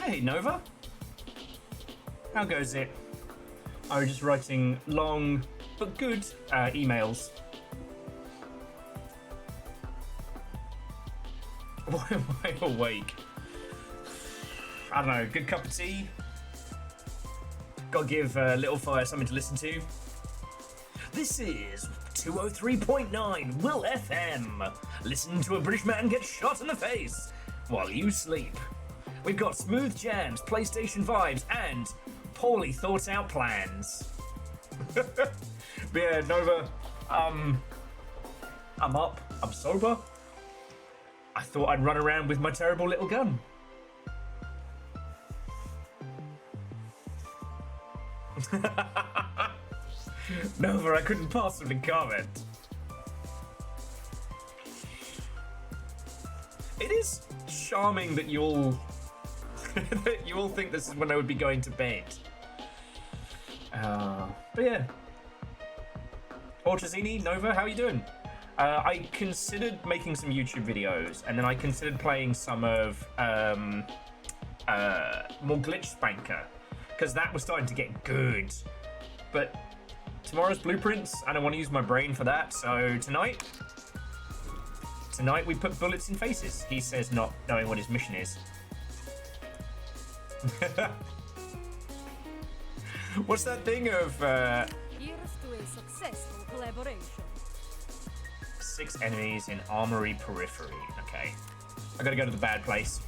Hey, Nova. How goes it? I was just writing long but good emails. Why am I awake? I don't know, good cup of tea. Gotta give Little Fire something to listen to. This is 203.9 Will FM. Listen to a British man get shot in the face while you sleep. We've got smooth jams, PlayStation vibes, and poorly thought out plans. But yeah, Nova, I'm up, I'm sober. I thought I'd run around with my terrible little gun. Nova, I couldn't possibly comment. It is charming that you all think this is when I would be going to bed. But yeah. Orchazini, Nova, how are you doing? I considered making some YouTube videos, and then I considered playing some of more Glitch Spanker, because that was starting to get good. But tomorrow's blueprints, I don't want to use my brain for that, so tonight we put bullets in faces. He says, not knowing what his mission is. What's that thing of Here's to a successful collaboration. 6 enemies in Armory Periphery? Okay, I gotta go to the bad place.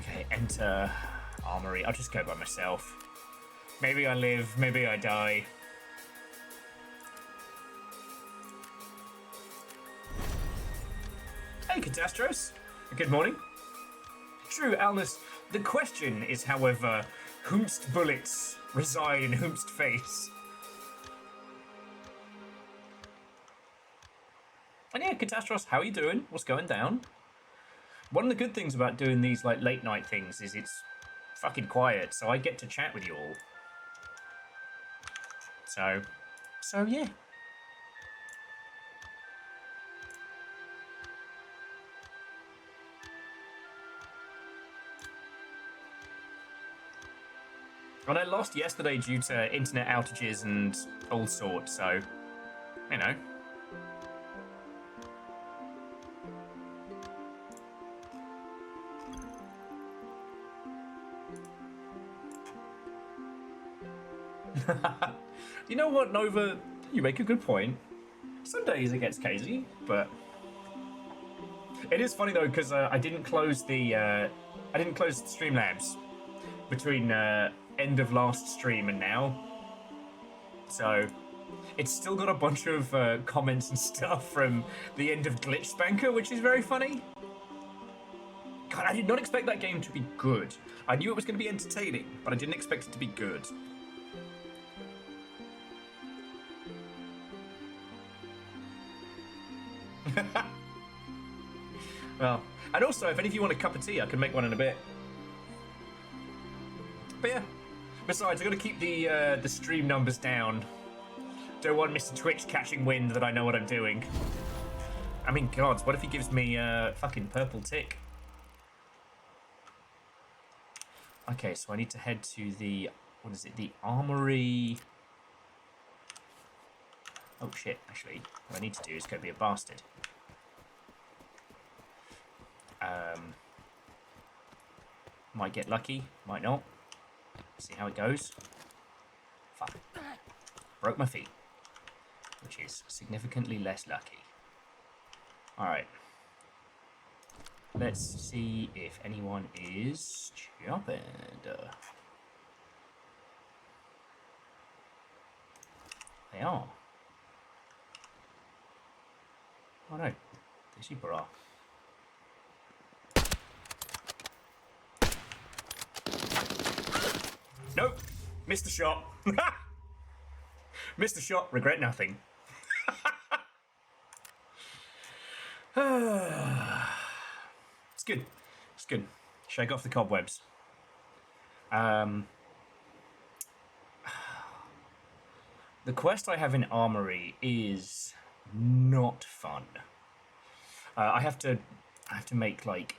Okay, enter Armory. I'll just go by myself. Maybe I live, maybe I die. Hey, Catastros. Good morning. True, Alnus. The question is, however, whomst bullets reside in whomst face? And yeah, Catastros, how are you doing? What's going down? One of the good things about doing these like late night things is it's fucking quiet, so I get to chat with you all. So yeah. And I lost yesterday due to internet outages and all sorts, so, you know. You know what, Nova? You make a good point. Some days it gets crazy, but it is funny though, because I didn't close the Streamlabs between end of last stream and now, so it's still got a bunch of comments and stuff from the end of Glitch Spanker, which is very funny. God, I did not expect that game to be good. I knew it was going to be entertaining, but I didn't expect it to be good. Well, and also, if any of you want a cup of tea, I can make one in a bit. But yeah, besides, I've got to keep the stream numbers down. Don't want Mr. Twitch catching wind that I know what I'm doing. I mean, God, what if he gives me a fucking purple tick? Okay, so I need to head to the, what is it, the Armory. Oh shit, actually, what I need to do is go be a bastard. Might get lucky, might not. See how it goes. Fuck. Broke my feet, which is significantly less lucky. Alright. Let's see if anyone is jumping. They are. Oh no, they super are. Nope, missed the shot. Missed the shot, regret nothing. It's good. It's good. Shake off the cobwebs. The quest I have in Armory is not fun. I have to make like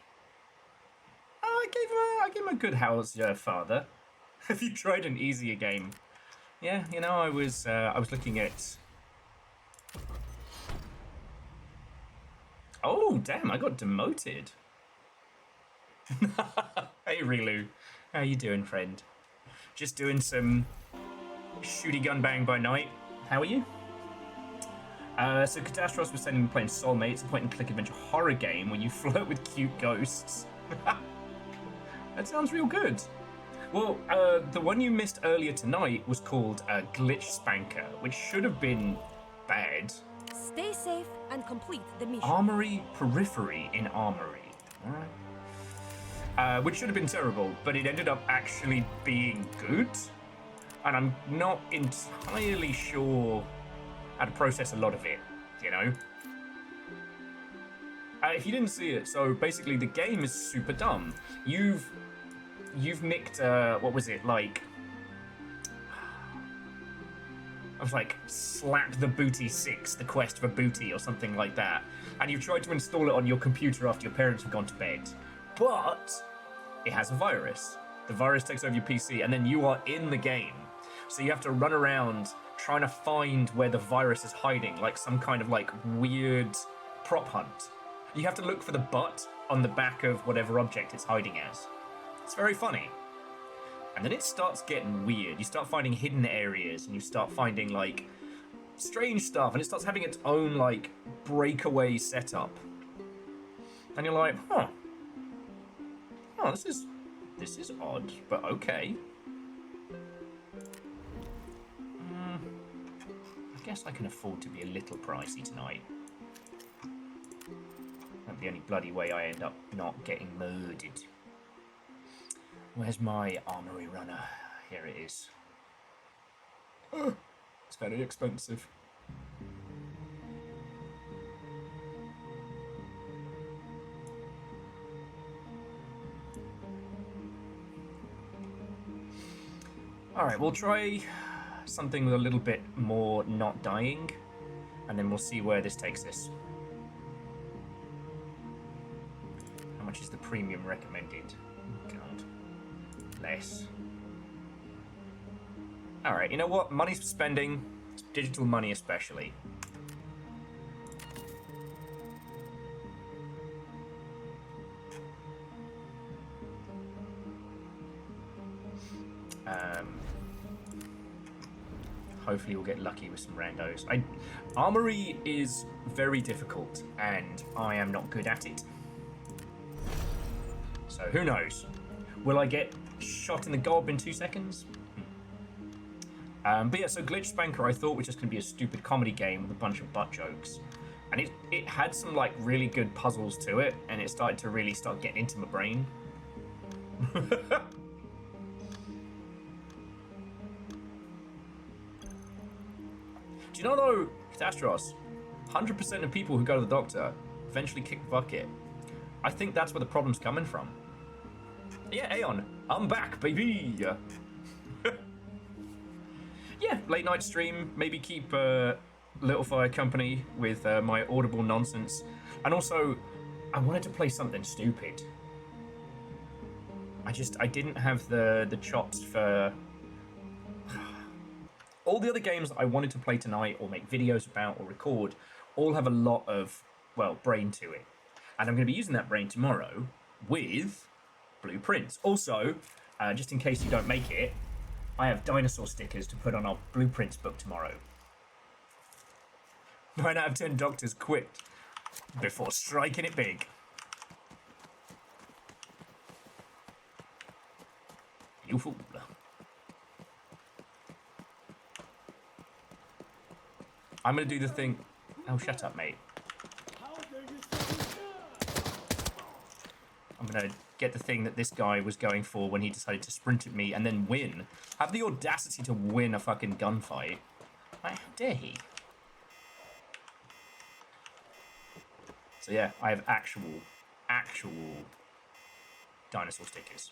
I gave him a good how's your father. Have you tried an easier game? Yeah, you know, I was looking at. Oh damn! I got demoted. Hey Rilu, how you doing, friend? Just doing some Shooty Gunbang by night. How are you? So Catastrophe was saying playing Soulmates, a point-and-click adventure horror game where you flirt with cute ghosts. That sounds real good. Well, the one you missed earlier tonight was called Glitch Spanker, which should have been bad. Stay safe and complete the mission. Armory Periphery in Armory. Alright. Which should have been terrible, but it ended up actually being good. And I'm not entirely sure how to process a lot of it, you know? If you didn't see it, so basically the game is super dumb. You've nicked, what was it, like... I was like, Slap the Booty 6, the quest for booty, or something like that. And you've tried to install it on your computer after your parents have gone to bed. But it has a virus. The virus takes over your PC, and then you are in the game. So you have to run around trying to find where the virus is hiding, like some kind of like weird prop hunt. You have to look for the butt on the back of whatever object it's hiding as. It's very funny. And then it starts getting weird. You start finding hidden areas, and you start finding like strange stuff, and it starts having its own like breakaway setup. And you're like, huh. Oh, this is odd, but okay. I guess I can afford to be a little pricey tonight. That's the only bloody way I end up not getting murdered. Where's my armory runner? Here it is. Oh, it's very expensive. Alright, we'll try something with a little bit more not dying, and then we'll see where this takes us. How much is the premium recommended? God. Less. Alright, you know what? Money's for spending. Digital money especially. Hopefully we'll get lucky with some randos. Armory is very difficult, and I am not good at it. So who knows? Will I get shot in the gob in 2 seconds? But yeah, so Glitch Spanker I thought was just going to be a stupid comedy game with a bunch of butt jokes. And it had some like really good puzzles to it, and it started to really start getting into my brain. Do you know though, Catastros, 100% of people who go to the doctor eventually kick the bucket. I think that's where the problem's coming from. Yeah, Aeon, I'm back, baby! Yeah, late night stream, maybe keep Little Fire company with my audible nonsense. And also, I wanted to play something stupid. I didn't have the chops for... All the other games that I wanted to play tonight or make videos about or record all have a lot of, well, brain to it. And I'm going to be using that brain tomorrow with blueprints. Also, just in case you don't make it, I have dinosaur stickers to put on our blueprints book tomorrow. 9 out of 10 doctors quit before striking it big. You fool. I'm going to do the thing... Oh, shut up, mate. I'm going to get the thing that this guy was going for when he decided to sprint at me and then win. Have the audacity to win a fucking gunfight. Like, how dare he? So yeah, I have actual dinosaur stickers.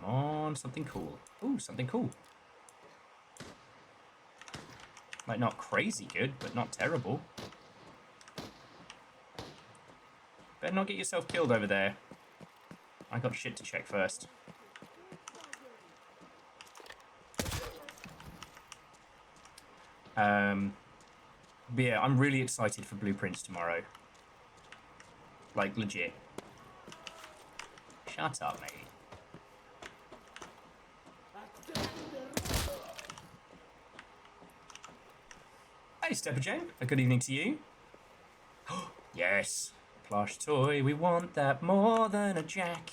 on, something cool. Ooh, something cool. Like, not crazy good, but not terrible. Better not get yourself killed over there. I got shit to check first. But yeah, I'm really excited for blueprints tomorrow. Like, legit. Shut up, mate. Hey, Stepper Jane. A good evening to you. Yes. Plush toy. We want that more than a jack.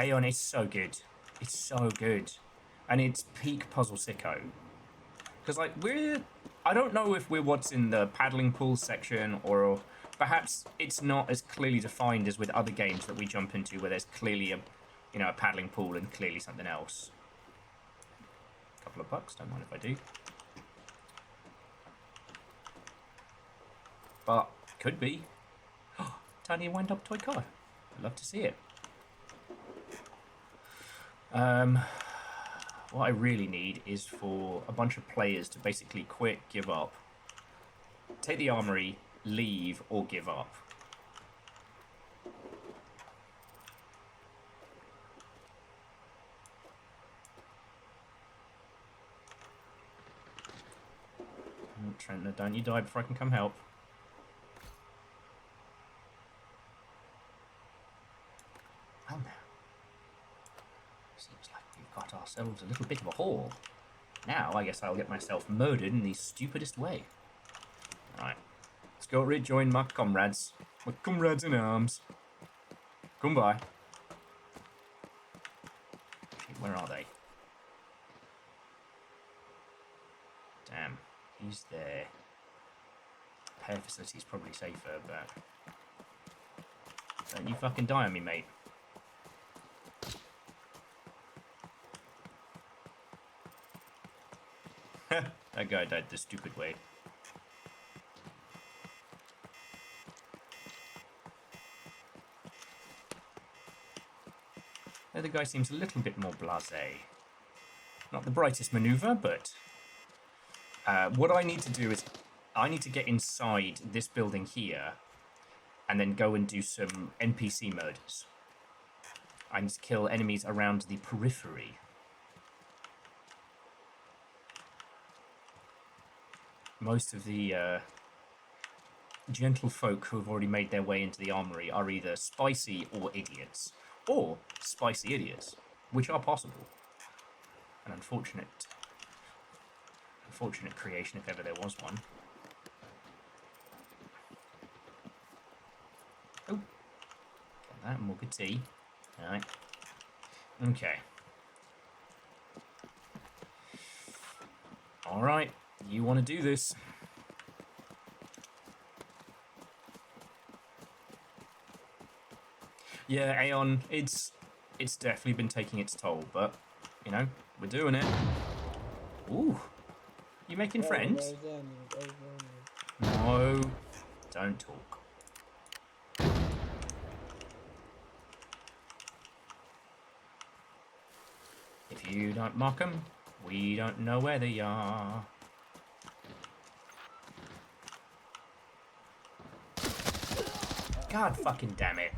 Aeon is so good. It's so good. And it's peak puzzle sicko. Because, like, I don't know if we're what's in the paddling pool section, or perhaps it's not as clearly defined as with other games that we jump into where there's clearly a paddling pool and clearly something else. A couple of bucks, don't mind if I do. But, could be. Tiny wind-up toy car. I'd love to see it. What I really need is for a bunch of players to basically quit, give up, take the armory, leave, or give up. Oh, Trent, don't you die before I can come help. Well now. Seems like we've got ourselves a little bit of a haul. Now, I guess I'll get myself murdered in the stupidest way. Alright. Let's go rejoin my comrades. My comrades in arms. Come by. Where are they? Damn. He's there. Repair facility's probably safer, but... Don't you fucking die on me, mate. That guy died the stupid way. The other guy seems a little bit more blasé. Not the brightest maneuver, but... what I need to do is... I need to get inside this building here and then go and do some NPC murders. I need to kill enemies around the periphery. Most of the gentle folk who have already made their way into the armory are either spicy or idiots. Or spicy idiots, which are possible. An unfortunate creation if ever there was one. Oh, get that, more good tea. Alright. Okay. Alright, you want to do this. Yeah, Aeon, it's definitely been taking its toll, but, you know, we're doing it. Ooh, you making friends? No, don't talk. If you don't mock them, we don't know where they are. God fucking damn it.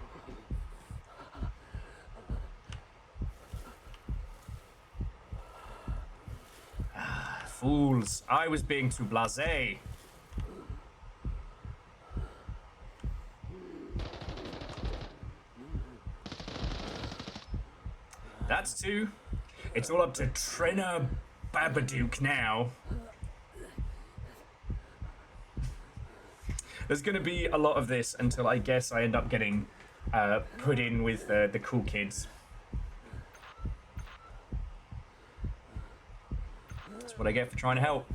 Fools, I was being too blasé. That's two. It's all up to Trenna Babadook now. There's going to be a lot of this until I guess I end up getting put in with the cool kids. That's what I get for trying to help.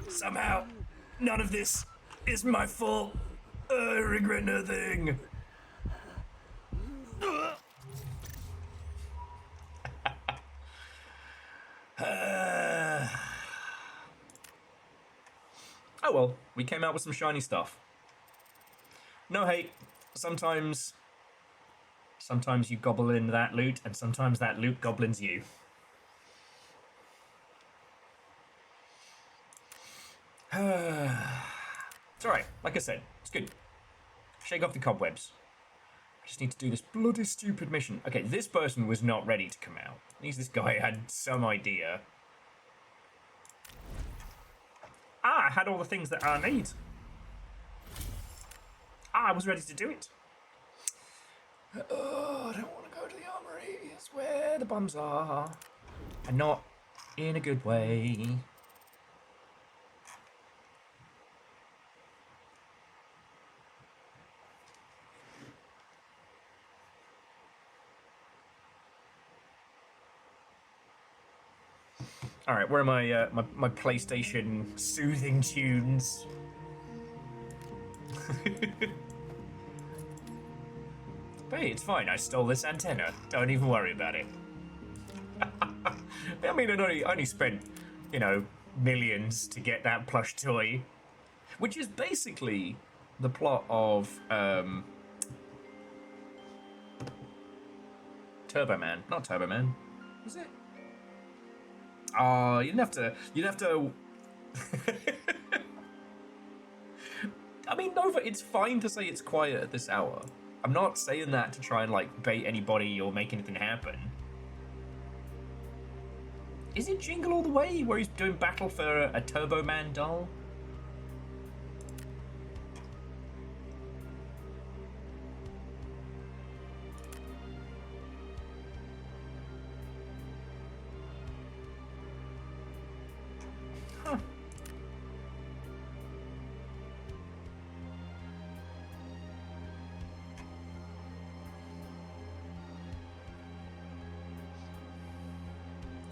Somehow, none of this is my fault. I regret nothing. Oh well, we came out with some shiny stuff. No hate, Sometimes you gobble in that loot, and sometimes that loot goblins you. It's alright, like I said, it's good. Shake off the cobwebs. I just need to do this bloody stupid mission. Okay, this person was not ready to come out. At least this guy had some idea. I had all the things that I need. I was ready to do it. Oh, I don't want to go to the armory. It's where the bombs are. And not in a good way. All right, where are my PlayStation soothing tunes? Hey, it's fine. I stole this antenna. Don't even worry about it. I mean, I only spent, you know, millions to get that plush toy, which is basically the plot of Turbo Man. Not Turbo Man. Was it? Oh, you'd have to. I mean, Nova, it's fine to say it's quiet at this hour. I'm not saying that to try and, like, bait anybody or make anything happen. Is it Jingle All the Way, where he's doing battle for a Turbo Man doll?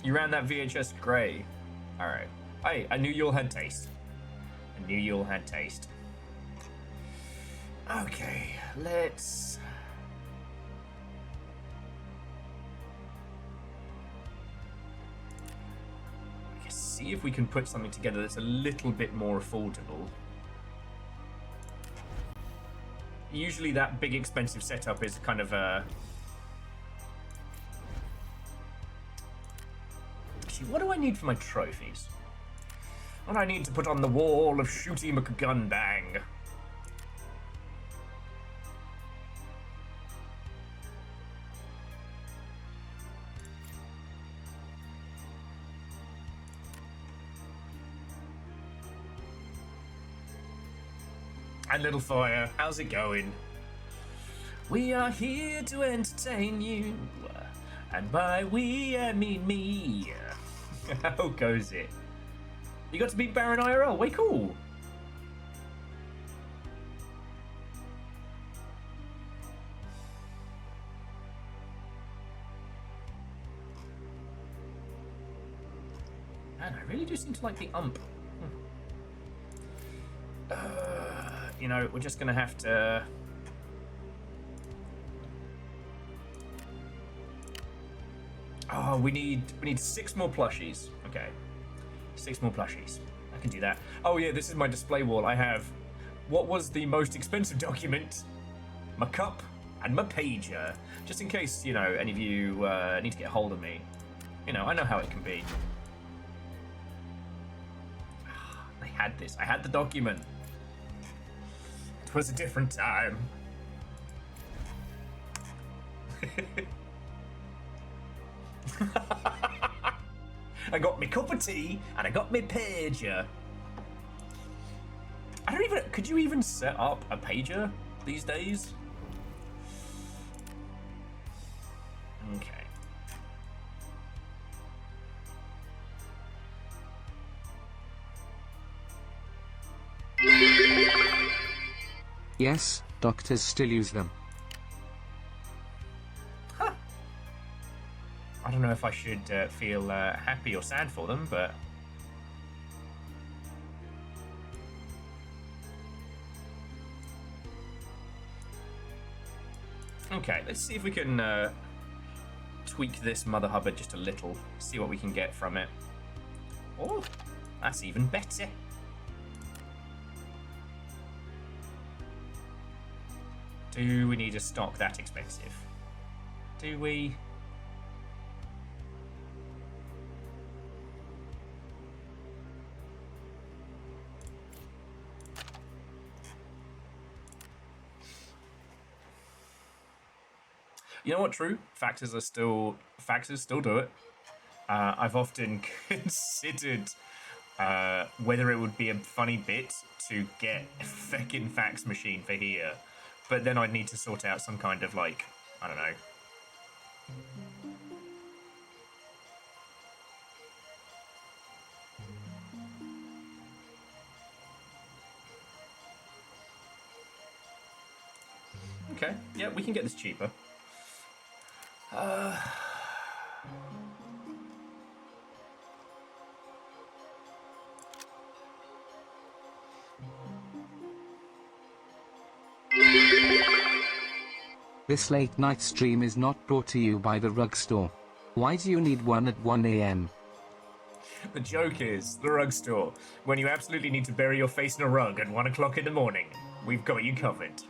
You ran that VHS grey. Alright. Hey, I knew you all had taste. I knew you all had taste. Okay, let's... see if we can put something together that's a little bit more affordable. Usually that big expensive setup is kind of a... What do I need for my trophies? What do I need to put on the wall of Shooty Gunbang? And Little Fire, how's it going? We are here to entertain you, and by we I mean me. How goes it? You got to beat Baron IRL, way cool. Man, I really do seem to like the ump. You know, we're just gonna have to... Oh, we need 6 more plushies. Okay. 6 more plushies. I can do that. Oh yeah, this is my display wall. I have... What was the most expensive document? My cup and my pager. Just in case, you know, any of you need to get hold of me. You know, I know how it can be. I had this. I had the document. It was a different time. I got me cup of tea and I got me pager. I don't even... Could you even set up a pager these days? Okay. Yes, doctors still use them. Huh. I don't know if I should feel happy or sad for them, but... Okay, let's see if we can tweak this Mother Hubbard just a little. See what we can get from it. Oh, that's even better. Do we need a stock that expensive? Do we? You know what? True. Factors still do it. I've often considered whether it would be a funny bit to get a feckin' fax machine for here, but then I'd need to sort out some kind of, like, I don't know. Okay, yeah, we can get this cheaper. This late night stream is not brought to you by the rug store. Why do you need one at 1 AM? The joke is, the rug store, when you absolutely need to bury your face in a rug at 1 o'clock in the morning, we've got you covered.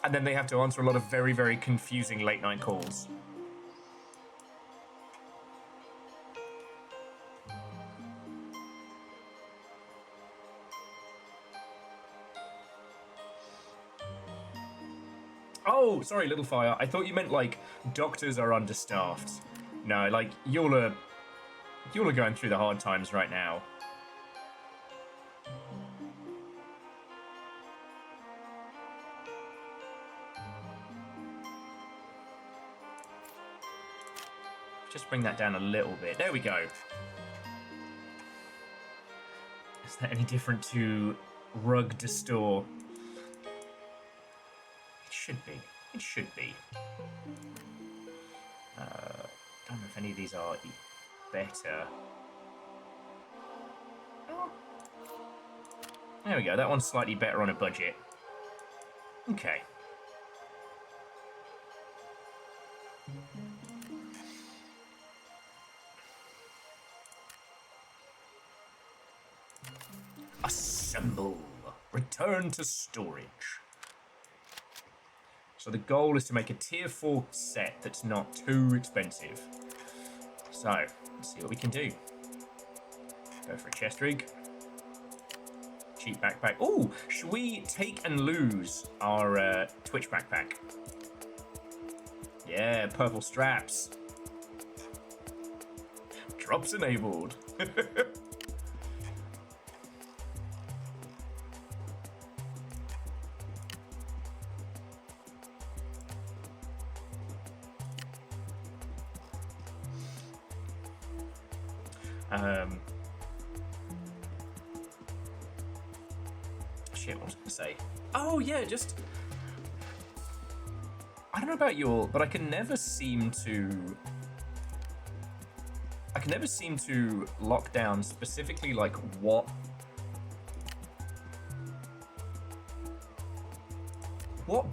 And then they have to answer a lot of very, very confusing late night calls. Oh, sorry, Little Fire. I thought you meant, like, doctors are understaffed. No, like, y'all are going through the hard times right now. Just bring that down a little bit. There we go. Is that any different to rug to store? It should be. It should be. Don't know if any of these are better. Oh. There we go. That one's slightly better on a budget. Okay. Assemble. Return to storage. So the goal is to make a tier 4 set that's not too expensive. So, let's see what we can do. Go for a chest rig. Cheap backpack. Oh, should we take and lose our Twitch backpack? Yeah, purple straps. Drops enabled. Shit, what was I going to say? Oh, yeah, just... I don't know about you all, but I can never seem to lock down specifically, like, what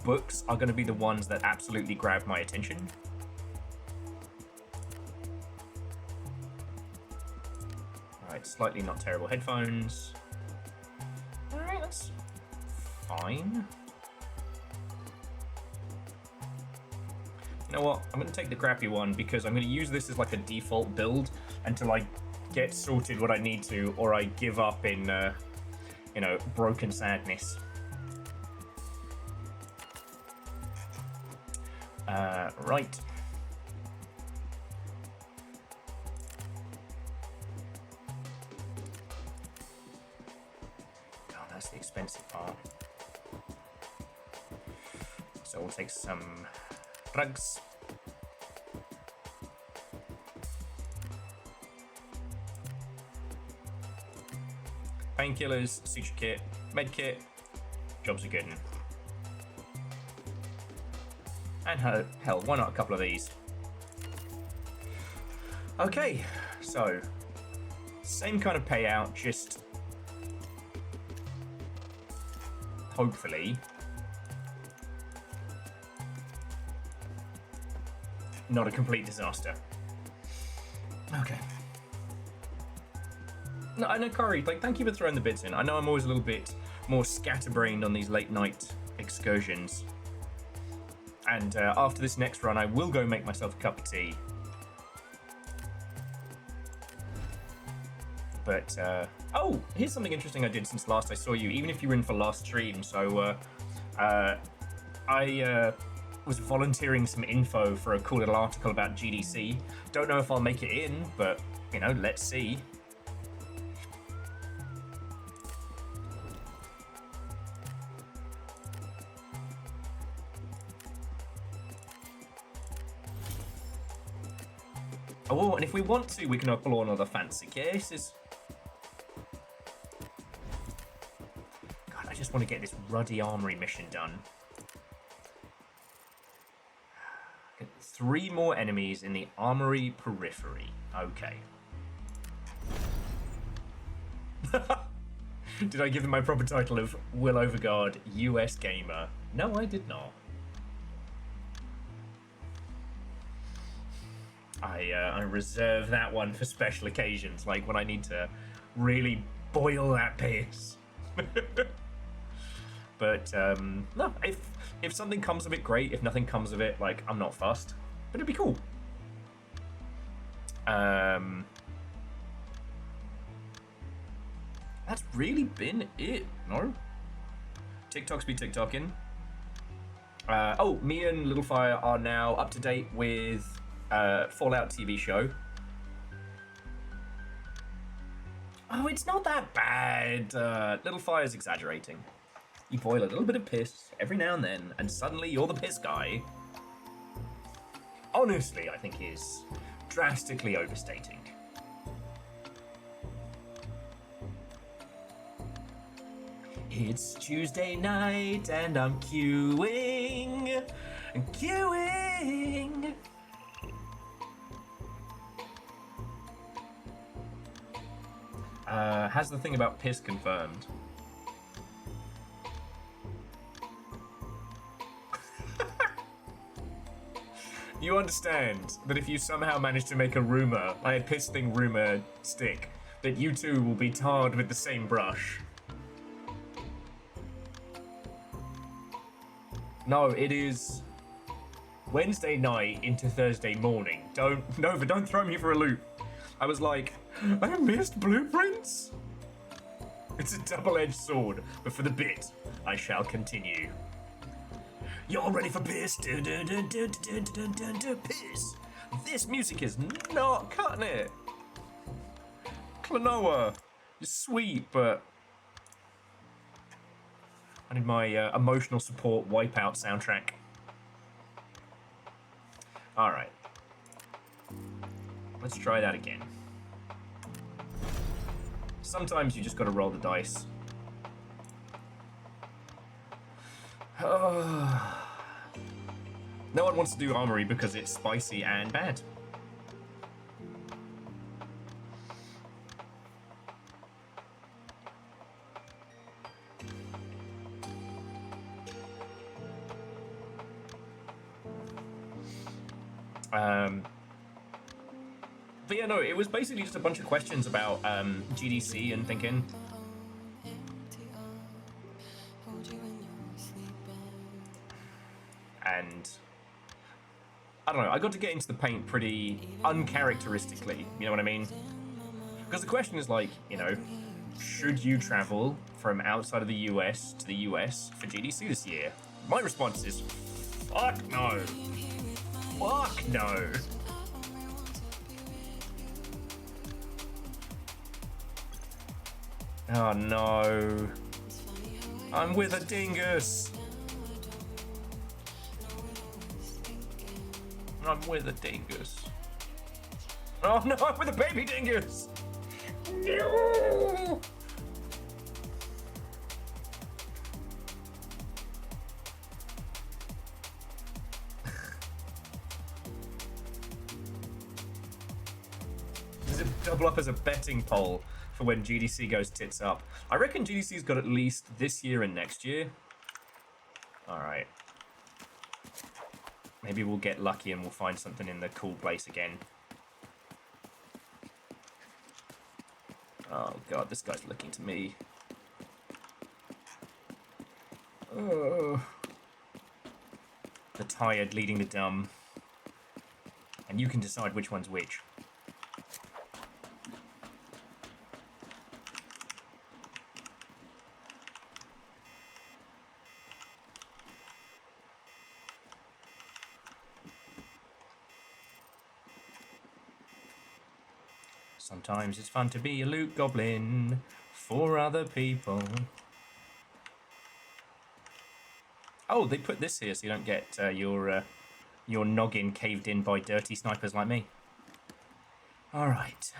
books are going to be the ones that absolutely grab my attention. Alright, slightly not terrible headphones. Alright, that's fine. You know what? I'm going to take the crappy one because I'm going to use this as like a default build until I get sorted what I need to, or I give up in, you know, broken sadness. Right. Oh, that's the expensive part. So we'll take some rugs. Painkillers, suture kit, med kit, jobs are good. And hell, why not a couple of these? Okay, so same kind of payout, just hopefully not a complete disaster. Okay. No, I know, Corey, like, thank you for throwing the bits in. I know I'm always a little bit more scatterbrained on these late night excursions. And after this next run, I will go make myself a cup of tea. But, oh, here's something interesting I did since last I saw you, even if you were in for last stream. So, I was volunteering some info for a cool little article about GDC. Don't know if I'll make it in, but, you know, let's see. Oh, and if we want to, we can upload another fancy cases. God, I just want to get this Ruddy Armory mission done. Get 3 more enemies in the Armory periphery. Okay. Did I give them my proper title of Will Overguard US Gamer? No, I did not. I reserve that one for special occasions, like when I need to really boil that piss. But no, if something comes of it, great. If nothing comes of it, like, I'm not fussed. But it'd be cool. That's really been it, no? TikTok's be TikToking. Oh, me and Littlefire are now up to date with Fallout TV show. Oh, it's not that bad. Littlefire's exaggerating. You boil a little bit of piss every now and then, and suddenly you're the piss guy. Honestly, I think he's drastically overstating. It's Tuesday night and I'm queuing. Has the thing about piss confirmed? You understand that if you somehow manage to make a rumor, like a piss thing rumor stick, that you two will be tarred with the same brush. No, it is Wednesday night into Thursday morning. Nova, don't throw me for a loop. I was like, I missed blueprints? It's a double-edged sword, but for the bit, I shall continue. You're ready for piss? Piss. This music is not cutting it. Klonoa, you're sweet, but I need my emotional support Wipeout soundtrack. All right. Let's try that again. Sometimes you just gotta roll the dice. No one wants to do Armory because it's spicy and bad. But yeah, no, it was basically just a bunch of questions about GDC and thinking. And I don't know, I got to get into the paint pretty uncharacteristically, you know what I mean? Because the question is like, you know, should you travel from outside of the US to the US for GDC this year? My response is, fuck no. Fuck no. Oh no. I'm with a dingus. I'm with a dingus. Oh no, I'm with a baby dingus. No. Does it double up as a betting poll for when GDC goes tits up? I reckon GDC's got at least this year and next year. Alright. Maybe we'll get lucky and we'll find something in the cool place again. Oh god, this guy's looking to me. Oh. The tired leading the dumb. And you can decide which one's which. Sometimes it's fun to be a loot goblin for other people. Oh, they put this here so you don't get your noggin caved in by dirty snipers like me. Alright.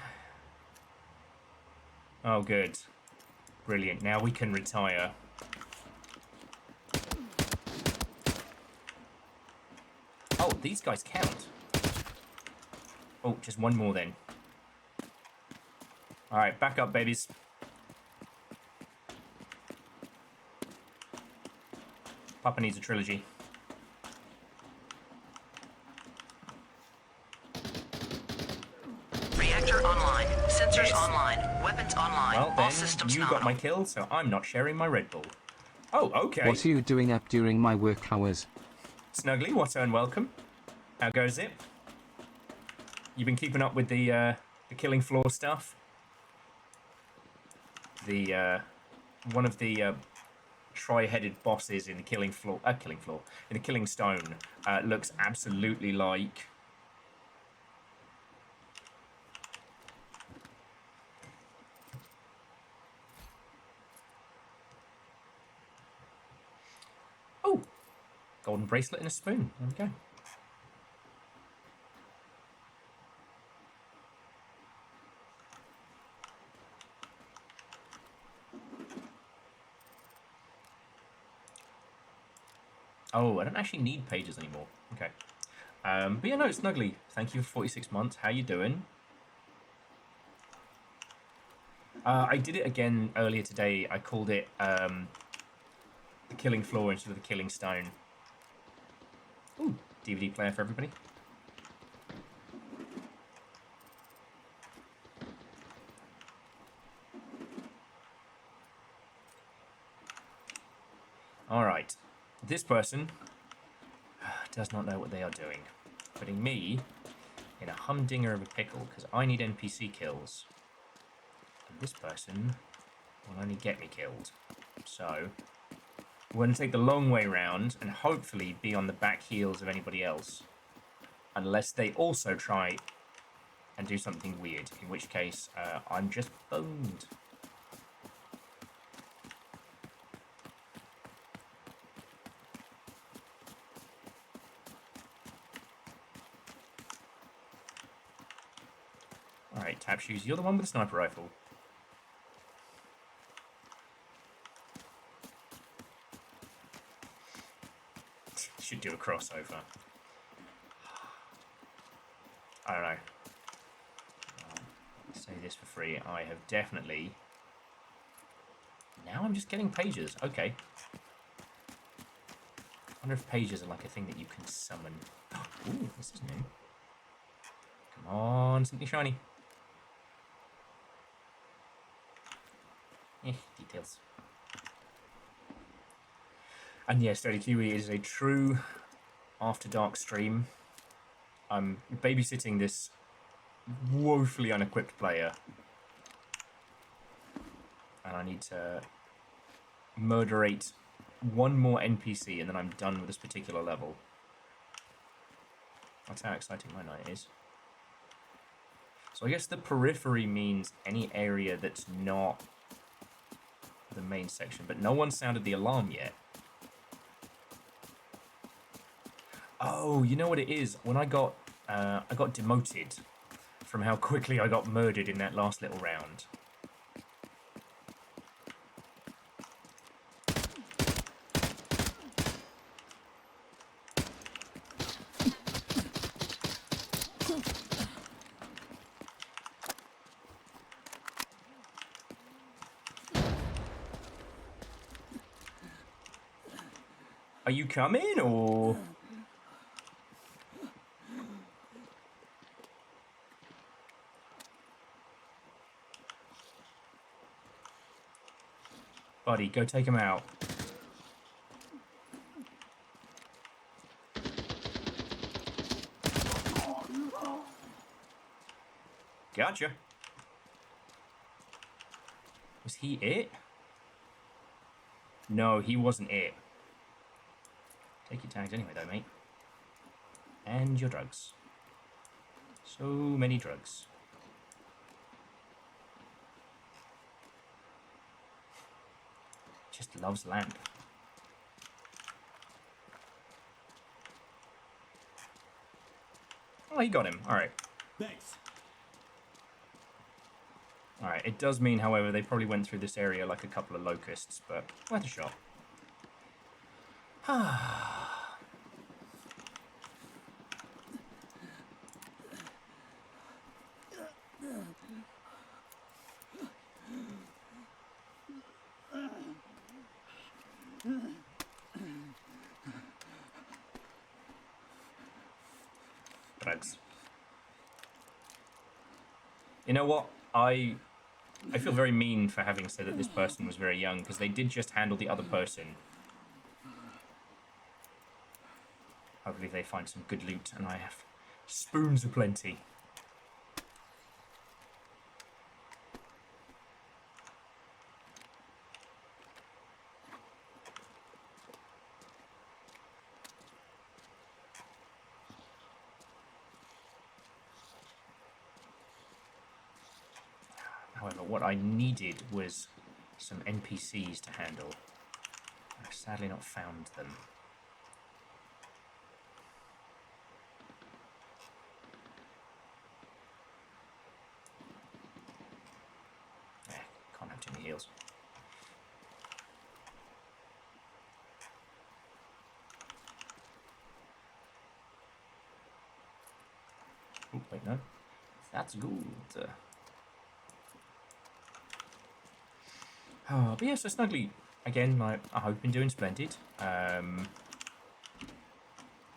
Oh, good. Brilliant. Now we can retire. Oh, these guys count. Oh, just one more then. Alright, back up, babies. Papa needs a trilogy. Reactor online. Sensors online. Weapons online. Well, All then, systems you got nominal. my kill, so I'm not sharing my Red Bull. Oh, okay. What are you doing up during my work hours? Snuggly, what's and welcome. How goes it? You been keeping up with the killing floor stuff? The one of the tri-headed bosses in the killing floor in the killing stone looks absolutely like oh, golden bracelet and a spoon. There we go. Oh, I don't actually need pages anymore. Okay. But yeah, no, Snuggly, thank you for 46 months. How you doing? I did it again earlier today. I called it the killing floor instead of the killing stone. Ooh, DVD player for everybody. Alright. This person does not know what they are doing. Putting me in a humdinger of a pickle because I need NPC kills. And this person will only get me killed. So, we're going to take the long way round and hopefully be on the back heels of anybody else. Unless they also try and do something weird, in which case I'm just boned. Alright, Tap Shoes, you're the one with the sniper rifle. Should do a crossover. I don't know. I'll say this for free. I have definitely... Now I'm just getting pages. Okay. I wonder if pages are like a thing that you can summon. Ooh, this is new. Come on, something shiny. Details. And yes, Dirty Kiwi is a true After Dark stream. I'm babysitting this woefully unequipped player. And I need to murderate one more NPC and then I'm done with this particular level. That's how exciting my night is. So I guess the periphery means any area that's not the main section, but no one sounded the alarm yet. Oh, you know what it is? When I got demoted from how quickly I got murdered in that last little round. Are you coming, or...? Buddy, go take him out. Gotcha. Was he it? No, he wasn't it. Take your tags anyway, though, mate. And your drugs. So many drugs. Just loves lamp. Oh, he got him. Alright. Thanks. Alright, it does mean, however, they probably went through this area like a couple of locusts, but worth a shot. Drugs. You know what? I feel very mean for having said that this person was very young, because they did just handle the other person. Hopefully they find some good loot, and I have spoons aplenty. However, what I needed was some NPCs to handle. I've sadly not found them. Can't have too many heals. Oh, wait, no. That's good. Oh, but yeah, so Snuggly, again, I hope been doing splendid.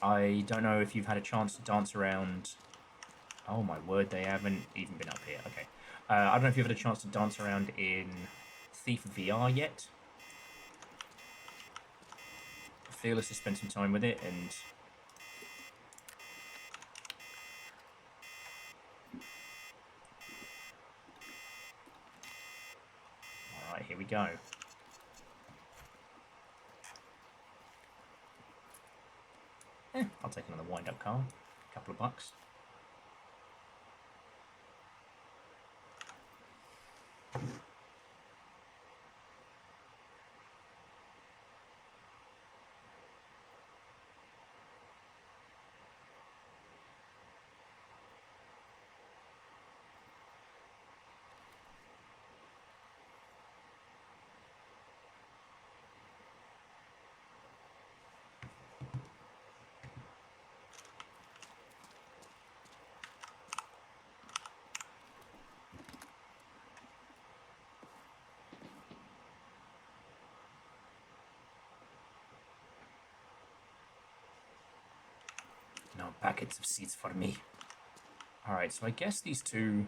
I don't know if you've had a chance to dance around... Oh my word, they haven't even been up here. Okay. I don't know if you've had a chance to dance around in Thief VR yet. Fearless has spent some time with it, and... Alright, here we go. I'll take another wind-up car. A couple of bucks. No packets of seeds for me. Alright, so I guess these two...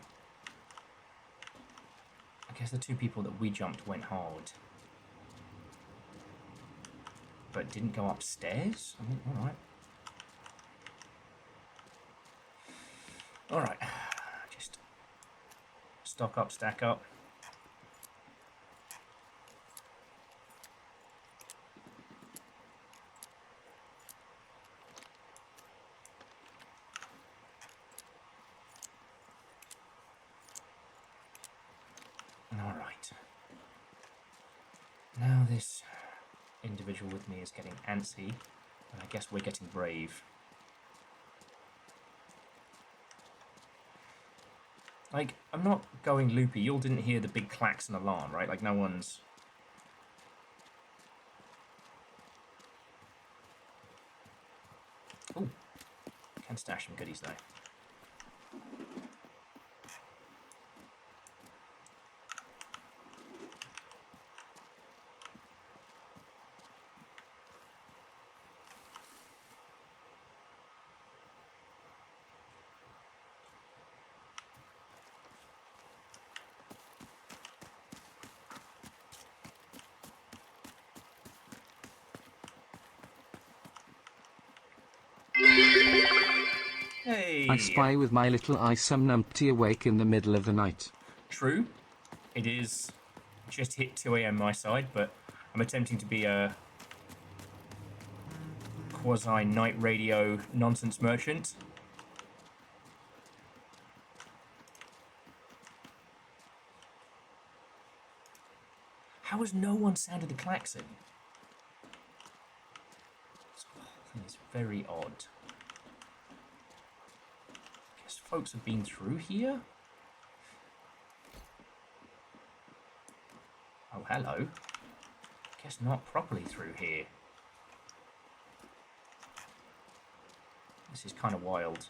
I guess the two people that we jumped went hard. But didn't go upstairs? I mean, alright. Alright. Just stock up, stack up. Alright. Now this individual with me is getting antsy, and I guess we're getting brave. Like, I'm not going loopy. You all didn't hear the big clacks and alarm, right? Like, no one's... Ooh. Can stash some goodies, though. I spy with my little eye some numpty awake in the middle of the night. True. It is just hit 2 a.m. my side, but I'm attempting to be a quasi-night radio nonsense merchant. How has no one sounded the klaxon? It's very odd. Guess folks have been through here? Oh, hello. Guess not properly through here. This is kind of wild.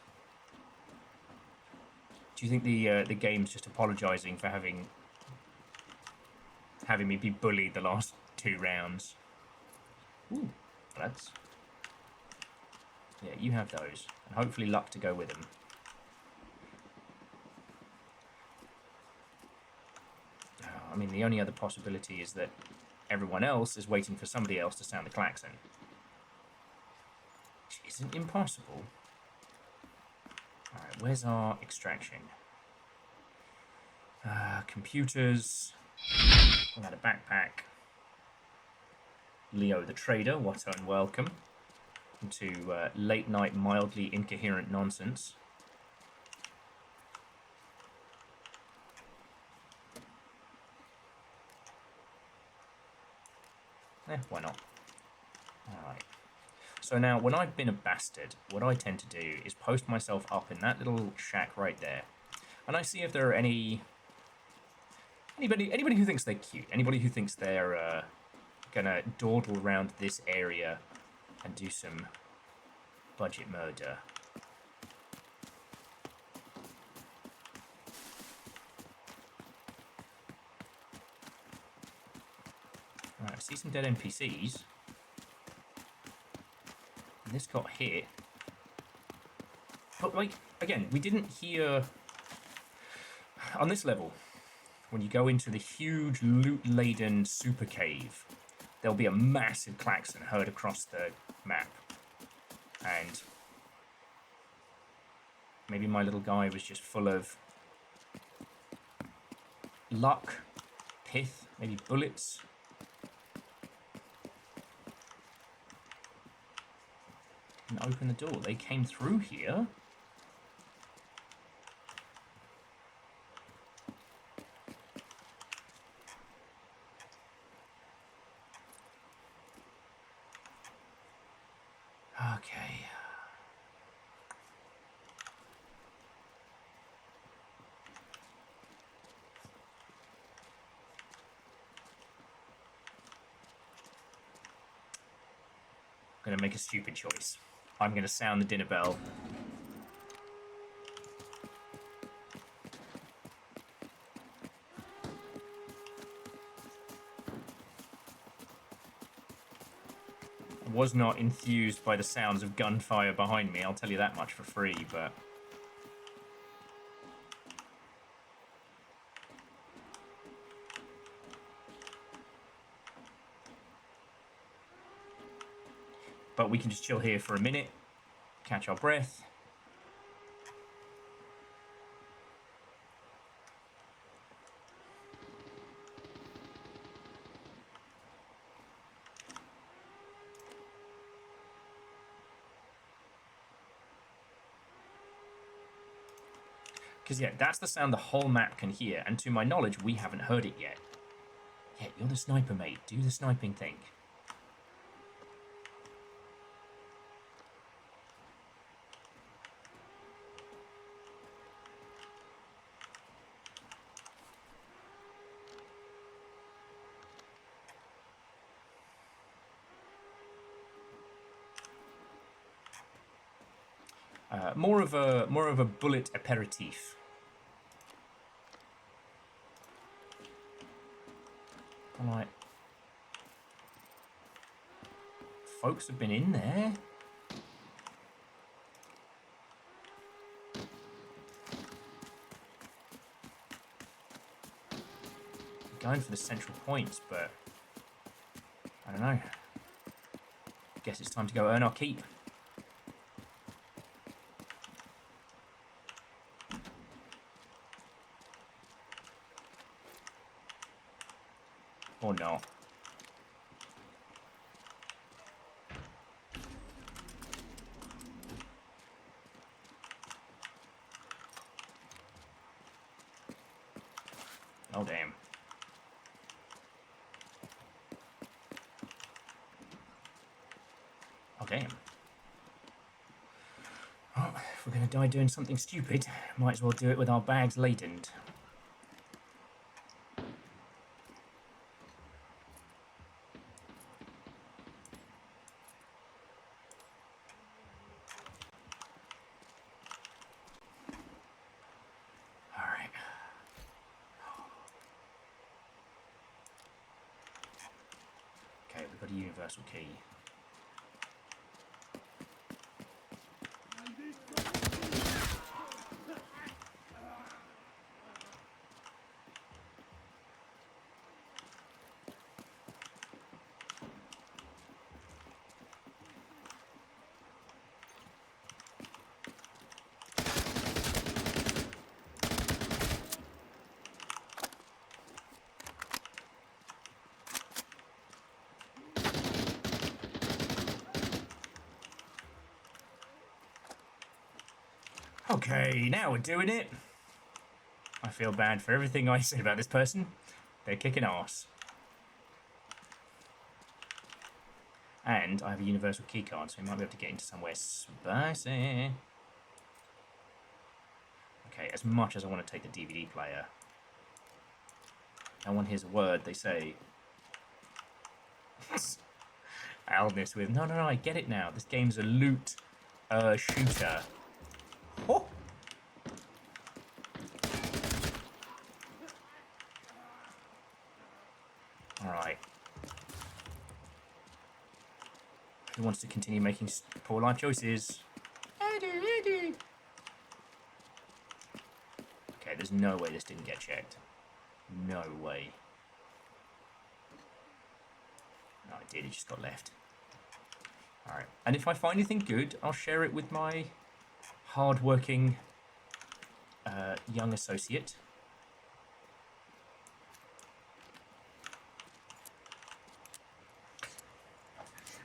Do you think the game's just apologising for having me be bullied the last 2 rounds? Ooh, that's... Yeah, you have those. And hopefully luck to go with them. I mean, the only other possibility is that everyone else is waiting for somebody else to sound the klaxon. Which isn't impossible. Alright, where's our extraction? Computers. We had a backpack. Leo the trader, what unwelcome. Into late night mildly incoherent nonsense. Why not? Alright. So now, when I've been a bastard, what I tend to do is post myself up in that little shack right there. And I see if there are anybody who thinks they're cute, anybody who thinks they're gonna dawdle around this area and do some budget murder. Alright, I see some dead NPCs. And this got hit. But, like, again, we didn't hear... On this level, when you go into the huge loot-laden super cave, there'll be a massive klaxon heard across the map. And maybe my little guy was just full of luck, pith, maybe bullets. And open the door. They came through here. Okay. I'm going to make a stupid choice. I'm going to sound the dinner bell. I was not enthused by the sounds of gunfire behind me, I'll tell you that much for free, but... But we can just chill here for a minute, catch our breath. Because, yeah, that's the sound the whole map can hear, and to my knowledge, we haven't heard it yet. Yeah, you're the sniper, mate. Do the sniping thing. More of a bullet aperitif. Alright. Folks have been in there. Going for the central points, but I don't know. Guess it's time to go earn our keep. Or not. Oh, damn. Oh, damn. Well, if we're going to die doing something stupid, might as well do it with our bags laden. Alright. Okay, we've got a universal key. Okay, now we're doing it. I feel bad for everything I said about this person. They're kicking ass. And I have a universal keycard, so we might be able to get into somewhere spicy. Okay, as much as I want to take the DVD player, no one hears a word they say. Aldness with, no, I get it now. This game's a loot shooter. Oh! Alright. Who wants to continue making poor life choices? I do. Okay, there's no way this didn't get checked. No way. No, it did. It just got left. Alright. And if I find anything good, I'll share it with my hard-working young associate.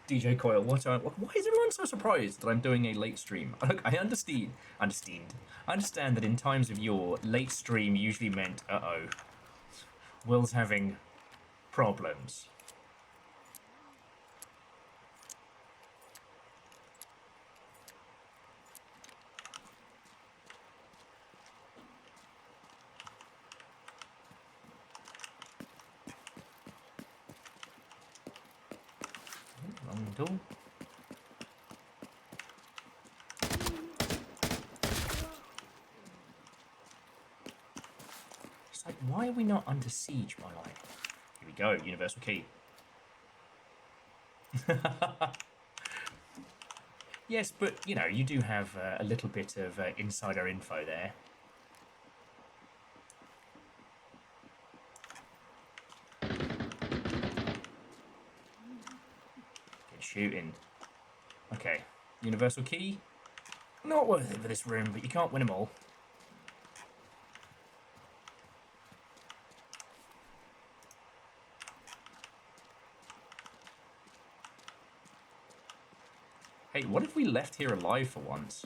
DJ Coyle, why is everyone so surprised that I'm doing a late stream? Look, I understand that in times of yore, late stream usually meant, Will's having problems. Wrong door. It's like, why are we not under siege, my life? Here we go, universal key. Yes, but, you know, you do have a little bit of insider info there. Get shooting. Okay, universal key. Not worth it for this room, but you can't win them all. Hey, what if we left here alive for once?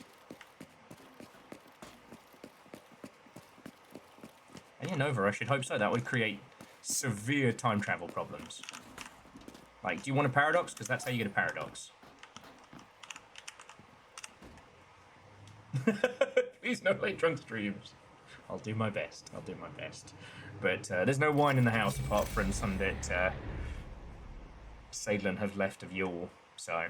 And yeah, Nova, I should hope so. That would create severe time travel problems. Like, do you want a paradox? Because that's how you get a paradox. Please, no late drunk streams. I'll do my best. I'll do my best. But there's no wine in the house apart from some that Sadlin have left of yore. So,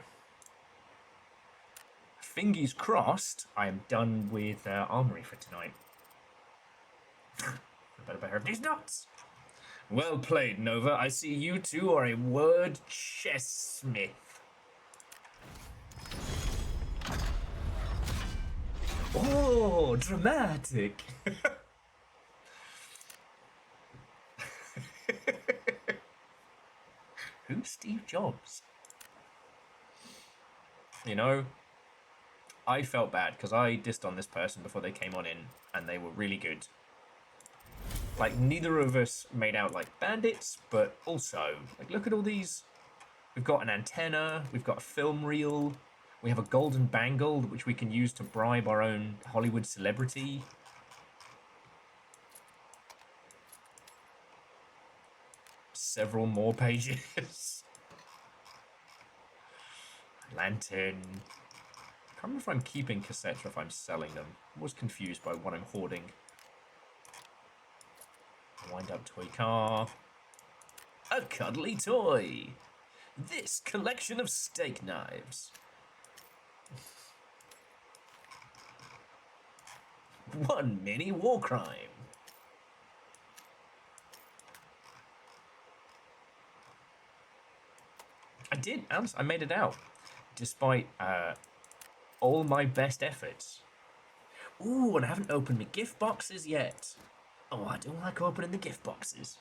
fingers crossed, I am done with Armory for tonight. I better behave these nuts. Well played, Nova. I see you two are a word chess smith. Oh, dramatic. Who's Steve Jobs? You know, I felt bad because I dissed on this person before they came on in, and they were really good. like, neither of us made out like bandits, but also, like, look at all these. We've got an antenna, we've got a film reel, we have a golden bangle, which we can use to bribe our own Hollywood celebrity. Several more pages. Lantern. I can't remember if I'm keeping cassettes or if I'm selling them. I was confused by what I'm hoarding. Wind up toy car. A cuddly toy. This collection of steak knives. One mini war crime. I did, I made it out. Despite all my best efforts. Ooh, and I haven't opened my gift boxes yet. Oh, I don't like opening the gift boxes.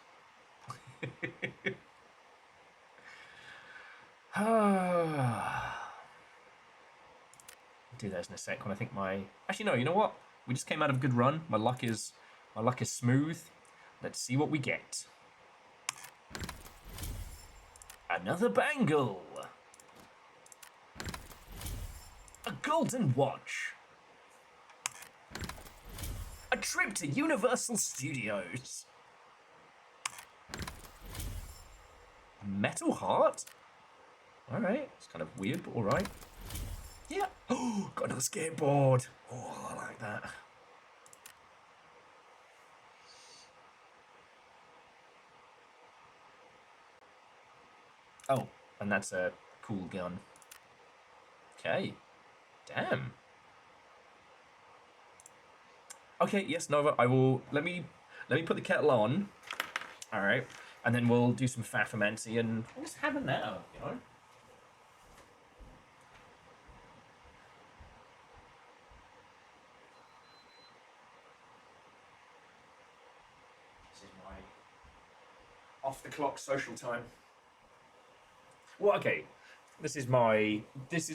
Do those in a sec when I think my... Actually, no, you know what? We just came out of a good run. My luck is smooth. Let's see what we get. Another bangle. A golden watch. A trip to Universal Studios. A metal heart? Alright, it's kind of weird, but alright. Yeah. Oh, got another skateboard. Oh, I like that. Oh, and that's a cool gun. Okay. Damn. Okay, yes, Nova, I will... Let me put the kettle on. Alright. And then we'll do some Fafamancy and we'll just have it now, you know? This is my off-the-clock social time. Well, okay. This is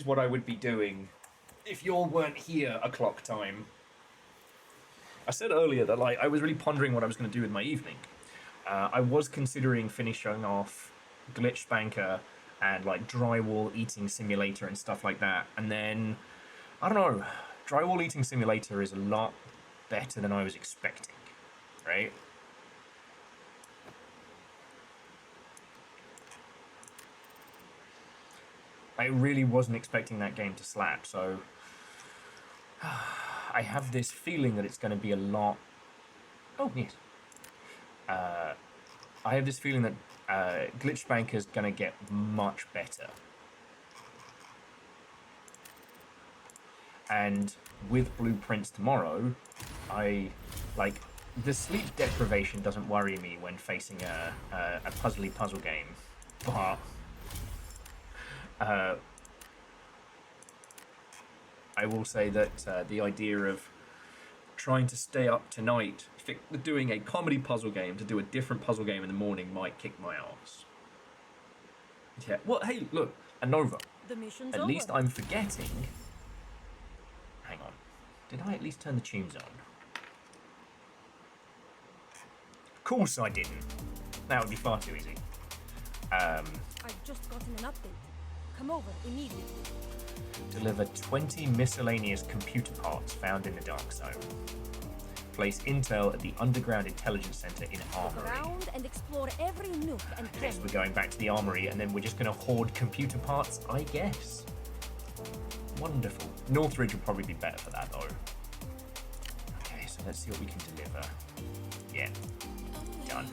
what I would be doing if y'all weren't here a clock time. I said earlier that, like, I was really pondering what I was going to do with my evening. I was considering finishing off Glitch Banker and, like, Drywall Eating Simulator and stuff like that. And then, I don't know, Drywall Eating Simulator is a lot better than I was expecting, right? I really wasn't expecting that game to slap, so I have this feeling that it's going to be a lot... Oh, yes. I have this feeling that Glitch Banker's going to get much better. And with Blueprints tomorrow, the sleep deprivation doesn't worry me when facing a puzzly puzzle game, but I will say that the idea of trying to stay up tonight, doing a comedy puzzle game to do a different puzzle game in the morning might kick my ass. Yeah, well, hey, look, Nova. The mission's At over. least I'm forgetting. Hang on. Did I at least turn the tunes on? Of course I didn't. That would be far too easy. I've just gotten an update. Come over immediately. Deliver 20 miscellaneous computer parts found in the Dark Zone. Place intel at the Underground Intelligence Center in Look Armory. around and explore every nook and I guess cranny. we're going back to the Armory and then we're just going to hoard computer parts, I guess. Wonderful. Northridge will probably be better for that, though. Okay, so let's see what we can deliver. Yeah. Done.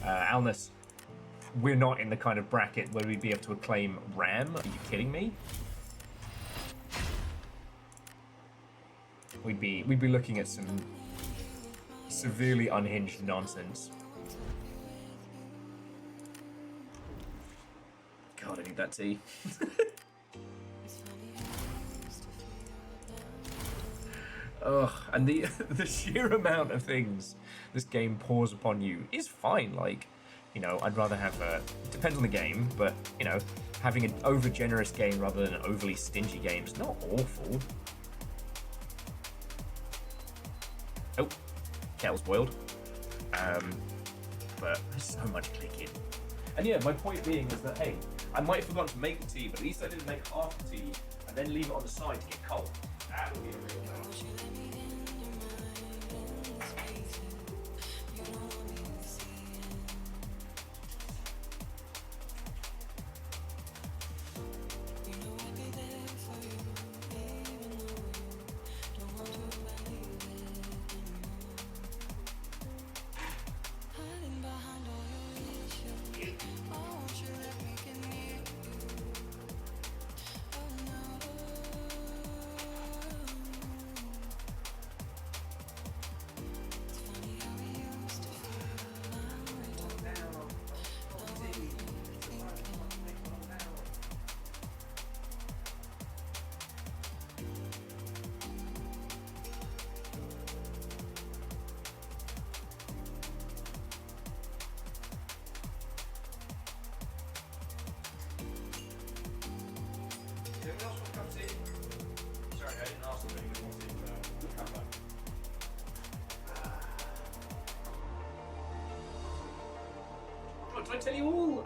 Alnus, we're not in the kind of bracket where we'd be able to acclaim RAM. Are you kidding me? We'd be looking at some severely unhinged nonsense. God, I need that tea. Ugh, and the the sheer amount of things this game pours upon you is fine. Like, you know, I'd rather have a... Depends on the game, but, you know, having an over-generous game rather than an overly stingy game is not awful. Oh, kettle's boiled. But there's so much clicking. And yeah, my point being is that, hey, I might have forgotten to make the tea, but at least I didn't make half the tea and then leave it on the side to get cold. That would be a real no. Sorry, I didn't ask them if you wanted to come back. Oh, did I tell you all?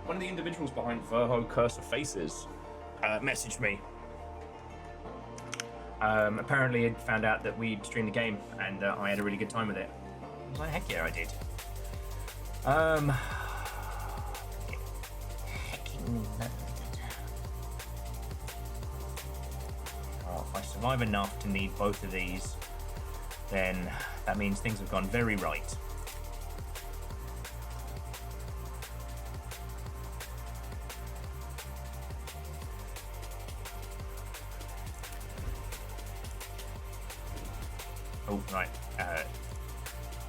One of the individuals behind Verho Curse of Faces messaged me. Apparently he'd found out that we'd streamed the game and I had a really good time with it. I was like, heck yeah, I did. Oh, if I survive enough to need both of these, then that means things have gone very right. Oh, right. I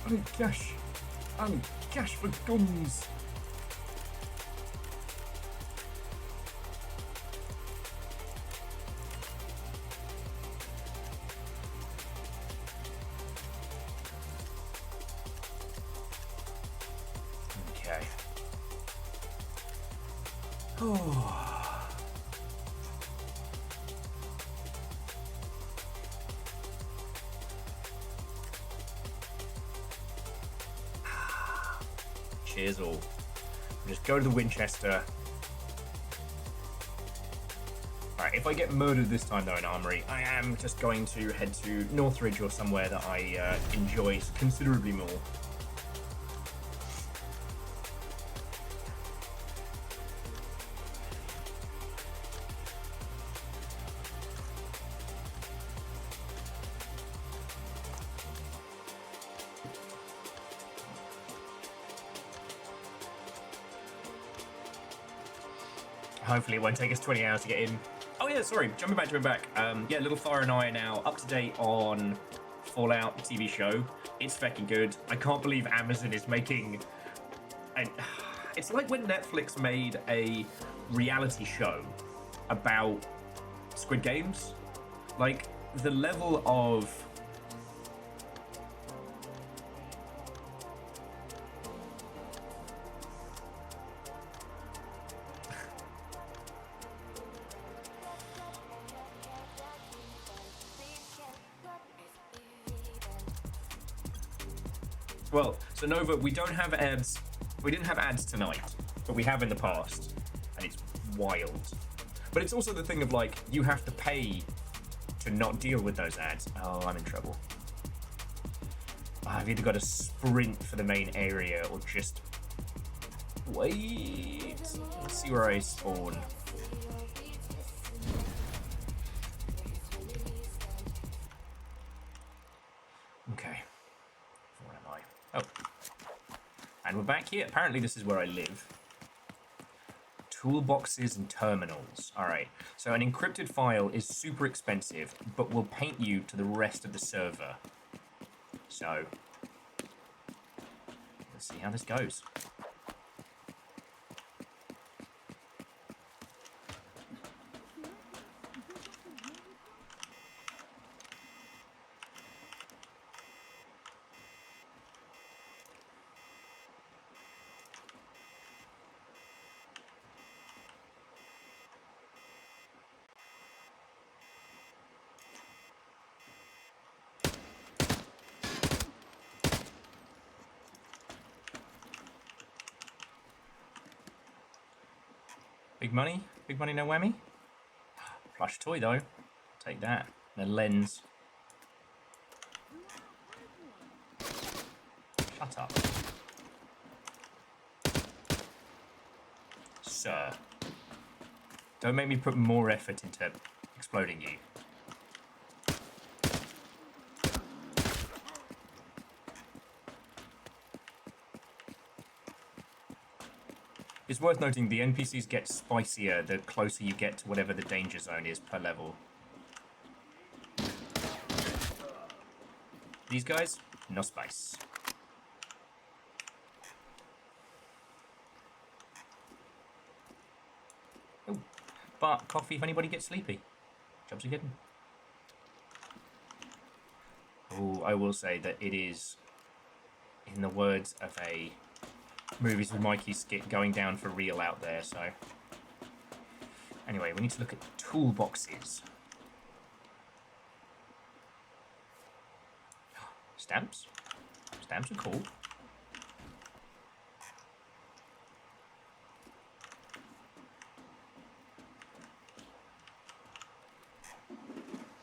need cash. I need cash for guns. Okay. Oh. Cheers all. Just go to the Winchester. Alright, if I get murdered this time though in Armory, I am just going to head to Northridge or somewhere that I enjoy considerably more. Hopefully it won't take us 20 hours to get in. Oh yeah, sorry, jumping back. Yeah, Little Fire and I are now up to date on Fallout TV show. It's fucking good. I can't believe Amazon is making... It's like when Netflix made a reality show about Squid Games. Like, the level of... Well, so Nova, we don't have ads. We didn't have ads tonight, but we have in the past, and it's wild. But it's also the thing of like, you have to pay to not deal with those ads. Oh, I'm in trouble. I've either got to sprint for the main area or just wait. Let's see where I spawn. Okay. Where am I? Oh. And we're back here. Apparently this is where I live. Toolboxes and terminals. Alright. So an encrypted file is super expensive, but will paint you to the rest of the server. So, Let's see how this goes. Big money, no whammy. Plush toy though, take that. The lens. Shut up. Sir. Don't make me put more effort into exploding you. It's worth noting the NPCs get spicier the closer you get to whatever the danger zone is per level. These guys, no spice. Ooh, but coffee if anybody gets sleepy. Jobs are getting. Oh, I will say that it is, in the words of a Movies with Mikey skit, going down for real out there, so. Anyway, we need to look at toolboxes. Stamps? Stamps are cool.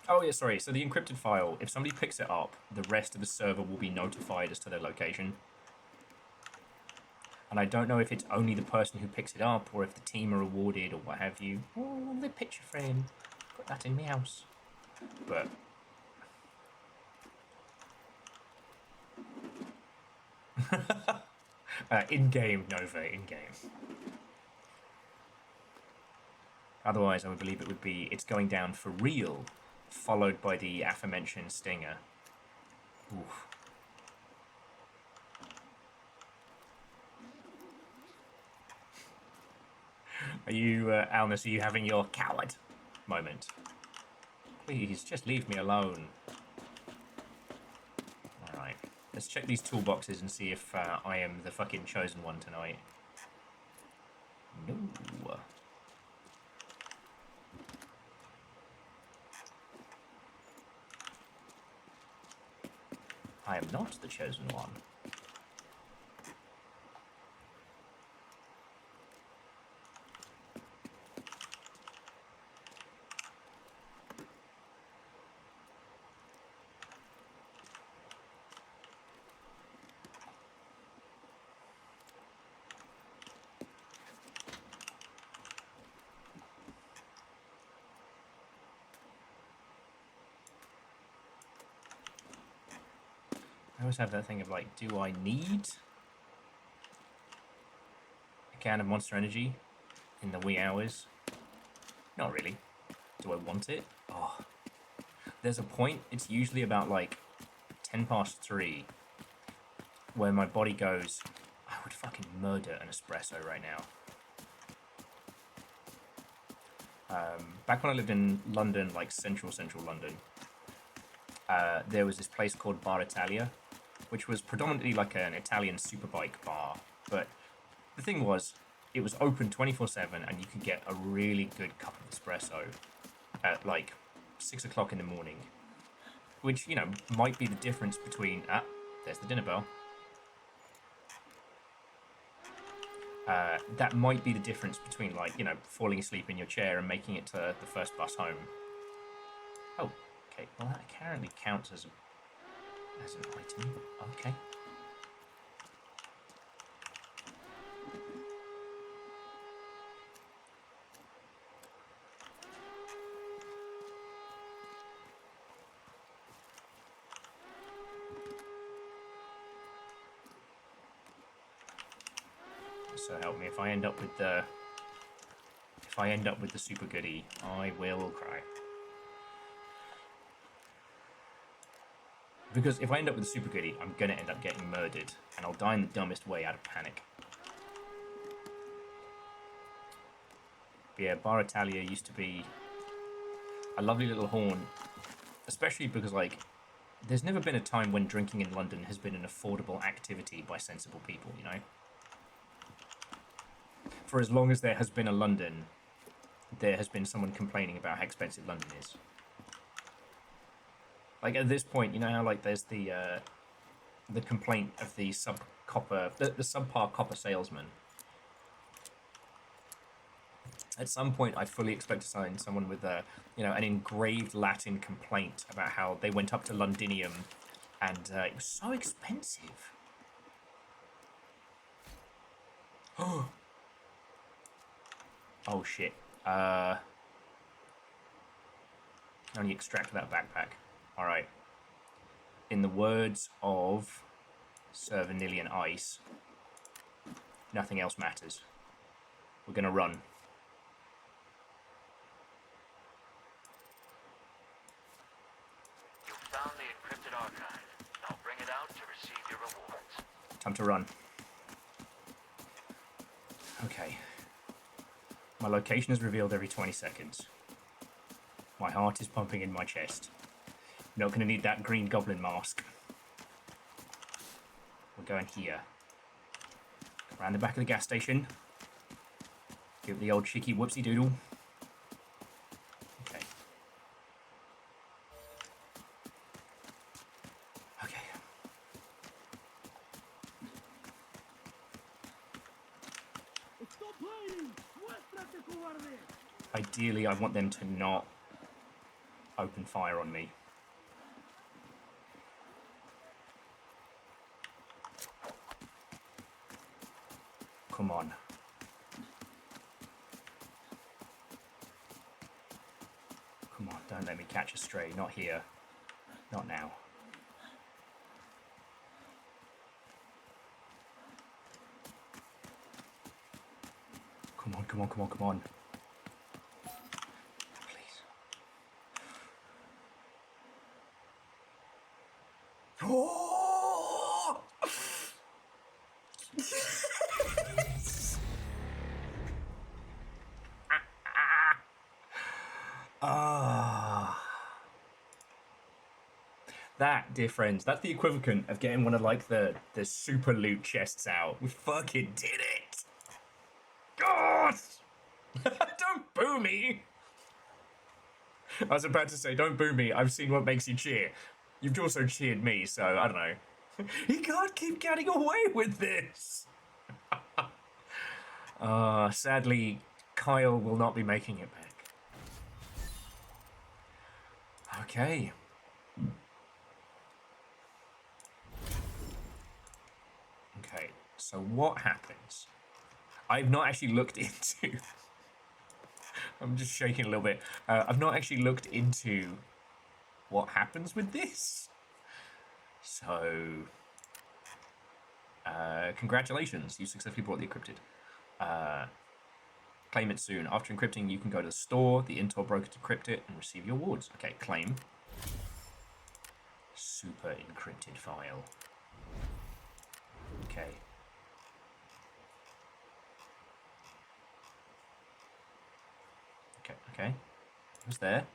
Oh yeah, sorry, so the encrypted file, if somebody picks it up, the rest of the server will be notified as to their location. And I don't know if it's only the person who picks it up, or if the team are rewarded, or what have you. Oh, the picture frame. Put that in my house. But... in-game, Nova, in-game. Otherwise, I would believe it would be, it's going down for real, followed by the aforementioned stinger. Oof. Are you, Alnus, are you having your coward moment? Please, just leave me alone. Alright, let's check these toolboxes and see if I am the fucking chosen one tonight. No. I am not the chosen one. I always have that thing of like, do I need a can of Monster Energy in the wee hours? Not really. Do I want it? Oh. There's a point, it's usually about like 10 past 3, where my body goes, I would fucking murder an espresso right now. Back when I lived in London, like central London, there was this place called Bar Italia, which was predominantly like an Italian superbike bar. But the thing was, it was open 24/7, and you could get a really good cup of espresso at like 6 o'clock in the morning, which, you know, might be the difference between... Ah, there's the dinner bell. That might be the difference between, like, you know, falling asleep in your chair and making it to the first bus home. Oh, okay. Well, that apparently counts as an item. Okay. So help me, if I end up with the super goodie, I will cry. Because if I end up with a super goodie, I'm gonna end up getting murdered, and I'll die in the dumbest way out of panic. But yeah, Bar Italia used to be a lovely little horn, especially because, like, there's never been a time when drinking in London has been an affordable activity by sensible people, you know? For as long as there has been a London, there has been someone complaining about how expensive London is. Like, at this point, you know how, like, there's the complaint of the subpar copper salesman. At some point, I fully expect to find someone with an engraved Latin complaint about how they went up to Londinium and it was so expensive. Oh shit. Only extract that backpack. Alright. In the words of Sir Vanillian Ice, nothing else matters. We're gonna run. You found the encrypted archive. Now bring it out to receive your rewards. Time to run. Okay. My location is revealed every 20 seconds. My heart is pumping in my chest. Not gonna need that green goblin mask. We're going here. Around the back of the gas station. Give it the old cheeky whoopsie doodle. Okay. Okay. Ideally, I want them to not open fire on me. Come on. Come on, don't let me catch a stray. Not here. Not now. Come on, come on, come on, come on. Please. Oh! That, dear friends, that's the equivalent of getting one of, like, the super loot chests out. We fucking did it! God! Don't boo me! I was about to say, don't boo me. I've seen what makes you cheer. You've also cheered me, so I don't know. He can't keep getting away with this! Sadly, Kyle will not be making it back. Okay. Okay, so what happens? I've not actually looked into... I'm just shaking a little bit. I've not actually looked into what happens with this. So... congratulations, you successfully brought the encrypted. Claim it soon. After encrypting, you can go to the store, the Intel broker to decrypt it, and receive your rewards. Okay, claim. Super encrypted file. Okay. Okay. It was there.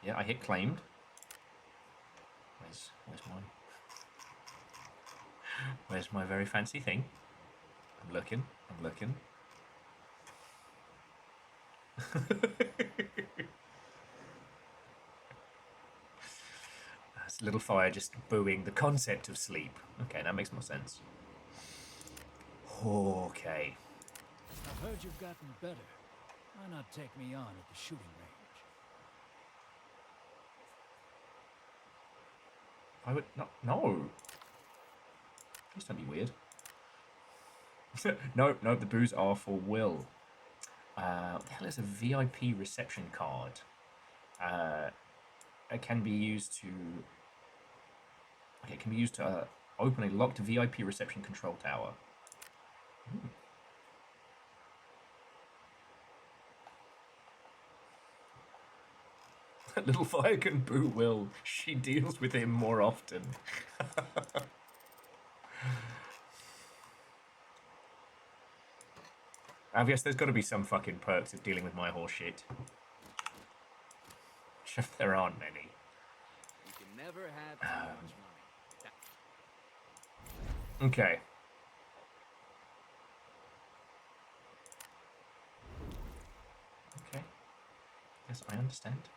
Yeah, I hit claimed. Where's my very fancy thing? I'm looking. That's a little fire just booing the concept of sleep. Okay, that makes more sense. Okay. I've heard you've gotten better. Why not take me on at the shooting range? I would not. No. Please don't be weird. No, the booze are for Will. What the hell is a VIP reception card? It can be used to... Okay, it can be used to open a locked VIP reception control tower. Ooh. Little fire can boo Will. She deals with him more often. I guess there's got to be some fucking perks of dealing with my horse shit. There aren't many. You can never have too much money. Okay. Okay. Yes, I understand.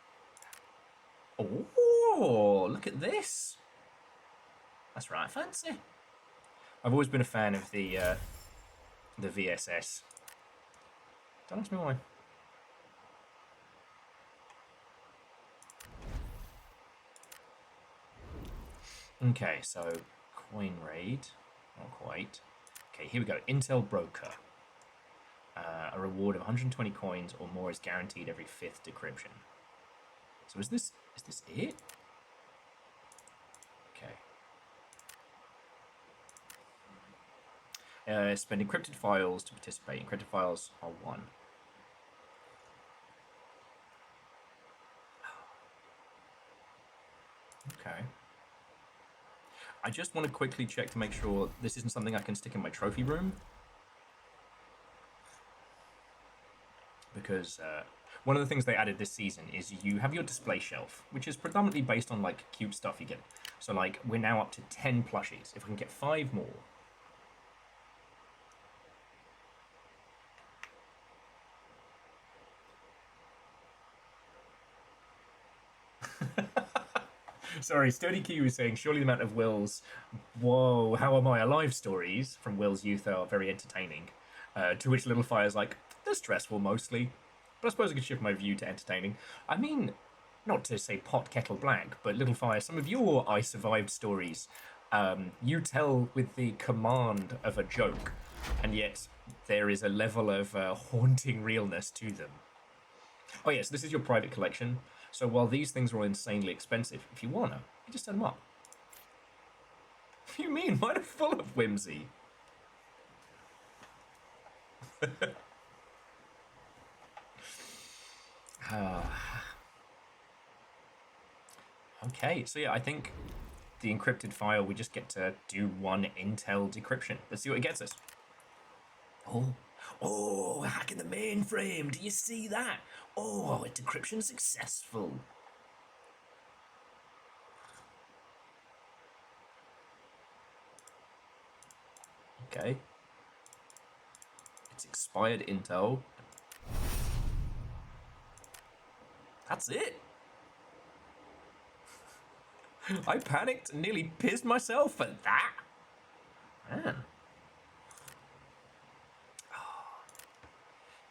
Oh, look at this. That's right, fancy. I've always been a fan of the VSS. Don't ask me why. Okay, so coin raid, not quite. Okay, here we go. Intel broker. A reward of 120 coins or more is guaranteed every 5th decryption. So is this it? Okay. Spend encrypted files to participate. Encrypted files are 1. Okay. I just want to quickly check to make sure this isn't something I can stick in my trophy room. Because one of the things they added this season is you have your display shelf, which is predominantly based on like cute stuff you get. So like we're now up to 10 plushies. If we can get 5 more. Sorry, Sturdy Q was saying, surely the amount of Will's, whoa, how am I alive stories from Will's youth are very entertaining. To which Little Fire's like, they're stressful mostly. But I suppose I could shift my view to entertaining. I mean, not to say pot kettle black, but Little Fire, some of your I survived stories, you tell with the command of a joke, and yet there is a level of haunting realness to them. Oh yes, this is your private collection. So while these things are all insanely expensive, if you wanna, you just set them up. What do you mean? Mine are full of whimsy. Okay, so yeah, I think the encrypted file, we just get to do 1 intel decryption. Let's see what it gets us. Oh, hacking the mainframe. Do you see that? Oh, decryption successful. Okay. It's expired intel. That's it. I panicked and nearly pissed myself for that. Man.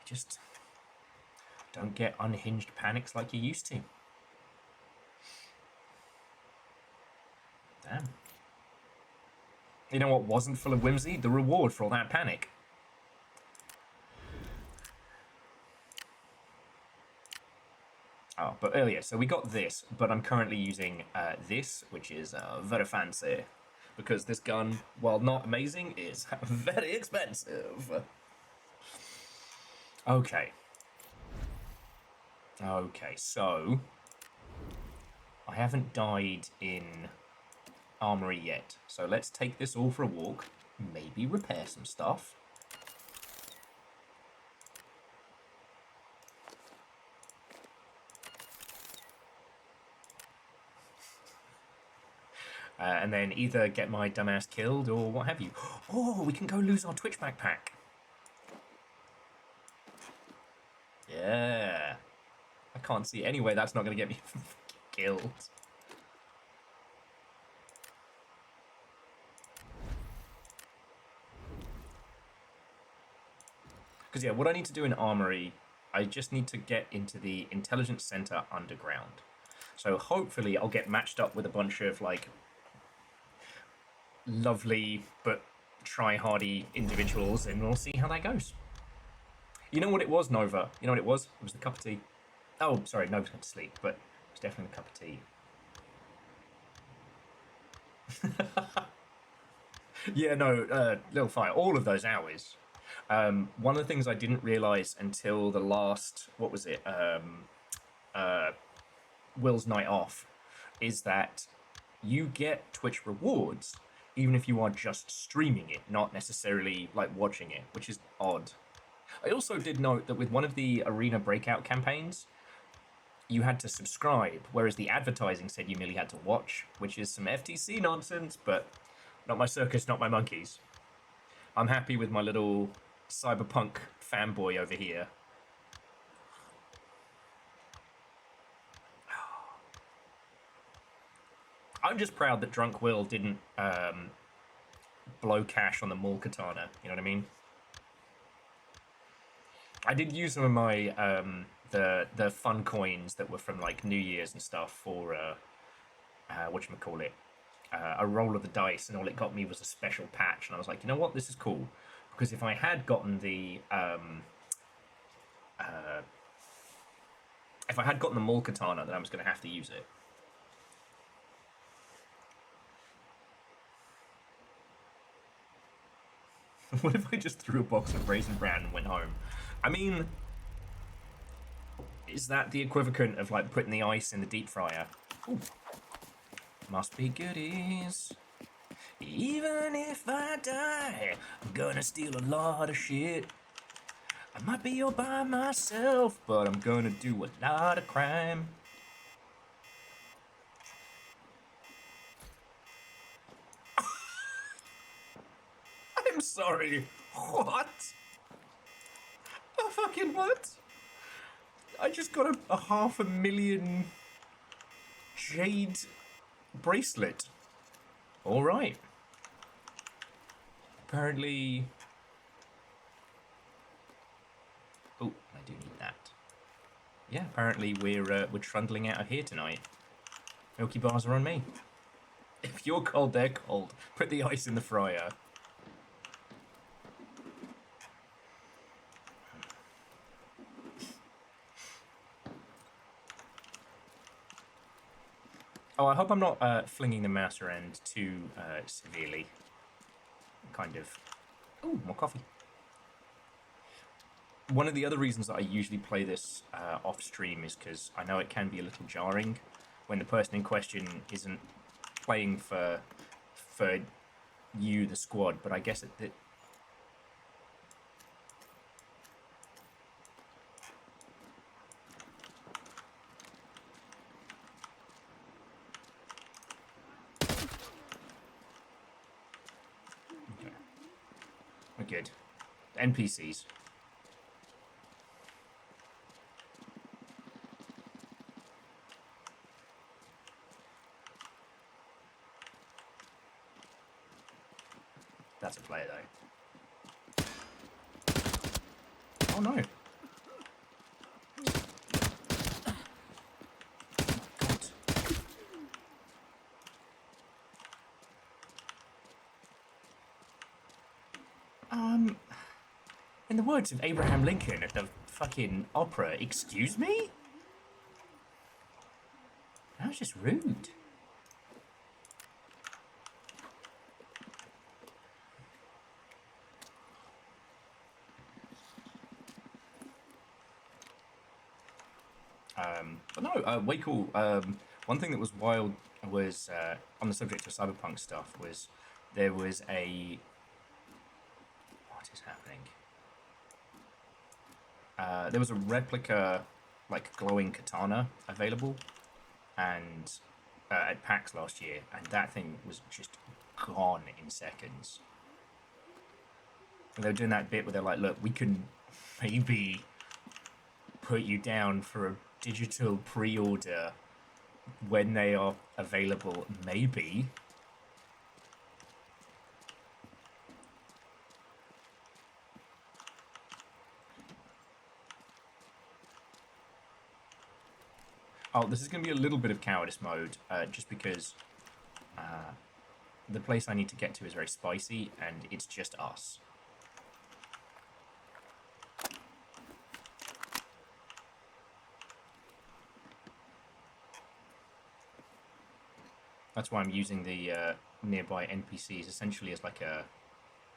Just don't get unhinged panics like you used to. Damn. You know what wasn't full of whimsy? The reward for all that panic. Oh, but earlier, so we got this, but I'm currently using this, which is very fancy. Because this gun, while not amazing, is very expensive. Okay. Okay, so I haven't died in Armory yet. So let's take this all for a walk, maybe repair some stuff. And then either get my dumbass killed or what have you. Oh, we can go lose our Twitch backpack. Yeah. I can't see any way that's not going to get me killed. Because yeah, what I need to do in Armory, I just need to get into the Intelligence Center underground. So hopefully I'll get matched up with a bunch of like lovely but try-hardy individuals and we'll see how that goes. You know what it was, Nova? You know what it was? It was the cup of tea. Oh, sorry, Nova's gone to sleep, but it was definitely the cup of tea. Yeah, no, Little Fire, all of those hours. One of the things I didn't realise until the last, what was it? Will's night off is that you get Twitch rewards even if you are just streaming it, not necessarily like watching it, which is odd. I also did note that with one of the Arena Breakout campaigns, you had to subscribe, whereas the advertising said you merely had to watch, which is some FTC nonsense, but not my circus, not my monkeys. I'm happy with my little cyberpunk fanboy over here. I'm just proud that Drunk Will didn't blow cash on the mall katana, you know what I mean? I did use some of my the fun coins that were from like New Year's and stuff for whatchamacallit, a roll of the dice, and all it got me was a special patch, and I was like, you know what, this is cool, because if I had gotten the mall katana, then I was going to have to use it. What if I just threw a box of Raisin Bran and went home? I mean, is that the equivalent of like putting the ice in the deep fryer? Ooh. Must be goodies. Even if I die, I'm gonna steal a lot of shit. I might be all by myself, but I'm gonna do a lot of crime. I'm sorry. What? A fucking what? I just got a 500,000 jade bracelet. Alright. Apparently... Oh, I do need that. Yeah, apparently we're trundling out of here tonight. Milky bars are on me. If you're cold, they're cold. Put the ice in the fryer. Oh, I hope I'm not flinging the mouse around too severely. Kind of... Ooh, more coffee. One of the other reasons that I usually play this off stream is because I know it can be a little jarring when the person in question isn't playing for you, the squad, but I guess it we're good. NPCs. That's a player though. Oh no. In the words of Abraham Lincoln at the fucking opera, excuse me? That was just rude. But no, way cool. One thing that was wild was, on the subject of cyberpunk stuff, was there was a... What is happening? There was a replica, like, glowing katana available, and at PAX last year, and that thing was just gone in seconds. And they were doing that bit where they're like, look, we can maybe put you down for a digital pre-order when they are available, maybe. Oh, this is going to be a little bit of cowardice mode, just because the place I need to get to is very spicy, and it's just us. That's why I'm using the nearby NPCs essentially as like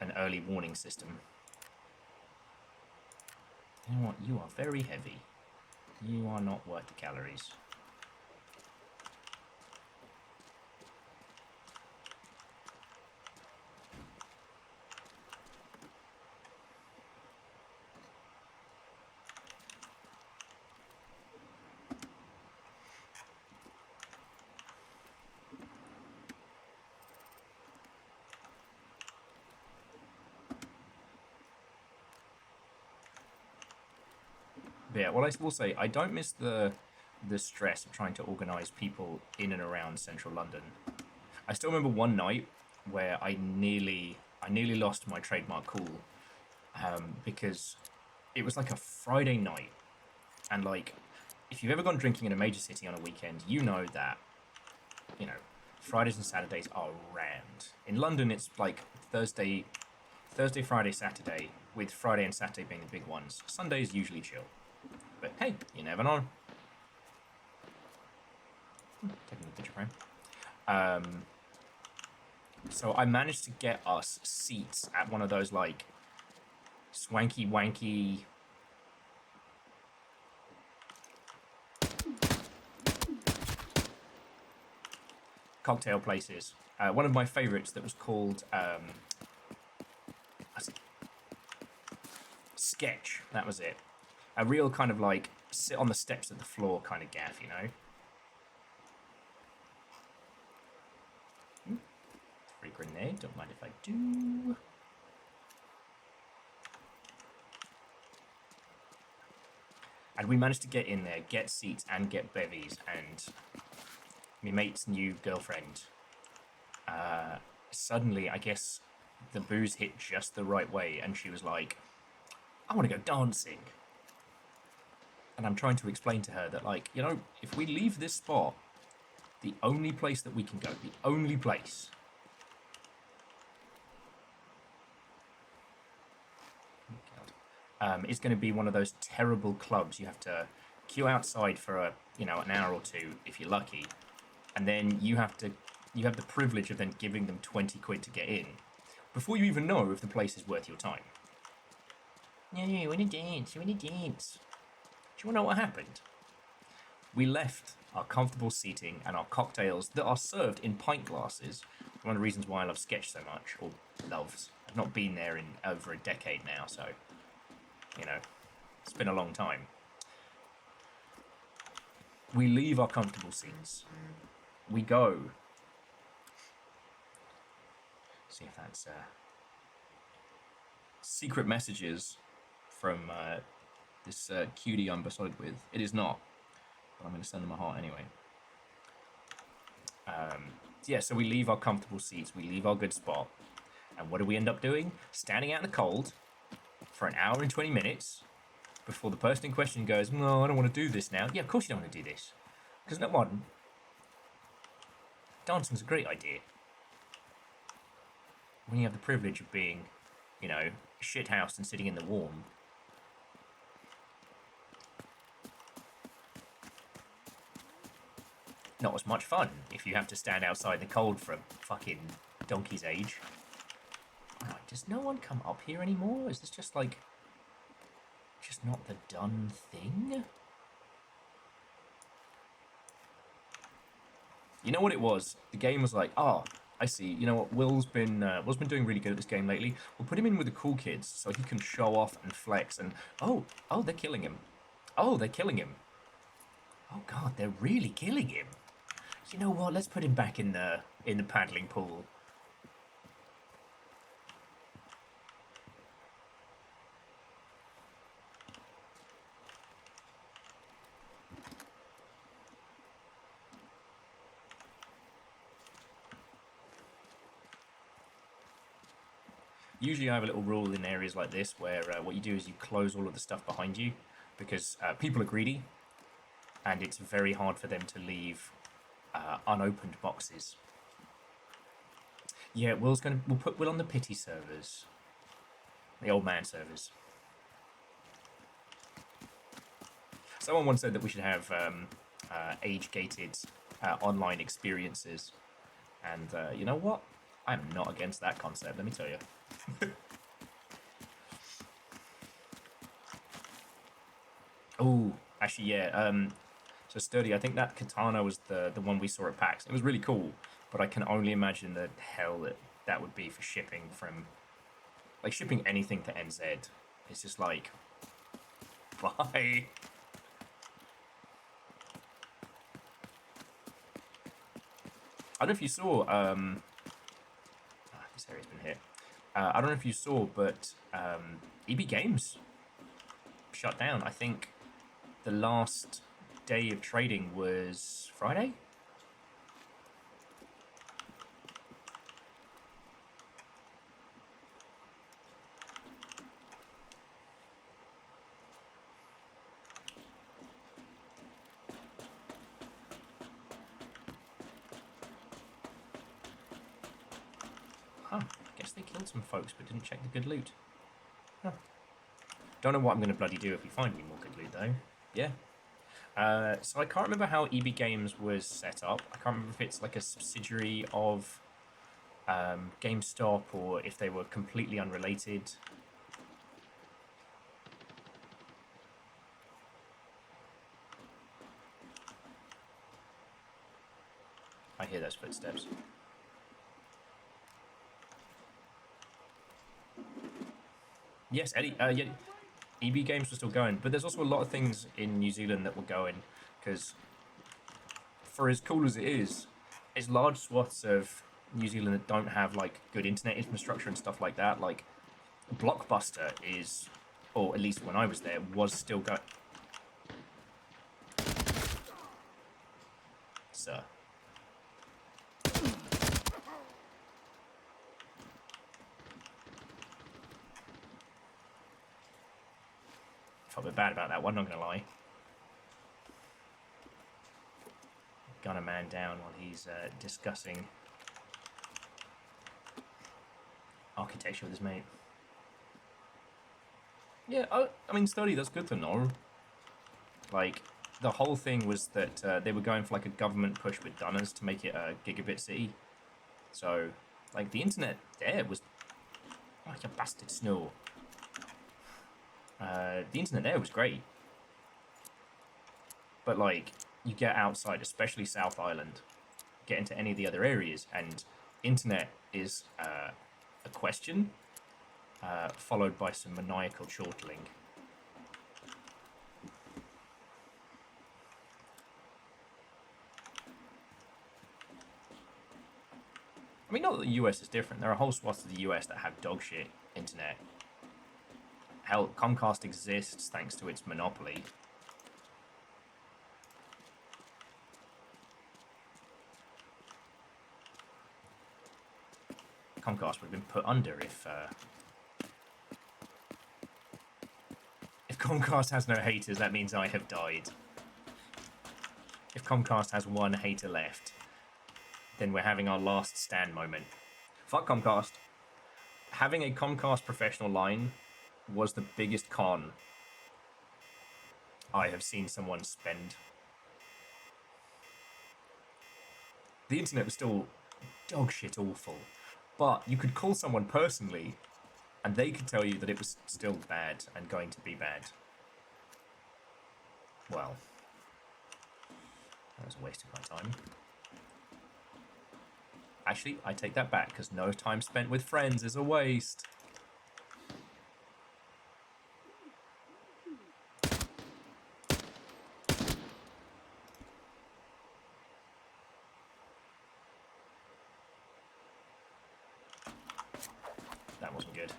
an early warning system. You know what? You are very heavy. You are not worth the calories. Yeah, well, I will say I don't miss the stress of trying to organise people in and around central London. I still remember one night where I nearly lost my trademark cool because it was like a Friday night, and like if you've ever gone drinking in a major city on a weekend, you know that Fridays and Saturdays are rammed. In London, it's like Thursday, Friday, Saturday, with Friday and Saturday being the big ones. Sunday's usually chill. But hey, you never know. Taking a picture frame. So I managed to get us seats at one of those like swanky wanky cocktail places. One of my favorites that was called Sketch. That was it. A real kind of like sit on the steps of the floor kind of gaff, Free grenade, don't mind if I do. And we managed to get in there, get seats, and get bevies, and my mate's new girlfriend. Suddenly, I guess the booze hit just the right way, and she was like, I want to go dancing. And I'm trying to explain to her that, like, if we leave this spot, the only place that we can go, the only place, is going to be one of those terrible clubs. You have to queue outside for an hour or two if you're lucky, and then you have the privilege of then giving them 20 quid to get in before you even know if the place is worth your time. No, you want to dance, you want to dance. Do you want to know what happened? We left our comfortable seating and our cocktails that are served in pint glasses. One of the reasons why I love Sketch so much, or loves. I've not been there in over a decade now, so, it's been a long time. We leave our comfortable seats. We go. See if that's secret messages from this cutie I'm besotted with. It is not, but I'm going to send them a heart anyway. Yeah, so we leave our comfortable seats, we leave our good spot, and what do we end up doing? Standing out in the cold for an hour and 20 minutes before the person in question goes, no, I don't want to do this now. Yeah, of course you don't want to do this. Because number one, dancing's a great idea. When you have the privilege of being, shithoused and sitting in the warm. Not as much fun if you have to stand outside the cold for a fucking donkey's age. Right, does no one come up here anymore? Is this just like, just not the done thing? You know what it was? The game was like, I see. You know what? Will's been doing really good at this game lately. We'll put him in with the cool kids so he can show off and flex. And oh, they're killing him. Oh, they're killing him. Oh God, they're really killing him. You know what? Let's put him back in the paddling pool. Usually I have a little rule in areas like this where what you do is you close all of the stuff behind you because people are greedy and it's very hard for them to leave unopened boxes. Yeah, we'll put Will on the pity servers. The old man servers. Someone once said that we should have age-gated online experiences. And you know what? I'm not against that concept, let me tell you. Oh, actually, yeah. So Sturdy, I think that katana was the one we saw at PAX. It was really cool, but I can only imagine the hell that would be for shipping from, like, shipping anything to NZ. It's just like, bye. I don't know if you saw. This area's been hit. I don't know if you saw, but EB Games shut down. I think the last day of trading was Friday? Huh, I guess they killed some folks but didn't check the good loot. Huh. Don't know what I'm going to bloody do if we find any more good loot though. Yeah. So I can't remember how EB Games was set up. I can't remember if it's like a subsidiary of GameStop or if they were completely unrelated. I hear those footsteps. Yes, Eddie. Yeah, EB Games were still going, but there's also a lot of things in New Zealand that were going because, for as cool as it is, it's large swaths of New Zealand that don't have like good internet infrastructure and stuff like that. Like Blockbuster is, or at least when I was there, was still going. Sir. Felt a bit bad about that one, not gonna lie. Gun a man down while he's discussing architecture with his mate. Yeah, I mean, study, that's good to know. Like, the whole thing was that they were going for like a government push with Dunners to make it a gigabit city. So, like, the internet there was... Oh, you bastard snow. The internet there was great. But, like, you get outside, especially South Island, get into any of the other areas, and internet is a question, followed by some maniacal chortling. I mean, not that the US is different. There are whole swaths of the US that have dog shit internet. Hell, Comcast exists thanks to its monopoly. Comcast would have been put under if Comcast has no haters, that means I have died. If Comcast has one hater left, then we're having our last stand moment. Fuck Comcast. Having a Comcast professional line was the biggest con I have seen someone spend. The internet was still dog shit awful, but you could call someone personally and they could tell you that it was still bad and going to be bad. Well, that was a waste of my time. Actually, I take that back, because no time spent with friends is a waste. That wasn't good.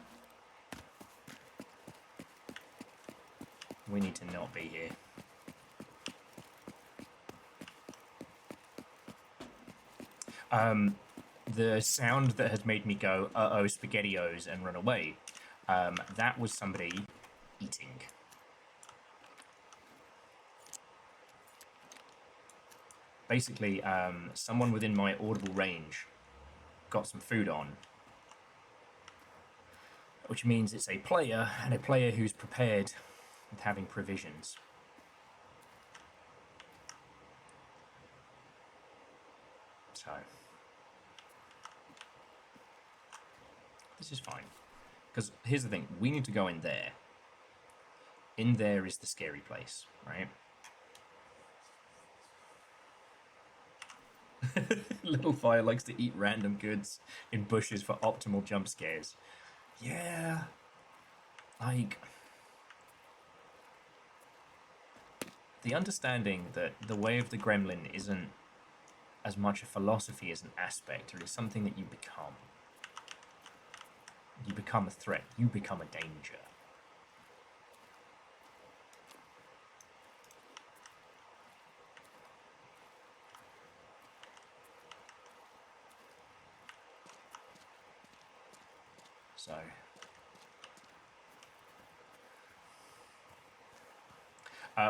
We need to not be here. The sound that has made me go, uh-oh, SpaghettiOs, and run away, that was somebody eating. Basically, someone within my audible range got some food on, which means it's a player, and a player who's prepared with having provisions. So, this is fine. Because here's the thing, we need to go in there. In there is the scary place, right? Little Fire likes to eat random goods in bushes for optimal jump scares. Yeah. Like, the understanding that the way of the gremlin isn't as much a philosophy as an aspect, or is something that you become. You become a threat. You become a danger. So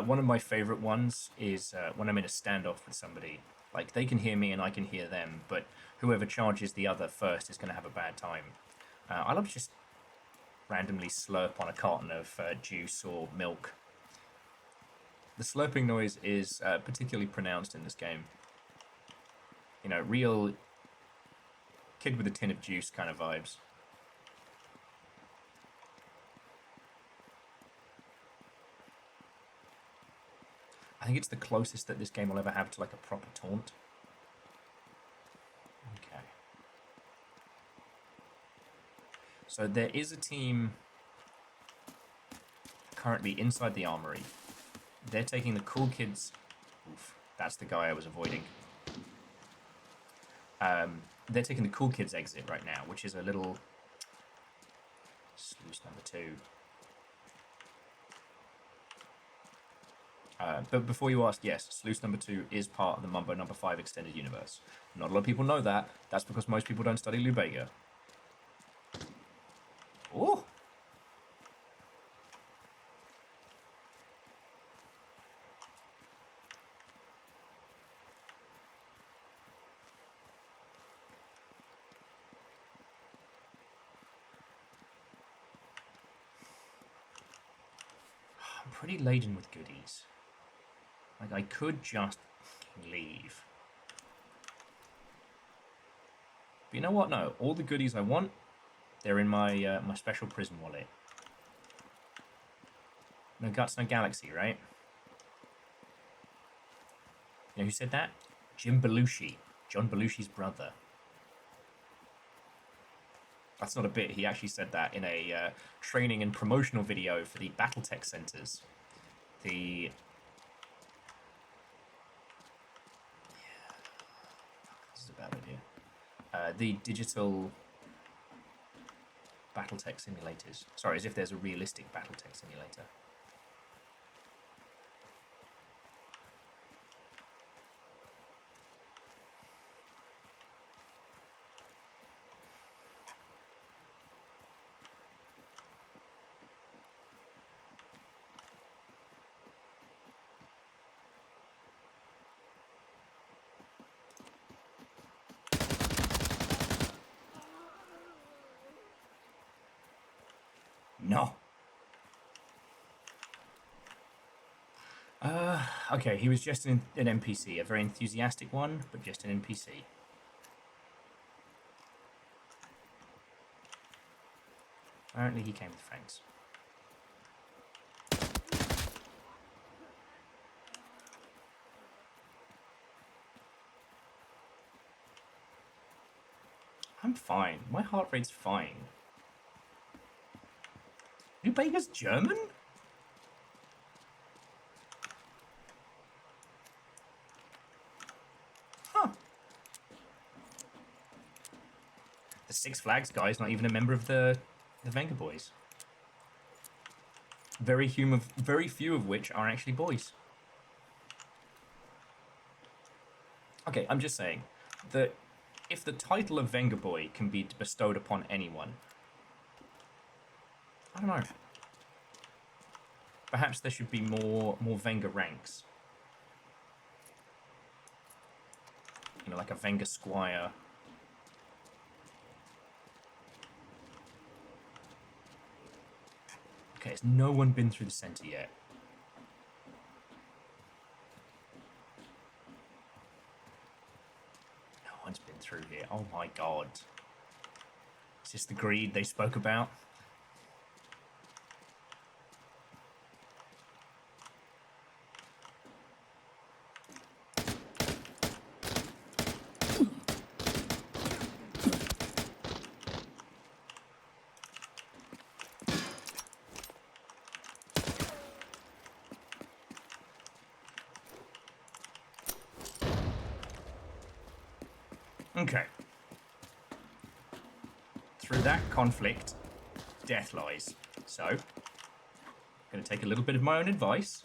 one of my favorite ones is when I'm in a standoff with somebody. Like, they can hear me and I can hear them, but whoever charges the other first is going to have a bad time. I love to just randomly slurp on a carton of juice or milk. The slurping noise is particularly pronounced in this game. You know, real kid with a tin of juice kind of vibes. I think it's the closest that this game will ever have to like a proper taunt. Okay. So there is a team currently inside the armory. They're taking the cool kids. Oof, that's the guy I was avoiding. They're taking the cool kids exit right now, which is a little sluice number 2. But before you ask, yes, sluice number 2 is part of the Mumbo number 5 extended universe. Not a lot of people know that. That's because most people don't study Lubega. Oh! I'm pretty laden with goodies. Like, I could just leave. But you know what? No, all the goodies I want, they're in my my special prison wallet. No guts, no galaxy, right? You know who said that? Jim Belushi. John Belushi's brother. That's not a bit. He actually said that in a training and promotional video for the Battletech Centers. The... This is a bad idea. The digital Battletech simulators. Sorry, as if there's a realistic Battletech simulator. No. Okay, he was just an NPC, a very enthusiastic one, but just an NPC. Apparently he came with friends. I'm fine. My heart rate's fine. Lubega's German? Huh. The Six Flags guy's not even a member of the Venga Boys. Very few of which are actually boys. Okay, I'm just saying that if the title of Venga Boy can be bestowed upon anyone, I don't know. Perhaps there should be more Venga ranks. You know, like a Venga Squire. Okay, has no one been through the center yet? No one's been through here. Oh my god. Is this the greed they spoke about? Okay. Through that conflict, death lies. So, I'm going to take a little bit of my own advice.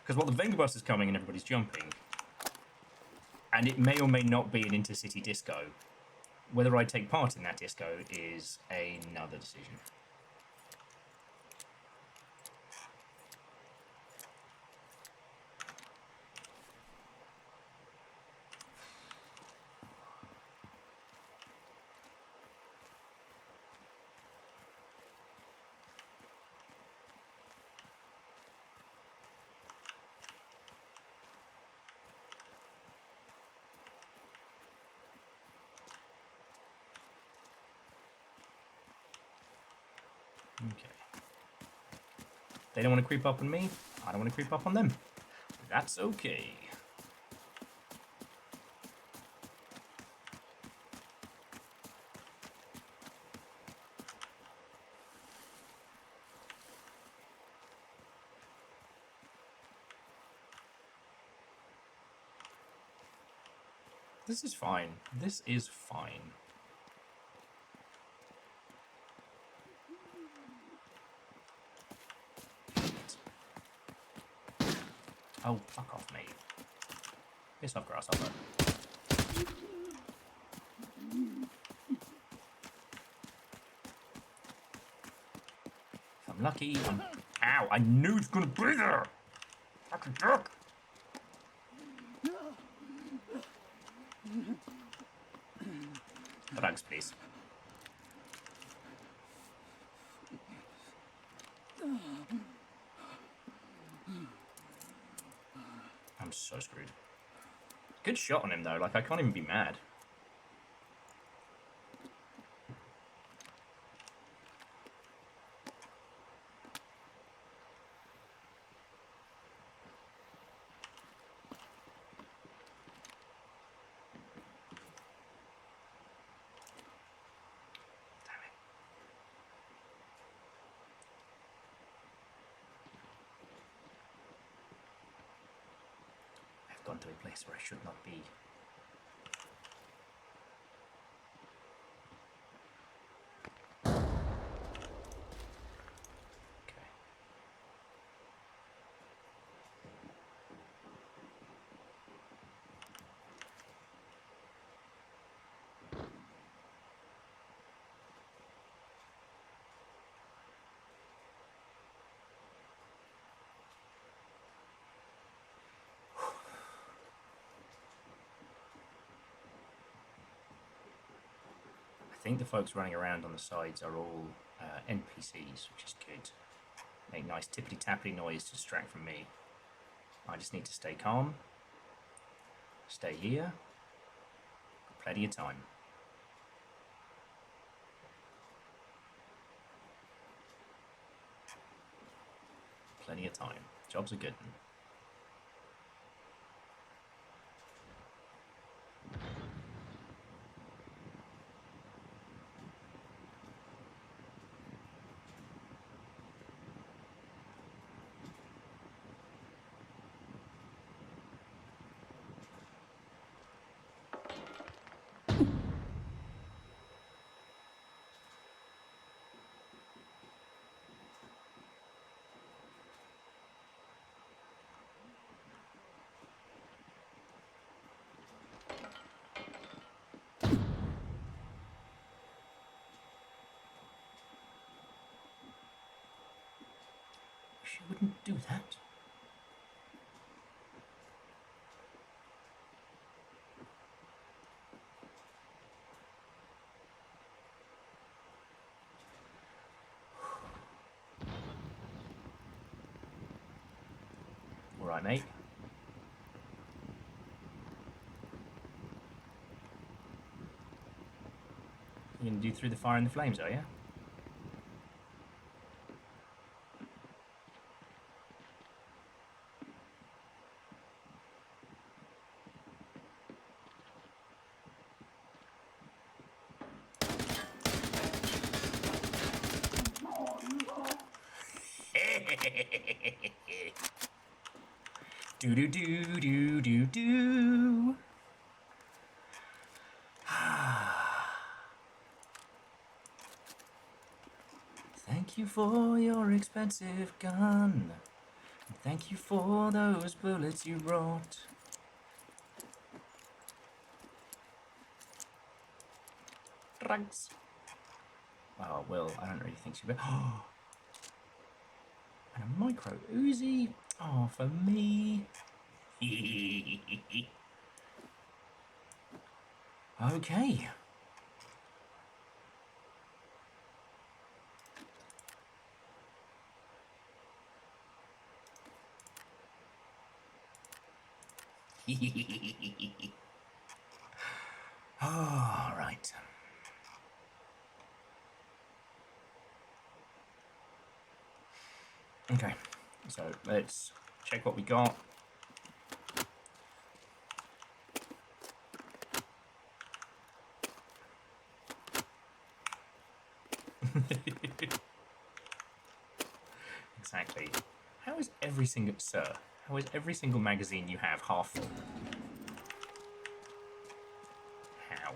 Because while the Venga bus is coming and everybody's jumping, And it may or may not be an intercity disco. Whether I take part in that disco is another decision. Okay. They don't want to creep up on me. I don't want to creep up on them. That's okay. This is fine. This is fine. Oh, fuck off, mate. Piss off, grasshopper. If I'm lucky, Ow, I knew it was gonna be there! Fucking jerk! Thanks, please. I'm so screwed. Good shot on him, though. Like, I can't even be mad. Gone to a place where I should not be. Okay. I think the folks running around on the sides are all NPCs, which is good. Make nice tippity-tappity noise to distract from me. I just need to stay calm. Stay here. Got plenty of time. Plenty of time. Job's a good one. She wouldn't do that. All right, mate. You're gonna do through the fire and the flames, are you? Do do do do do do. Thank you for your expensive gun. Thank you for those bullets you brought. Drugs. Oh, well, I don't really think she will. And a micro Uzi. Oh, for me. Okay. All right. Okay, so let's check what we got. Exactly. How is every single magazine you have half full? How?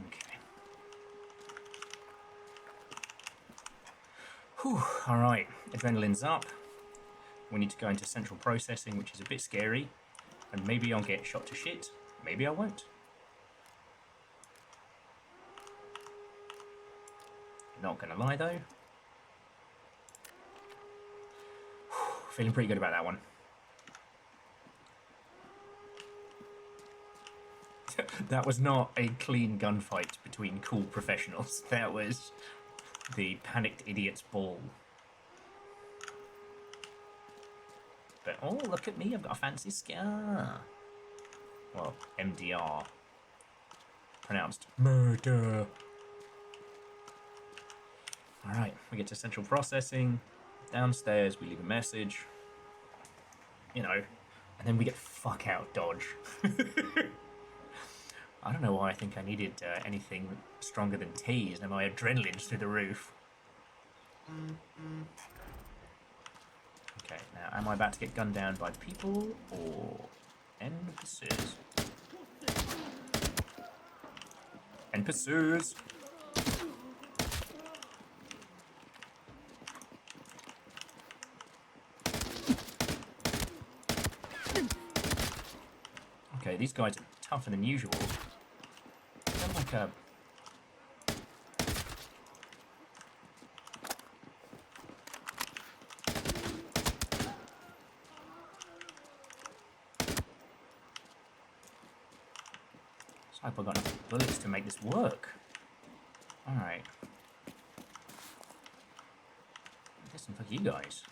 Okay. Whew, alright, adrenaline's up. We need to go into central processing, which is a bit scary. And maybe I'll get shot to shit. Maybe I won't. Not gonna lie though. Feeling pretty good about that one. That was not a clean gunfight between cool professionals. That was the panicked idiot's ball. But oh, look at me, I've got a fancy scar. Well, MDR. Pronounced murder. Alright, we get to central processing. Downstairs, we leave a message. You know, and then we get fuck out dodge. I don't know why I think I needed anything stronger than teas. Now my adrenaline's through the roof. Okay, now am I about to get gunned down by people or NPCs? NPCs! Okay, these guys are tougher than usual. They're like a... So I've got enough bullets to make this work. Alright. Listen, fuck you guys.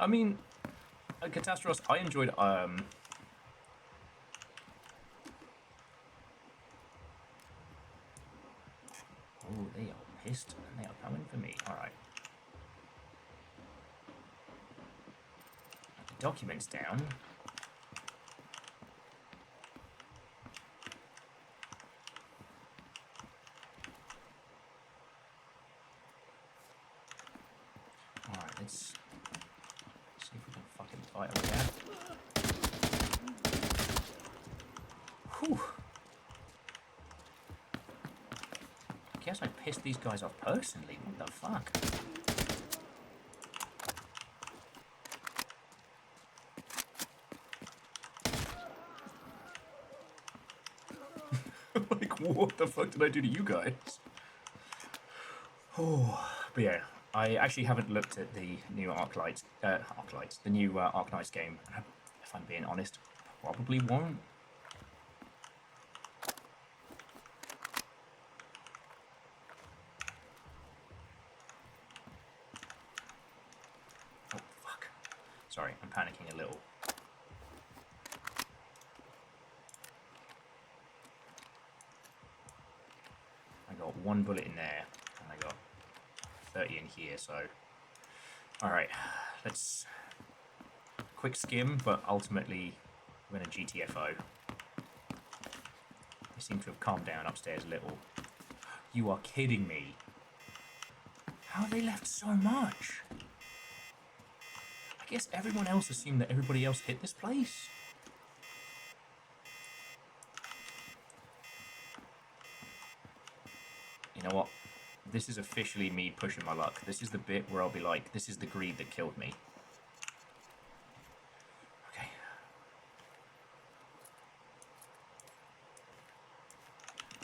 I mean, Catastrophe, I enjoyed, Oh, they are pissed, and they are coming for me. Alright. The document's down. Alright, let's see if we can fucking fight over there. Whew. I guess I pissed these guys off personally. What the fuck? Like, what the fuck did I do to you guys? Oh, but yeah, I actually haven't looked at the new the new Arknights game. If I'm being honest, probably won't. Sorry, I'm panicking a little. I got 1 bullet in there, and I got 30 in here, so... Alright, let's... Quick skim, but ultimately we're going to GTFO. They seem to have calmed down upstairs a little. You are kidding me. How have they left so much? I guess everyone else assumed that everybody else hit this place. You know what? This is officially me pushing my luck. This is the bit where I'll be like, this is the greed that killed me. Okay.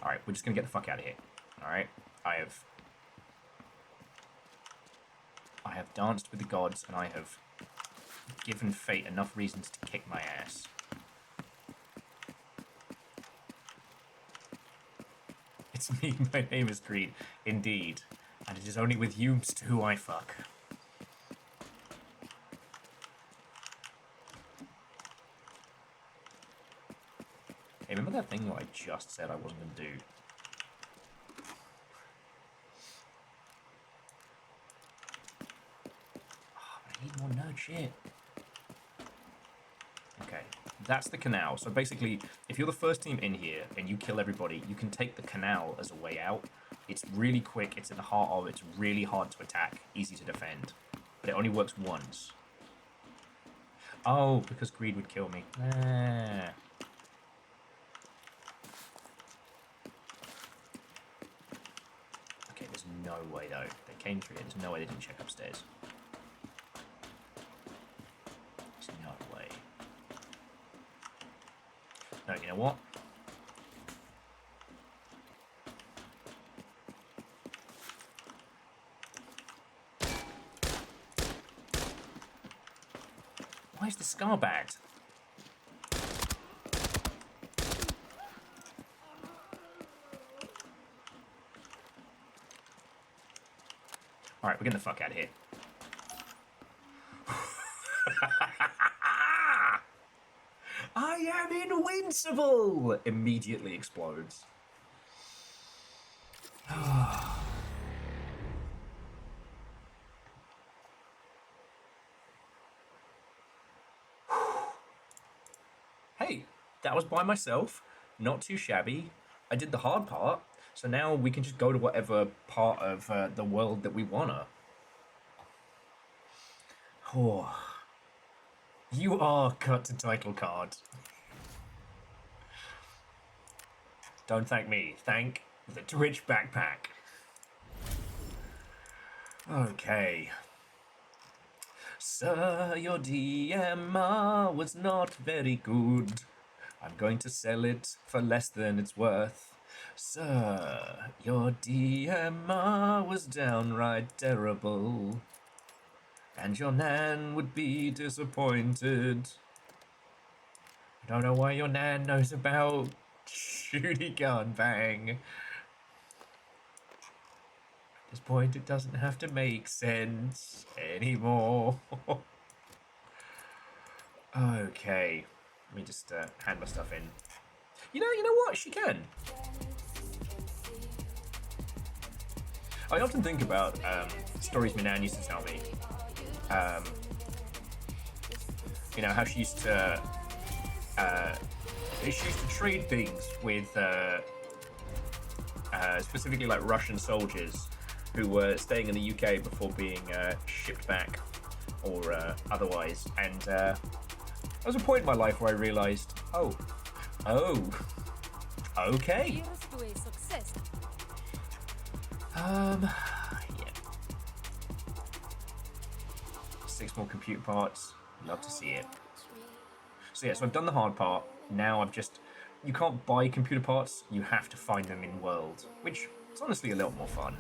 Alright, we're just gonna get the fuck out of here. Alright? I have danced with the gods, and I have given fate enough reasons to kick my ass. It's me, my name is Greed, indeed, and it is only with Yoomst who I fuck. Hey, remember that thing that I just said I wasn't gonna do? I need more nerd shit. Okay, that's the canal. So basically, if you're the first team in here and you kill everybody, you can take the canal as a way out. It's really quick, it's in the heart of, it's really hard to attack, easy to defend. But it only works once. Oh, because greed would kill me. Ah. Okay, there's no way though. They came through here, there's no way they didn't check upstairs. No way. No, you know what? Why is the scar bagged? Alright, we're getting the fuck out of here. I am invincible! Immediately explodes. Hey, that was by myself. Not too shabby. I did the hard part, so now we can just go to whatever part of the world that we wanna. Oh. You are cut to title card. Don't thank me. Thank the Twitch backpack. Okay. Sir, your DMR was not very good. I'm going to sell it for less than it's worth. Sir, your DMR was downright terrible. And your nan would be disappointed. I don't know why your nan knows about Shooty Gunbang. At this point, it doesn't have to make sense anymore. Okay, let me just hand my stuff in. You know what? She can. I often think about stories my nan used to tell me. You know, how she used to trade things with specifically like Russian soldiers who were staying in the UK before being shipped back or otherwise. And there was a point in my life where I realized, oh, okay. Yeah. 6 more computer parts. Love to see it. So yeah, so I've done the hard part. Now I've just... You can't buy computer parts. You have to find them in world, which is honestly a little more fun.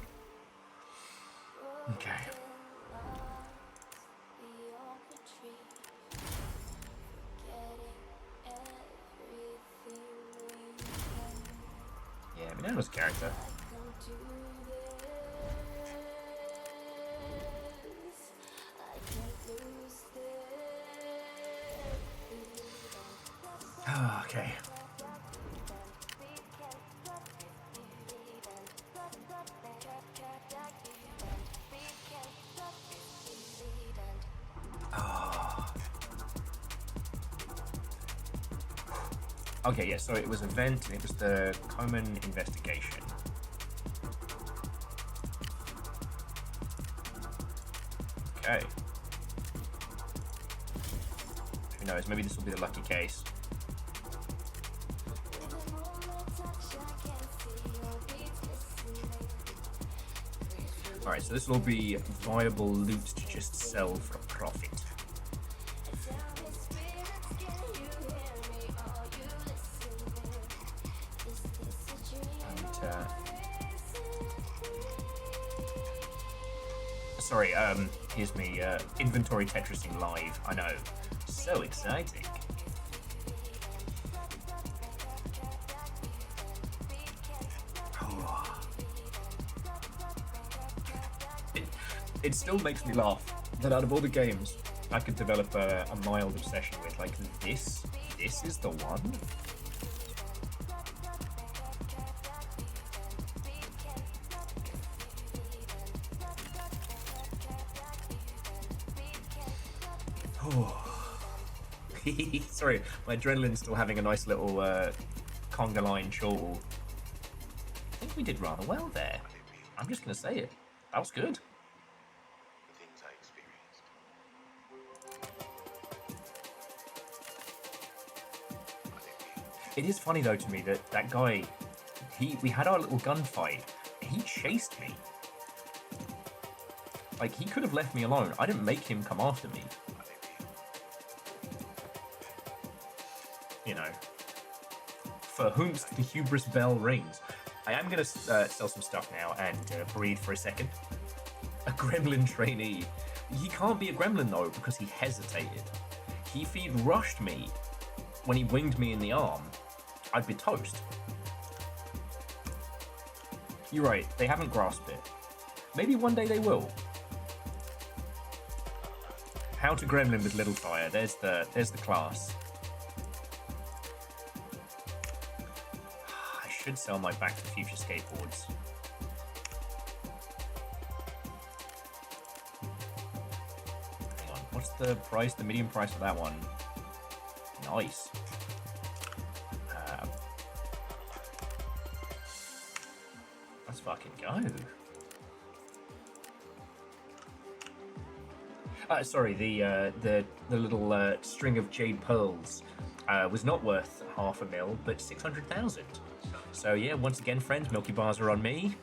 Okay. Yeah, Minamo's character. Okay. Okay, yeah, so it was event, and it was the common investigation. Okay. Who knows, maybe this will be the lucky case. Alright, so this will be viable loot to just sell for a profit. Sorry, here's me, inventory Tetrising live, I know. So exciting. It still makes me laugh that out of all the games I could develop a mild obsession with, like, this is the one? Sorry, my adrenaline's still having a nice little conga line chortle. I think we did rather well there. I'm just gonna say it. That was good. It is funny though to me that that guy, we had our little gunfight. He chased me. Like, he could have left me alone. I didn't make him come after me. You know, for whomst the hubris bell rings. I am going to sell some stuff now and breathe for a second. A gremlin trainee. He can't be a gremlin though because he hesitated. If he'd rushed me when he winged me in the arm, I'd be toast. You're right, they haven't grasped it. Maybe one day they will. How to gremlin with little fire. There's the class. I should sell my Back to the Future skateboards. Hang on, what's the price? The medium price for that one? Nice. Let's fucking go. Sorry, the little string of jade pearls was not worth $500,000, but 600,000. So yeah, once again, friends, Milky Bars are on me.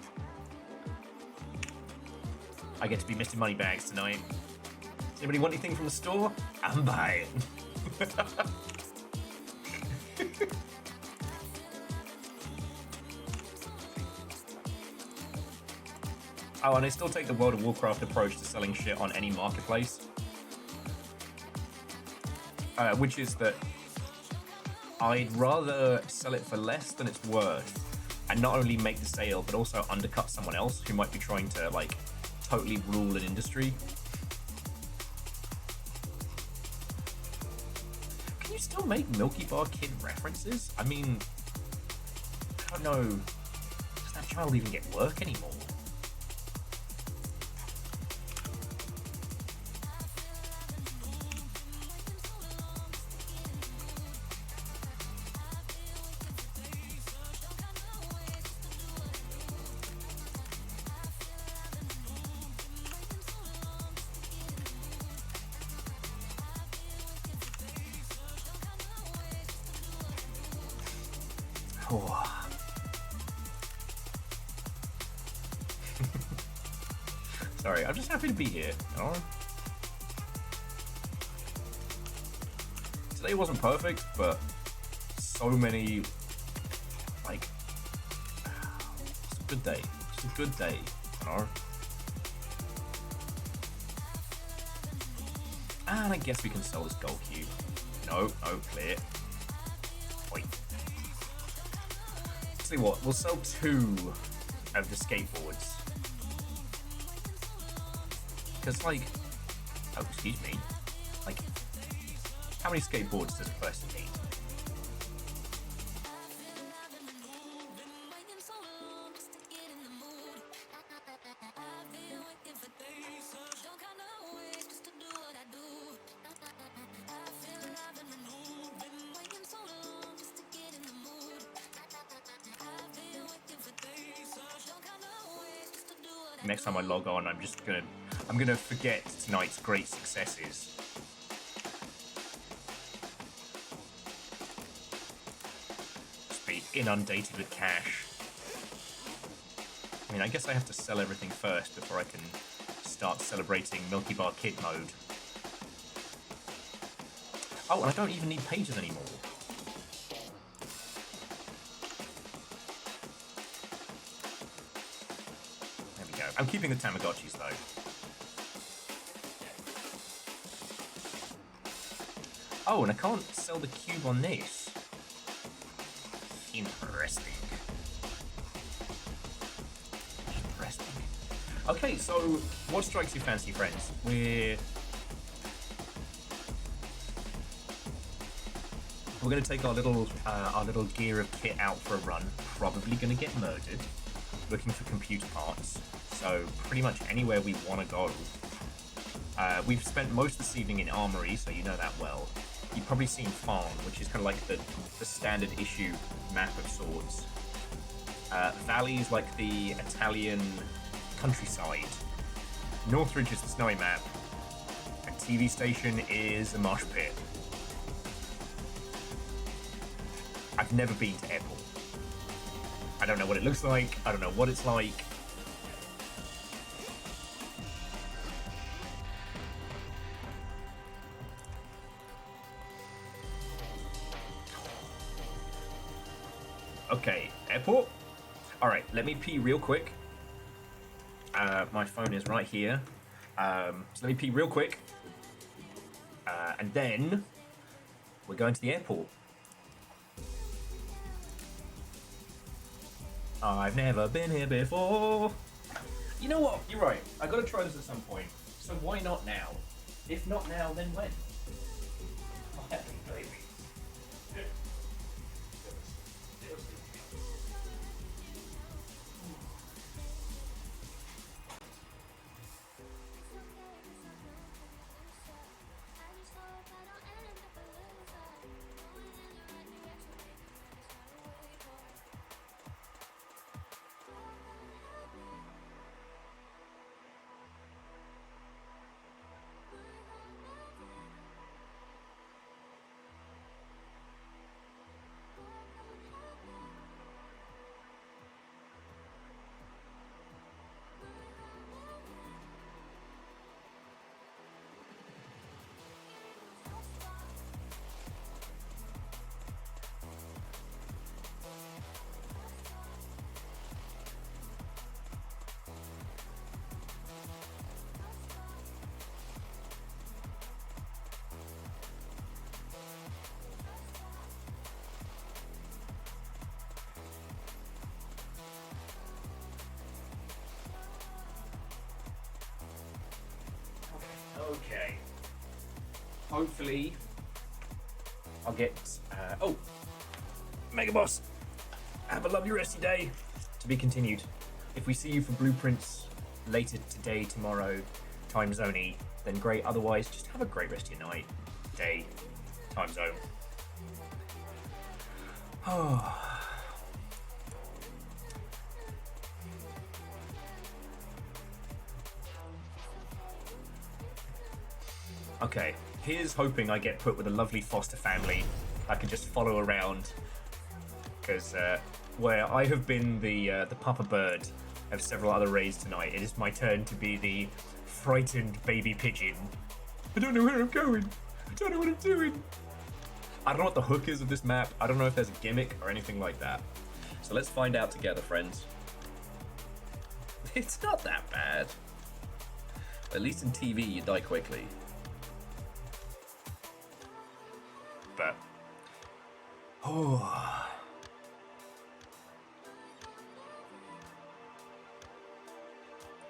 I get to be Mr. Moneybags tonight. Does anybody want anything from the store? I'm buying. Oh, and I still take the World of Warcraft approach to selling shit on any marketplace. Which is that I'd rather sell it for less than it's worth, and not only make the sale, but also undercut someone else who might be trying to, like, totally rule an industry. Can you still make Milky Bar Kid references? I mean, I don't know. Does that child even get work anymore? Sorry, I'm just happy to be here. You know? Today wasn't perfect, but so many, like, it's a good day. It's a good day, you know? And I guess we can sell this gold cube. No, clear. Wait. See what? We'll sell 2 of the skateboards. Because, like, oh, excuse me, like, how many skateboards does a person need? next time I log on, I'm gonna forget tonight's great successes. Just be inundated with cash. I mean, I guess I have to sell everything first before I can start celebrating Milky Bar Kid mode. Oh, and I don't even need pages anymore. There we go. I'm keeping the Tamagotchis, though. Oh, and I can't sell the cube on this. Interesting. Okay, so what strikes your fancy, friends? We're gonna take our little gear of kit out for a run. Probably gonna get murdered, looking for computer parts. So pretty much anywhere we want to go. We've spent most of this evening in Armory, so you know that well. You've probably seen Farm, which is kind of like the standard issue map of sorts. Valleys like the Italian countryside. Northridge is the snowy map, and TV station is a mosh pit. I've never been to Airport. I don't know what it looks like. I don't know what it's like. Okay, Airport. All right, let me pee real quick. My phone is right here. So let me pee real quick. And then we're going to the airport. I've never been here before. You know what? You're right. I gotta try this at some point. So why not now? If not now, then when? Oh, happy baby. Okay. Hopefully, I'll get. Oh, Mega Boss. Have a lovely rest of your day. To be continued. If we see you for blueprints later today, tomorrow, time zone-y, then great. Otherwise, just have a great rest of your night, day, time zone. Oh. Okay, here's hoping I get put with a lovely foster family I can just follow around. Because where I have been the papa bird of several other raids tonight, it is my turn to be the frightened baby pigeon. I don't know where I'm going. I don't know what I'm doing. I don't know what the hook is of this map. I don't know if there's a gimmick or anything like that. So let's find out together, friends. It's not that bad. At least in TV, you die quickly. But oh,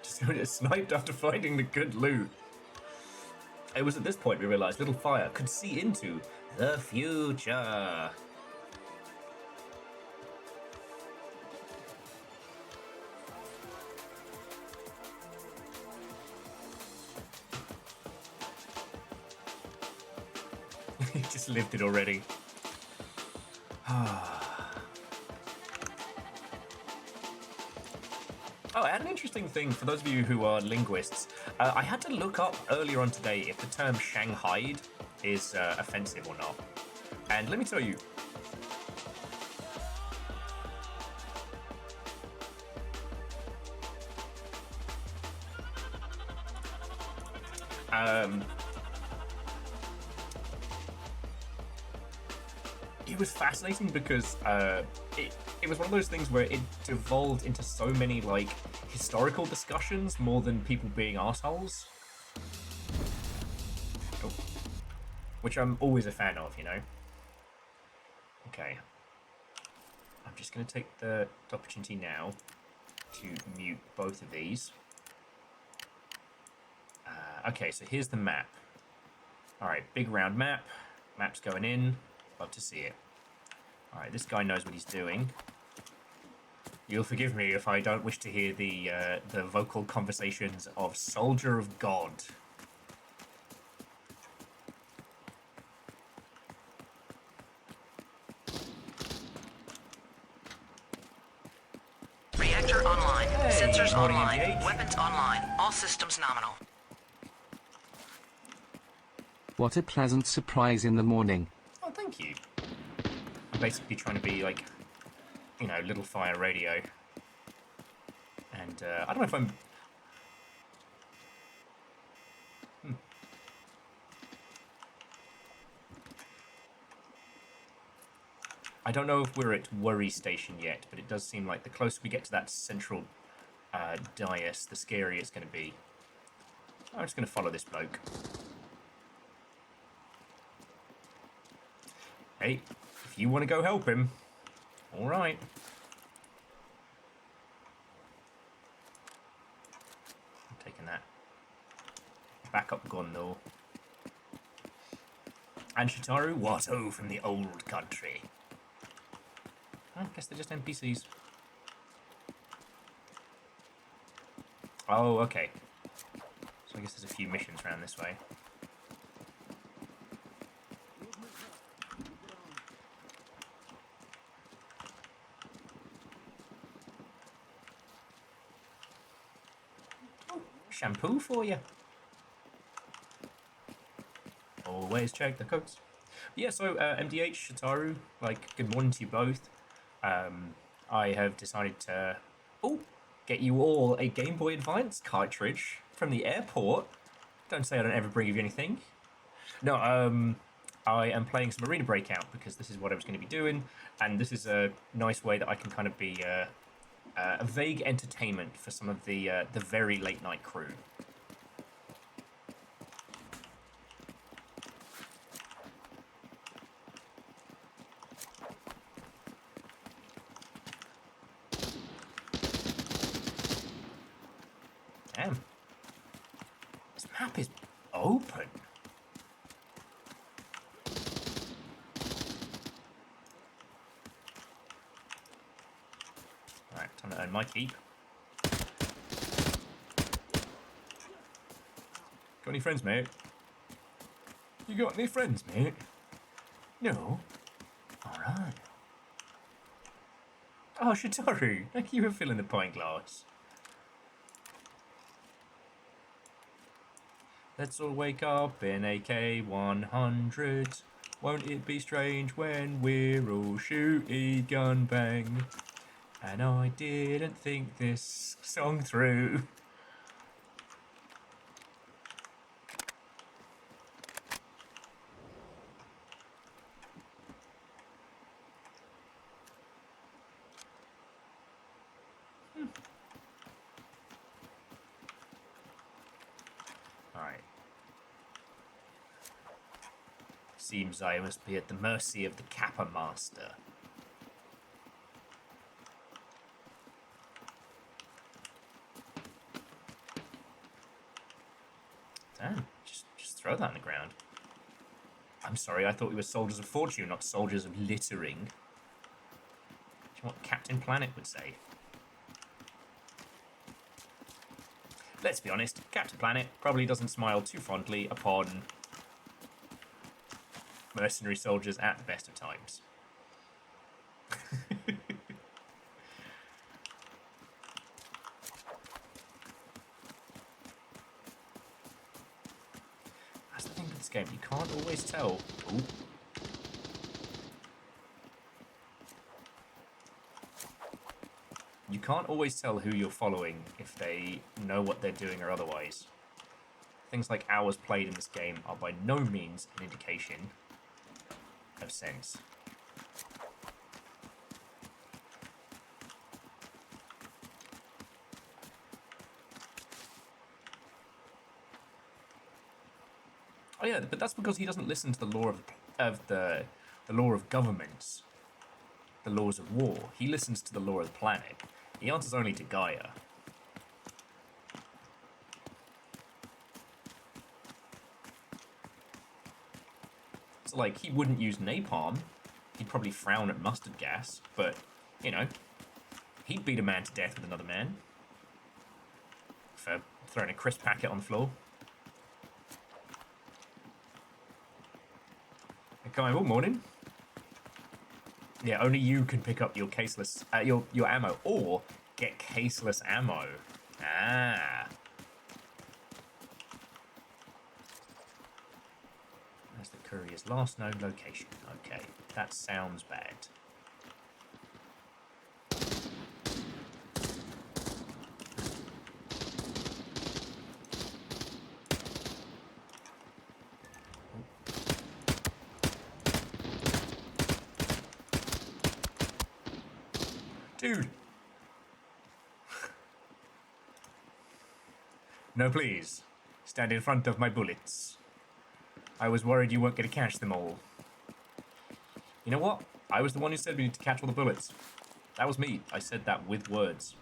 just gonna get sniped after finding the good loot. It was at this point we realized Little Fire could see into the future. He just lived it already. Oh, Oh, I had an interesting thing for those of you who are linguists. I had to look up earlier on today if the term Shanghaied is offensive or not. And let me tell you, it was fascinating because it was one of those things where it devolved into so many like historical discussions more than people being assholes. Oh. Which I'm always a fan of, you know. Okay. I'm just going to take the opportunity now to mute both of these. Okay, so here's the map. Alright, big round map. Map's going in. Love to see it. Alright, this guy knows what he's doing. You'll forgive me if I don't wish to hear the vocal conversations of Soldier of God. Reactor online. Hey, Sensors morning, online. MDH. Weapons online. All systems nominal. What a pleasant surprise in the morning. Oh, thank you. I'm basically trying to be like, you know, Little Fire Radio. And I don't know if I'm... I don't know if we're at Worry Station yet, but it does seem like the closer we get to that central dais, the scarier it's going to be. I'm just going to follow this bloke. Hey, if you want to go help him, all right. I'm taking that backup gun, though. And Shitaru, what ho from the old country. I guess they're just NPCs. Oh, okay. So I guess there's a few missions around this way. Oh, shampoo for you. Always check the codes. Yeah, so MDH, Shitaru, like, good morning to you both. I have decided to get you all a Game Boy Advance cartridge from the airport. Don't say I don't ever bring you anything. No, I am playing some Arena Breakout because this is what I was going to be doing, and this is a nice way that I can kind of be a vague entertainment for some of the very late night crew. Damn. This map is open. Alright, time to earn my keep. Got any friends, mate? You got any friends, mate? No? Alright. Oh, Shitaru, thank you for filling the pint glass. Let's all wake up in AK 100. Won't it be strange when we're all Shooty Gunbang? And I didn't think this song through. Alright. Seems I must be at the mercy of the Kappa Master. Damn, just throw that on the ground. I'm sorry, I thought we were soldiers of fortune, not soldiers of littering. Do you know what Captain Planet would say? Let's be honest, Captain Planet probably doesn't smile too fondly upon mercenary soldiers at the best of times. game. You can't always tell. Ooh. You can't always tell who you're following if they know what they're doing or otherwise. Things like hours played in this game are by no means an indication of sense. Oh yeah, but that's because he doesn't listen to the law of the law of governments, the laws of war. He listens to the law of the planet. He answers only to Gaia. So like, he wouldn't use napalm. He'd probably frown at mustard gas, but you know, he'd beat a man to death with another man for throwing a crisp packet on the floor. Going all morning. Yeah, only you can pick up your caseless, your ammo, or get caseless ammo. Ah. That's the courier's last known location. Okay, that sounds bad. Dude! No, please. Stand in front of my bullets. I was worried you weren't going to catch them all. You know what? I was the one who said we need to catch all the bullets. That was me. I said that with words.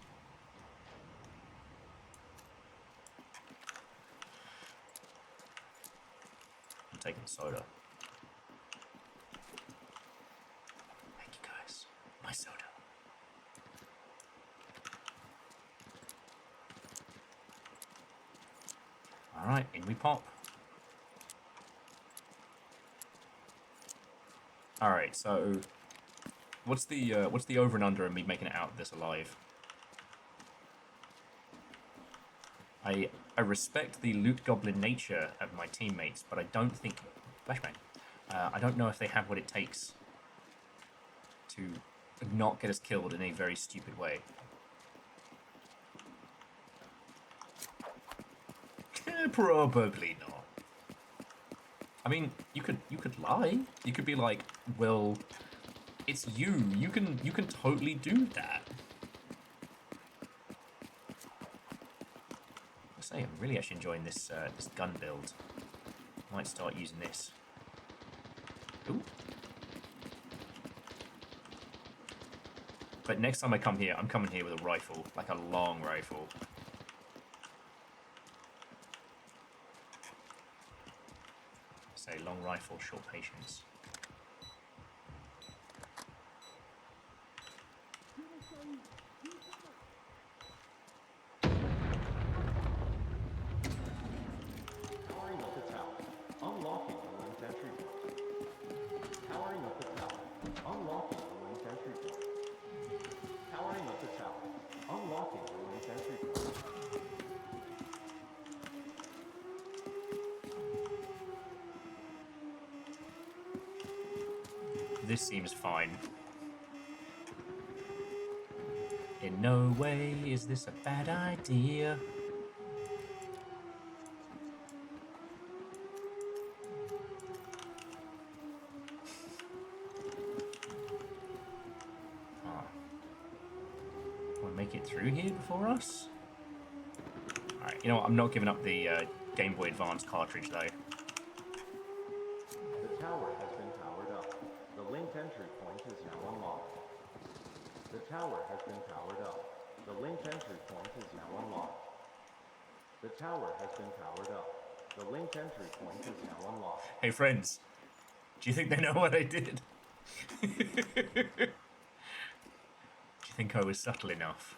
I'm taking soda. Thank you guys. My soda. Alright, in we pop. Alright, so what's the over and under of me making it out of this alive? I respect the loot goblin nature of my teammates, but I don't think flashbang. I don't know if they have what it takes to not get us killed in a very stupid way. Probably not. I mean, you could lie. You could be like, well, it's you. You can totally do that. I say, I'm really actually enjoying this this gun build. Might start using this. Ooh. But next time I come here, I'm coming here with a rifle, like a long rifle. Say long rifle, short patience. Powering up the tower. Unlocking the linked entry point. Powering up the tower. Unlocking the linked entry point. Powering up the tower. Unlocking the linked entry point. This seems fine. In no way is this a bad idea. Want to make it through here before us? Alright, you know what? I'm not giving up the Game Boy Advance cartridge though. The tower has been powered up. The linked entry point is now unlocked. The tower has been powered up. The linked entry point is now unlocked. The tower has been powered up. The linked entry point is now unlocked. Hey friends, do you think they know what I did? Do you think I was subtle enough?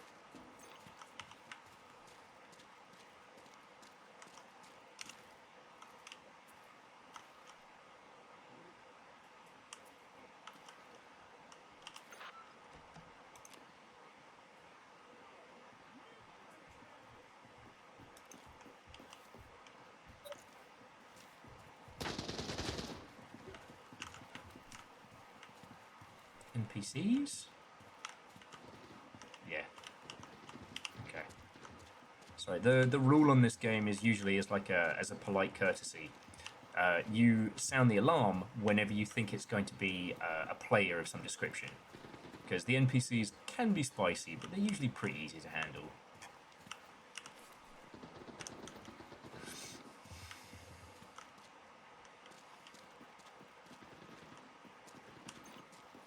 NPCs? Yeah. Okay. Sorry, the rule on this game is usually as a polite courtesy. You sound the alarm whenever you think it's going to be a player of some description. Because the NPCs can be spicy, but they're usually pretty easy to handle.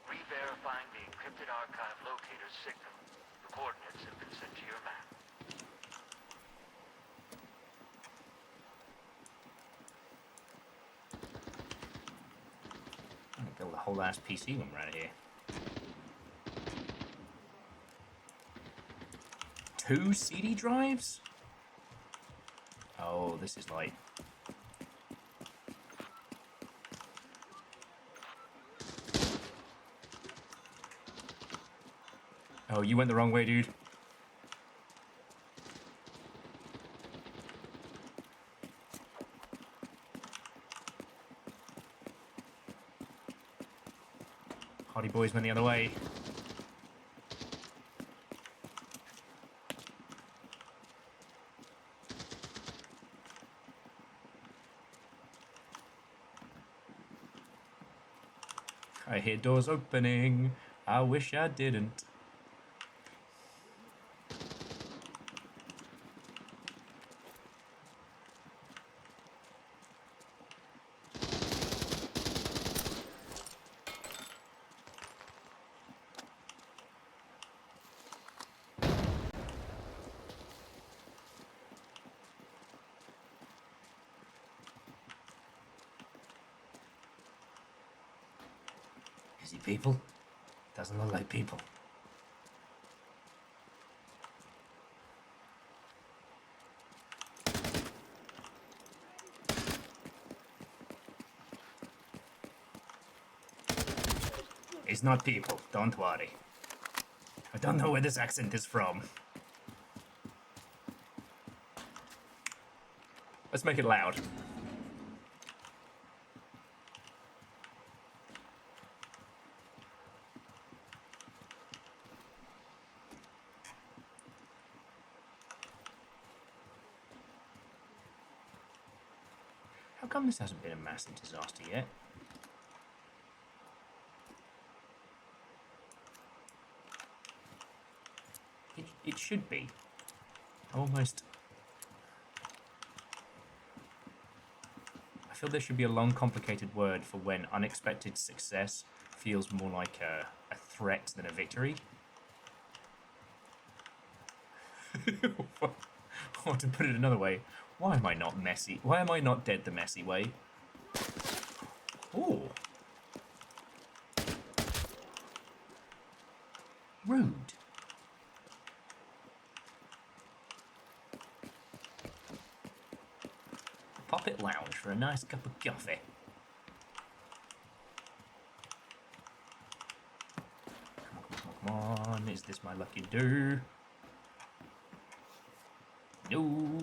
Re-verifying the encrypted archive locator signal. The coordinates have been sent to your map. I'm gonna build a whole ass PC room around here. 2 CD drives? Oh, this is like... Oh, you went the wrong way, dude. Hardy boys went the other way. I hear doors opening. I wish I didn't. Is he people? Doesn't look like people. It's not people, don't worry. I don't know where this accent is from. Let's make it loud. How come this hasn't been a massive disaster yet? It should be. Almost. I feel there should be a long, complicated word for when unexpected success feels more like a threat than a victory. Or to put it another way, why am I not messy? Why am I not dead the messy way? Oh. Rude. Poppet Lounge for a nice cup of coffee. Come on, is this my lucky do? No.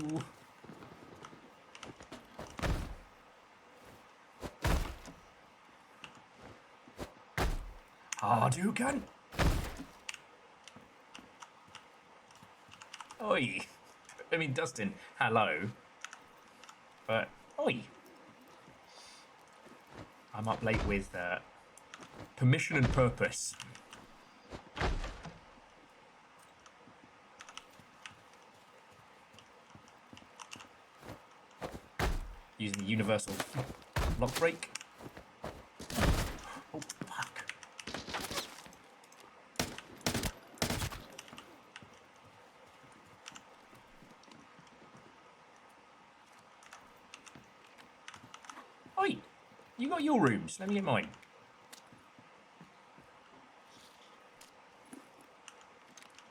Hadouken! Oi! I mean, Dustin, hello. But, oi! I'm up late with permission and purpose. Using the universal lock break. Oh, fuck. Oi! You got your rooms, let me get mine.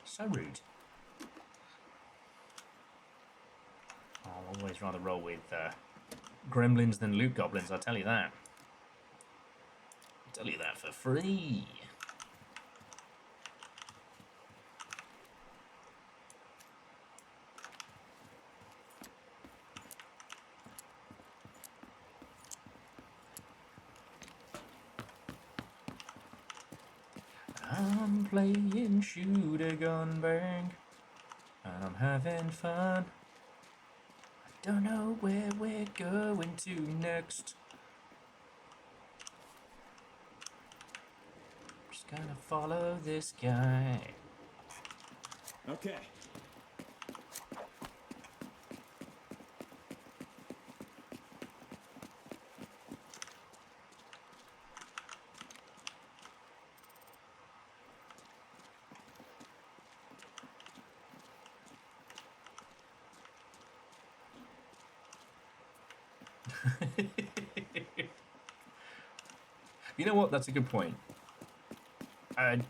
So rude. I'll always rather roll with gremlins than loot goblins, I'll tell you that. I'll tell you that for free. playing Shooty Gunbang, and I'm having fun. I don't know where we're going to next. Just gonna follow this guy. Okay. You know what? That's a good point.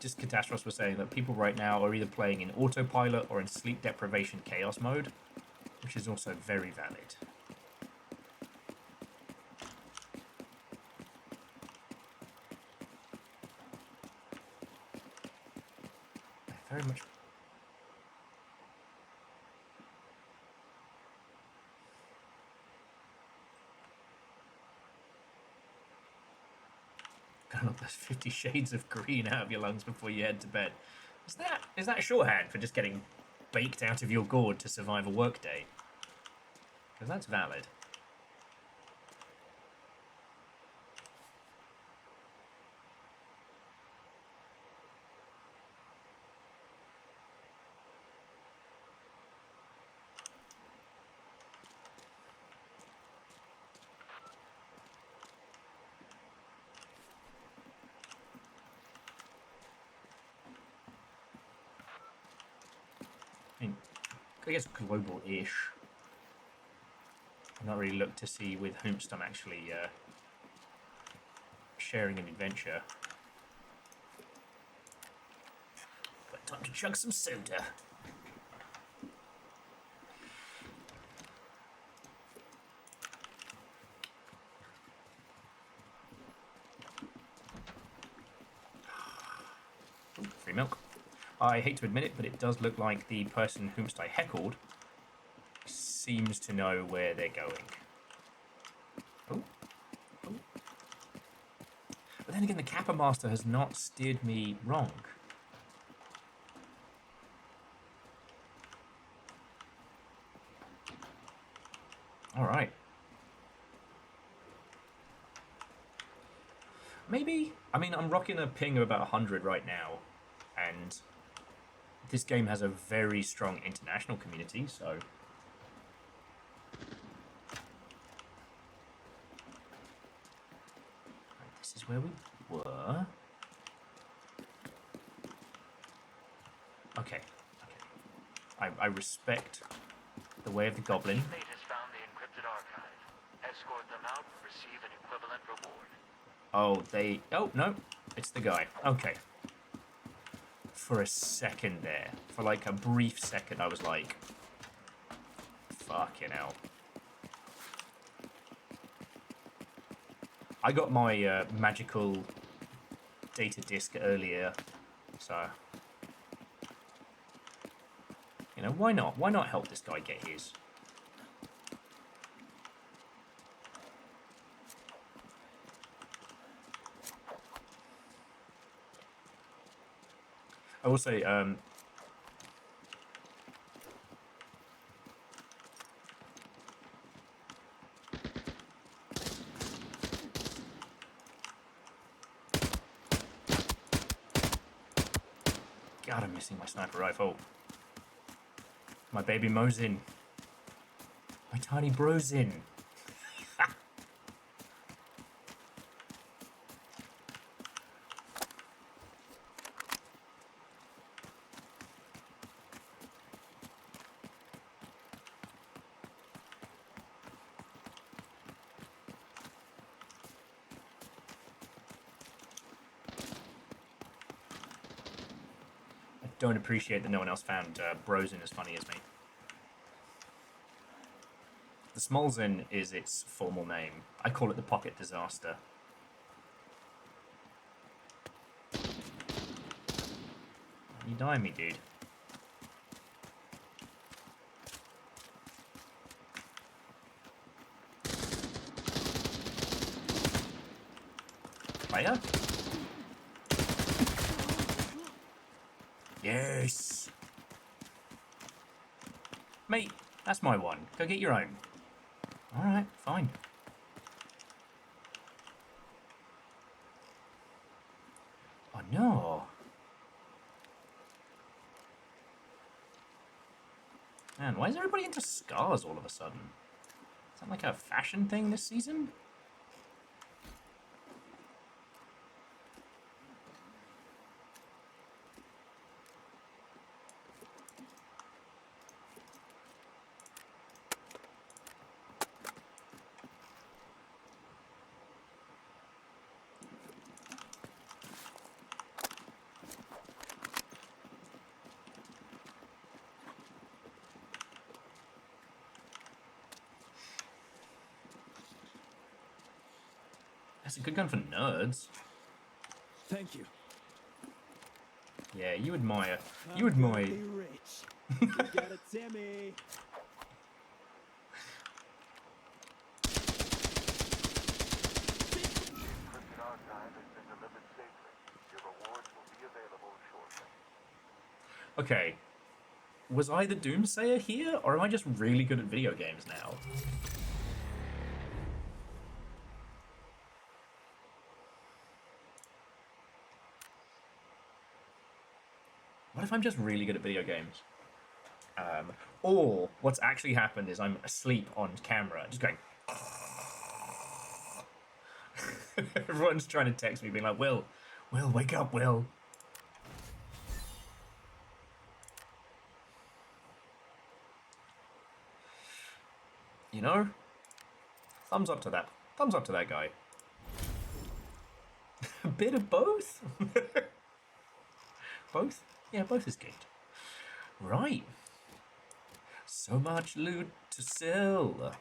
Just Catastrophe was saying that people right now are either playing in autopilot or in sleep deprivation chaos mode, which is also very valid. Very much. Gotta knock those 50 shades of green out of your lungs before you head to bed. Is that shorthand for just getting baked out of your gourd to survive a workday? Because that's valid. I guess global-ish. I've not really looked to see with whomst I'm actually sharing an adventure. But time to chug some soda. Ooh, free milk. I hate to admit it, but it does look like the person whomst I heckled seems to know where they're going. Oh. Oh. But then again, the Kappa Master has not steered me wrong. Alright. Maybe, I mean, I'm rocking a ping of about 100 right now, and this game has a very strong international community, so... Right, this is where we were. Okay. I respect the way of the goblin. Teammate has found the encrypted archive. Escort them out and receive an equivalent reward. Oh, no. It's the guy. Okay. For a second there. For like a brief second, I was like... Fucking hell. I got my magical data disk earlier, so... You know, why not? Why not help this guy get his? I will say, God, I'm missing my sniper rifle. My baby Mosin. My tiny brosin. Don't appreciate that no one else found Brosin as funny as me. The Smolzin is its formal name. I call it the Pocket Disaster. You die me, dude. Player? Yes. Mate, that's my one. Go get your own. Alright, fine. Oh no. Man, why is everybody into scars all of a sudden? Is that like a fashion thing this season? That's a good gun for nerds. Thank you. Yeah, you admire. I'm gonna be rich. You got it, Timmy. Encrypted archive has been delivered safely. Your rewards will be available shortly. Okay. Was I the Doomsayer here, or am I just really good at video games now? What if I'm just really good at video games? Or what's actually happened is I'm asleep on camera, just going. Everyone's trying to text me, being like, Will, wake up, Will. You know? Thumbs up to that. Thumbs up to that guy. A bit of both? Both? Yeah, both is good. Right. So much loot to sell.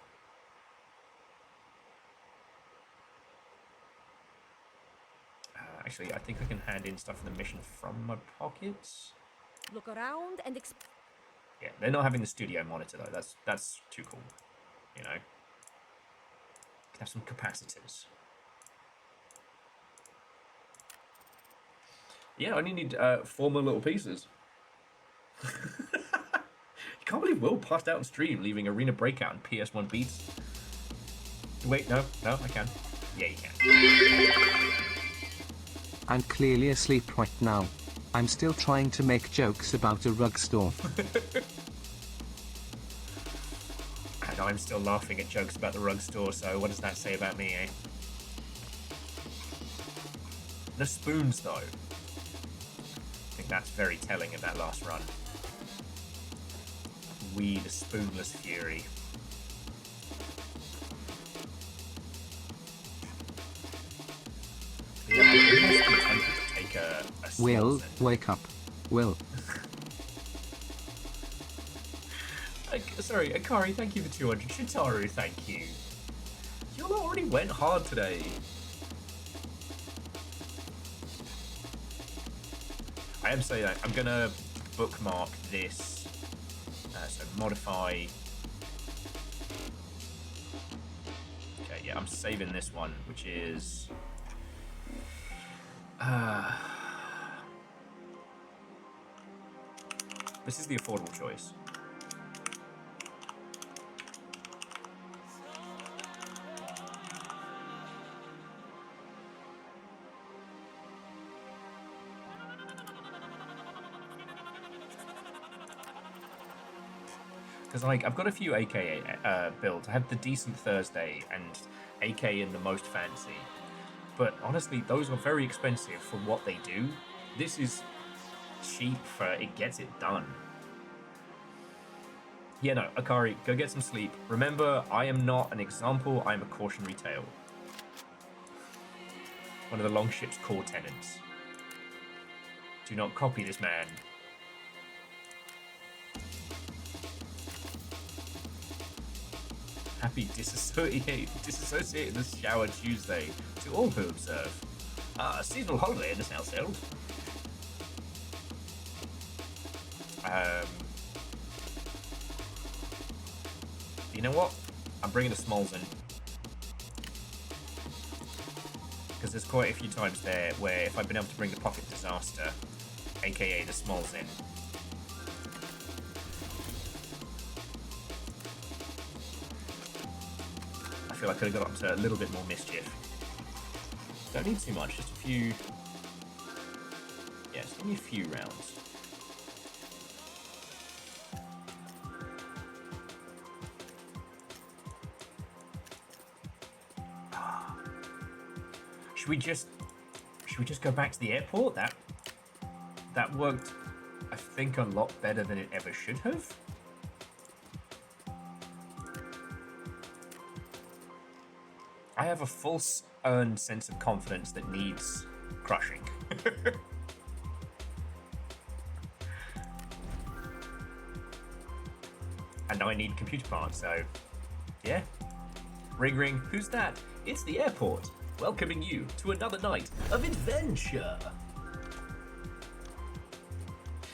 Actually, I think I can hand in stuff for the mission from my pockets. Look around and Yeah, they're not having the studio monitor though. That's too cool. You know, can have some capacitors. Yeah, I only need 4 more little pieces. You can't believe Will passed out on stream, leaving Arena Breakout and PS1 beats. Wait, no, I can. Yeah, you can. I'm clearly asleep right now. I'm still trying to make jokes about a rug store. And I'm still laughing at jokes about the rug store, so what does that say about me, eh? No spoons, though. I think that's very telling of that last run. We, the spoonless fury. Yeah, I'm almost be tempted to take a Will, Swanson. wake up. Will. Sorry, Akari, thank you for 200. Shitaru, thank you. You all already went hard today. I am saying that I'm gonna bookmark this. So modify. Okay, yeah, I'm saving this one, which is. This is the affordable choice. Because, like, I've got a few AK builds. I have the Decent Thursday and AK in the most fancy. But, honestly, those are very expensive for what they do. This is cheap for it gets it done. Yeah, no, Akari, go get some sleep. Remember, I am not an example, I am a cautionary tale. One of the Longship's core tenets. Do not copy this man. Happy disassociate the shower Tuesday to all who observe. A seasonal holiday in this household. You know what? I'm bringing the smalls in. Because there's quite a few times there where if I've been able to bring the Pocket Disaster, aka the small Zen. I feel like I could have got up to a little bit more mischief. Don't need too much, just a few... Yeah, just give me a few rounds. Should we just go back to the airport? That worked, I think, a lot better than it ever should have. I have a false earned sense of confidence that needs crushing. And I need computer parts, so yeah. Ring ring, who's that? It's the airport, welcoming you to another night of adventure.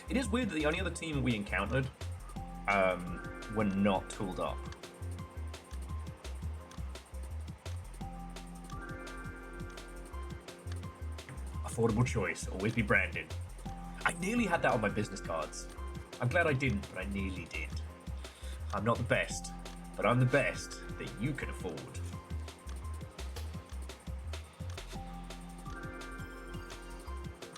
It is weird that the only other team we encountered were not tooled up. Affordable choice, always be branded. I nearly had that on my business cards. I'm glad I didn't, but I nearly did. I'm not the best, but I'm the best that you can afford.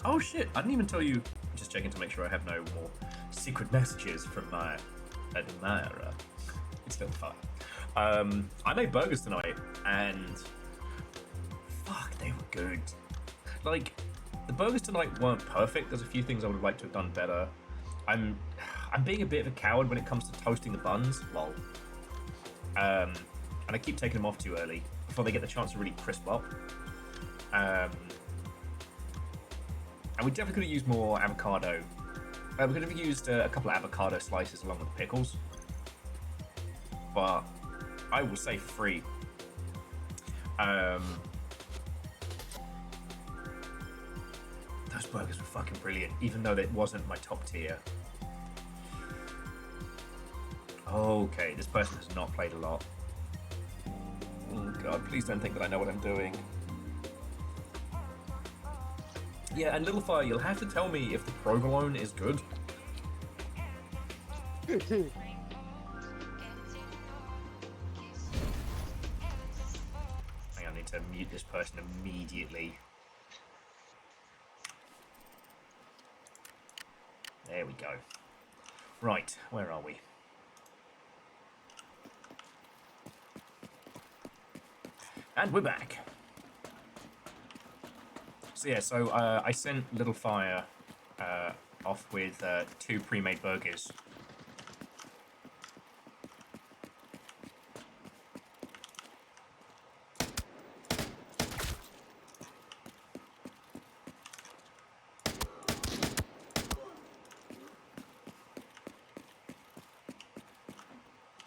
Oh shit, I didn't even tell you. Just checking to make sure I have no more secret messages from my admirer. It's still fun. I made burgers tonight, and fuck, they were good. Like, the burgers tonight weren't perfect. There's a few things I would have liked to have done better. I'm being a bit of a coward when it comes to toasting the buns. Lol. And I keep taking them off too early before they get the chance to really crisp up. And we definitely could have used more avocado. We could have used a couple of avocado slices along with the pickles. But I will say free. Those burgers were fucking brilliant, even though it wasn't my top tier. Okay, this person has not played a lot. Oh god, please don't think that I know what I'm doing. Yeah, and Little Fire, you'll have to tell me if the provolone is good. Hang on, I need to mute this person immediately. There we go. Right, where are we? And we're back. So yeah, I sent Little Fire off with 2 pre-made burgers.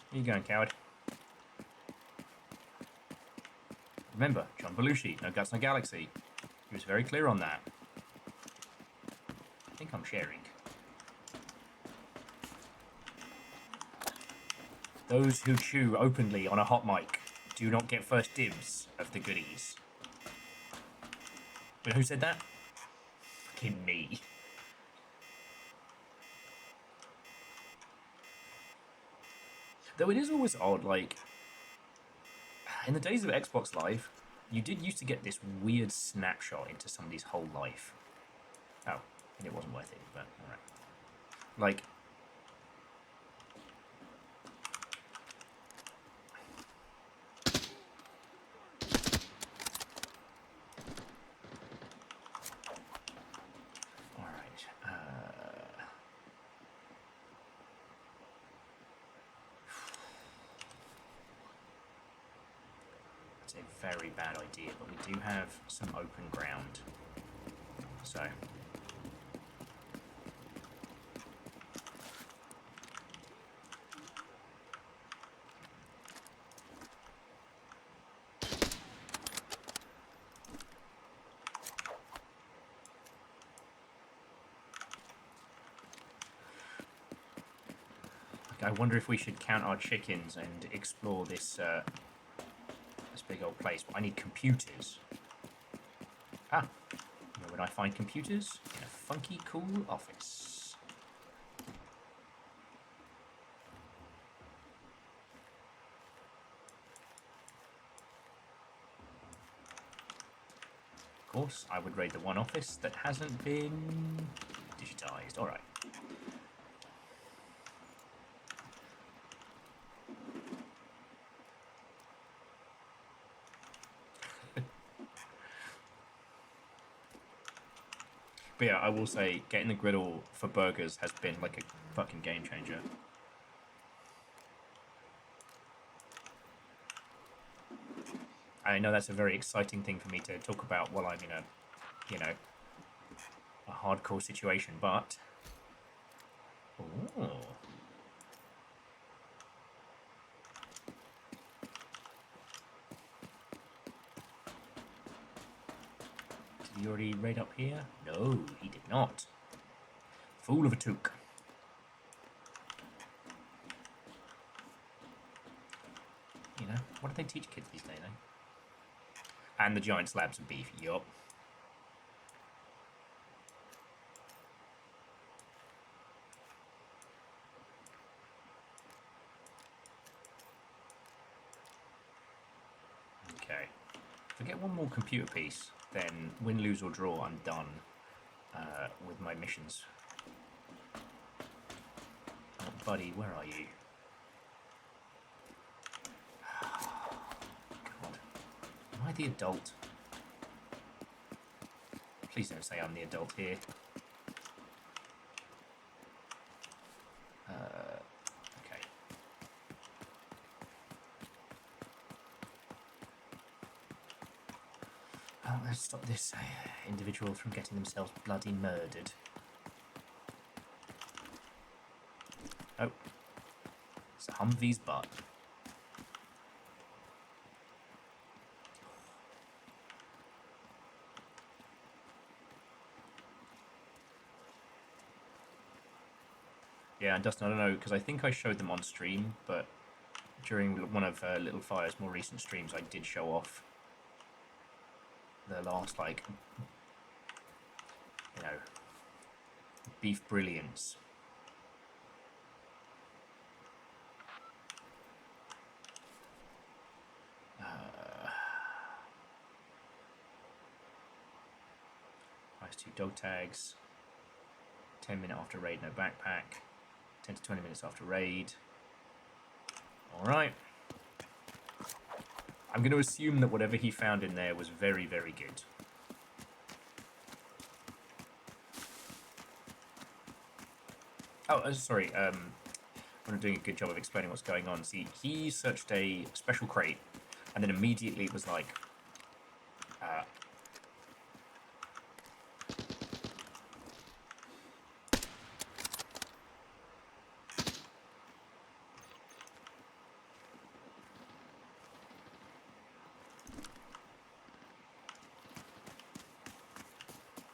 Where you going, coward? Remember, John Belushi, no guts, no galaxy. He was very clear on that. I think I'm sharing. Those who chew openly on a hot mic do not get first dibs of the goodies. But who said that? Fucking me. Though it is always odd, like, in the days of Xbox Live, you did used to get this weird snapshot into somebody's whole life. Oh, and it wasn't worth it, but alright. Like, very bad idea, but we do have some open ground. So I wonder if we should count our chickens and explore this this big old place. But I need computers. Ah, where would I find computers? In a funky, cool office. Of course, I would raid the one office that hasn't been digitized. All right. But yeah, I will say, getting the griddle for burgers has been like a fucking game changer. I know that's a very exciting thing for me to talk about while I'm in a, you know, a hardcore situation, but... Ooh. Did he already raid up here? No, he did not. Fool of a took. You know, what do they teach kids these days, eh? And the giant slabs of beef, yup. Okay. If I get one more computer piece, then win, lose or draw, I'm done with my missions. Oh, buddy, where are you? God. Am I the adult? Please don't say I'm the adult here. Okay. Oh, let's stop this individual from getting themselves bloody murdered. Oh. It's a Humvee's butt. Yeah, and Dustin, I don't know, because I think I showed them on stream, but during one of Little Fire's more recent streams, I did show off the last, like, you know, beef brilliance. Price 2 dog tags. 10-minute after raid, no backpack. 10 to 20 minutes after raid. Alright. I'm going to assume that whatever he found in there was very, very good. Oh, sorry. I'm not doing a good job of explaining what's going on. See, he searched a special crate, and then immediately it was like...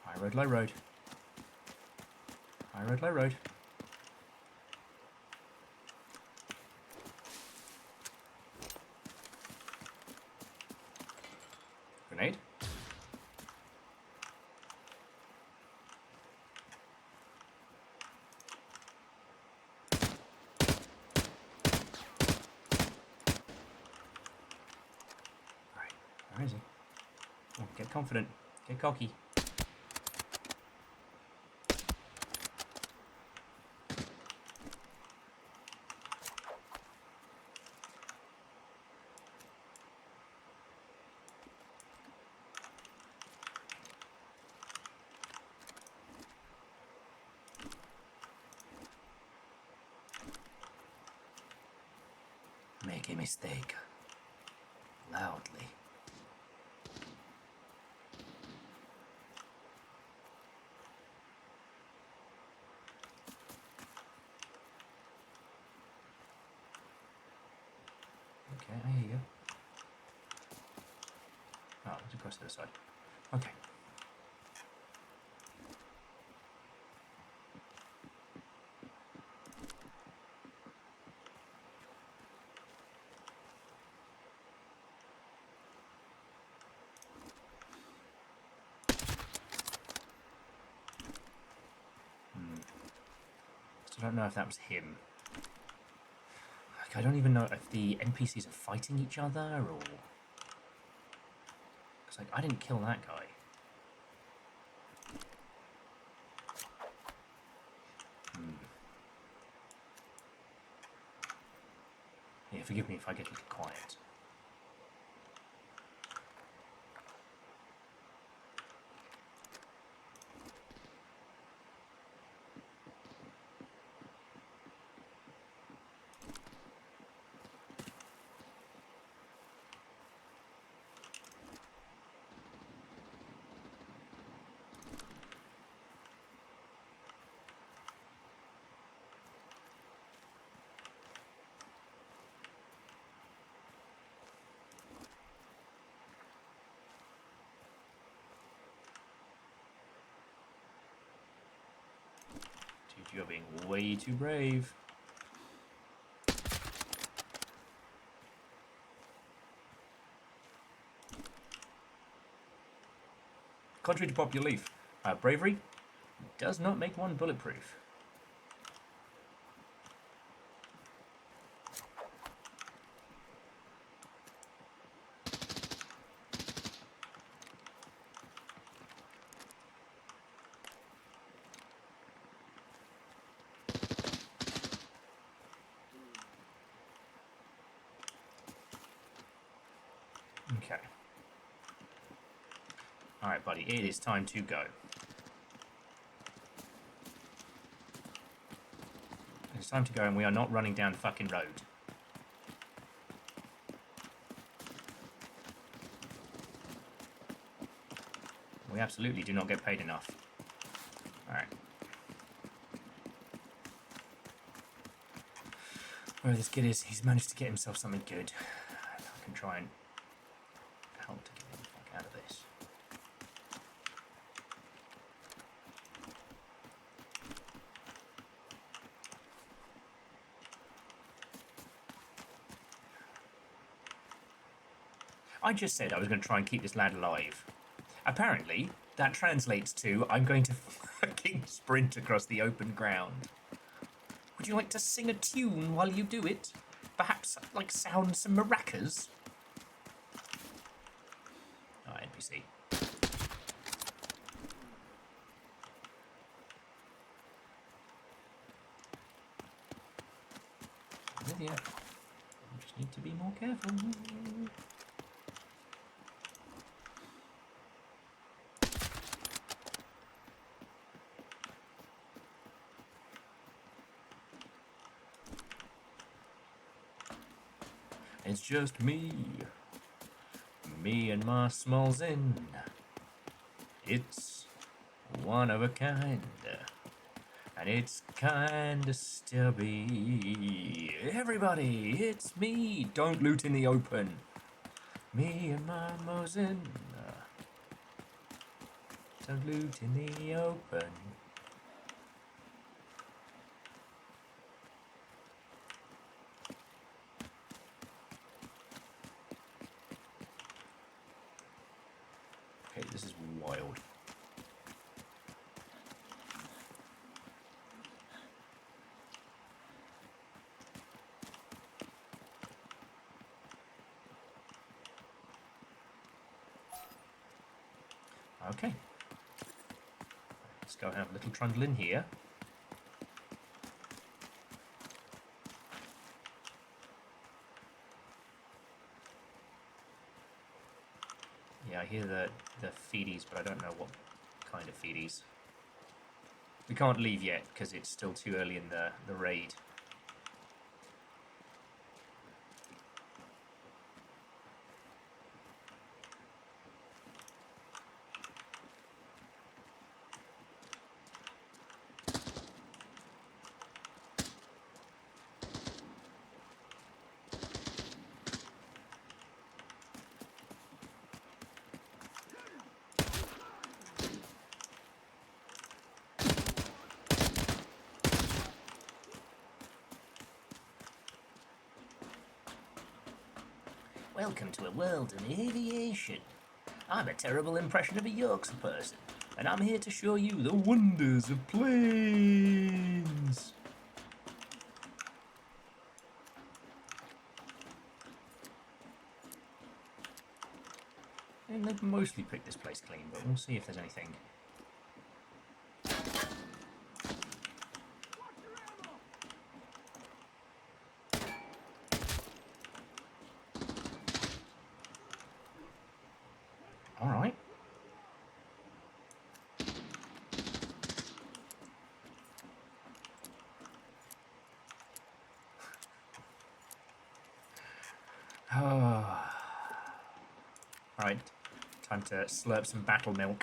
high road, low road. High road, low road. Grenade. Alright, where is he? Oh, get confident. Get cocky. Make a mistake. Loudly. Okay, I hear you. Oh, it's across the other side. Okay. I don't know if that was him. Like, I don't even know if the NPCs are fighting each other or... It's like, I didn't kill that guy. Yeah, forgive me if I get a little quiet. Dude, you're being way too brave. Contrary to popular belief, bravery does not make one bulletproof. Okay. Alright, buddy, it is time to go. It's time to go, and we are not running down the fucking road. We absolutely do not get paid enough. Alright. Where this kid is, he's managed to get himself something good. I can try and help to get him the fuck out of this. I just said I was going to try and keep this lad alive. Apparently, that translates to I'm going to fucking sprint across the open ground. Would you like to sing a tune while you do it? Perhaps, like, sound some maracas? Oh, NPC. With you. You just need to be more careful. It's just me and my small zen. It's one of a kind, and it's kinda stubby. Everybody, it's me. Don't loot in the open. Me and my Mosin. Don't loot in the open. Okay, this is wild. Okay. Let's go have a little trundle in here. Yeah, I hear the feedies, but I don't know what kind of feedies. We can't leave yet because it's still too early in the raid. Welcome to a world of aviation. I'm a terrible impression of a Yorkshire person, and I'm here to show you the wonders of planes. And they've mostly picked this place clean, but we'll see if there's anything. Alright. Alright, time to slurp some battle milk.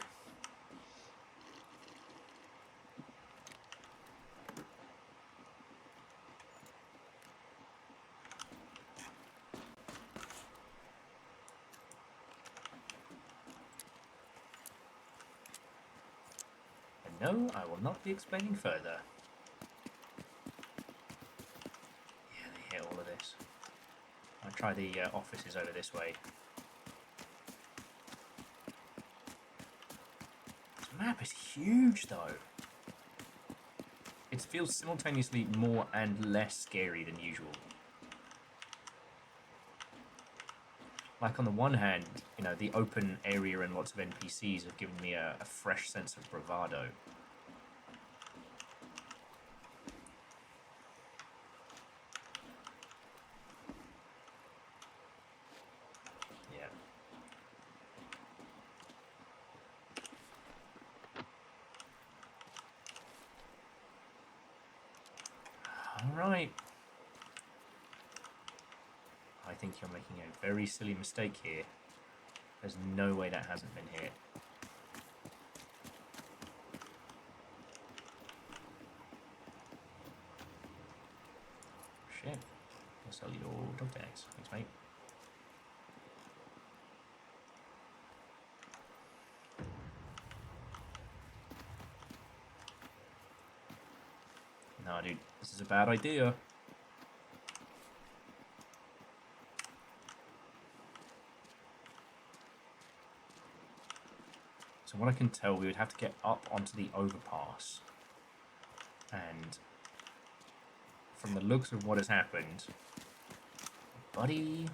And no, I will not be explaining further. Yeah, they hit all of this. I'll try the offices over this way. This map is huge, though. It feels simultaneously more and less scary than usual. Like, on the one hand, you know, the open area and lots of NPCs have given me a fresh sense of bravado. Yeah. Alright. I think you're making a very silly mistake here. There's no way that hasn't been hit. Shit. I'll sell your dog tags. Thanks, mate. No, dude. This is a bad idea. So what I can tell, we would have to get up onto the overpass. And from the looks of what has happened, buddy,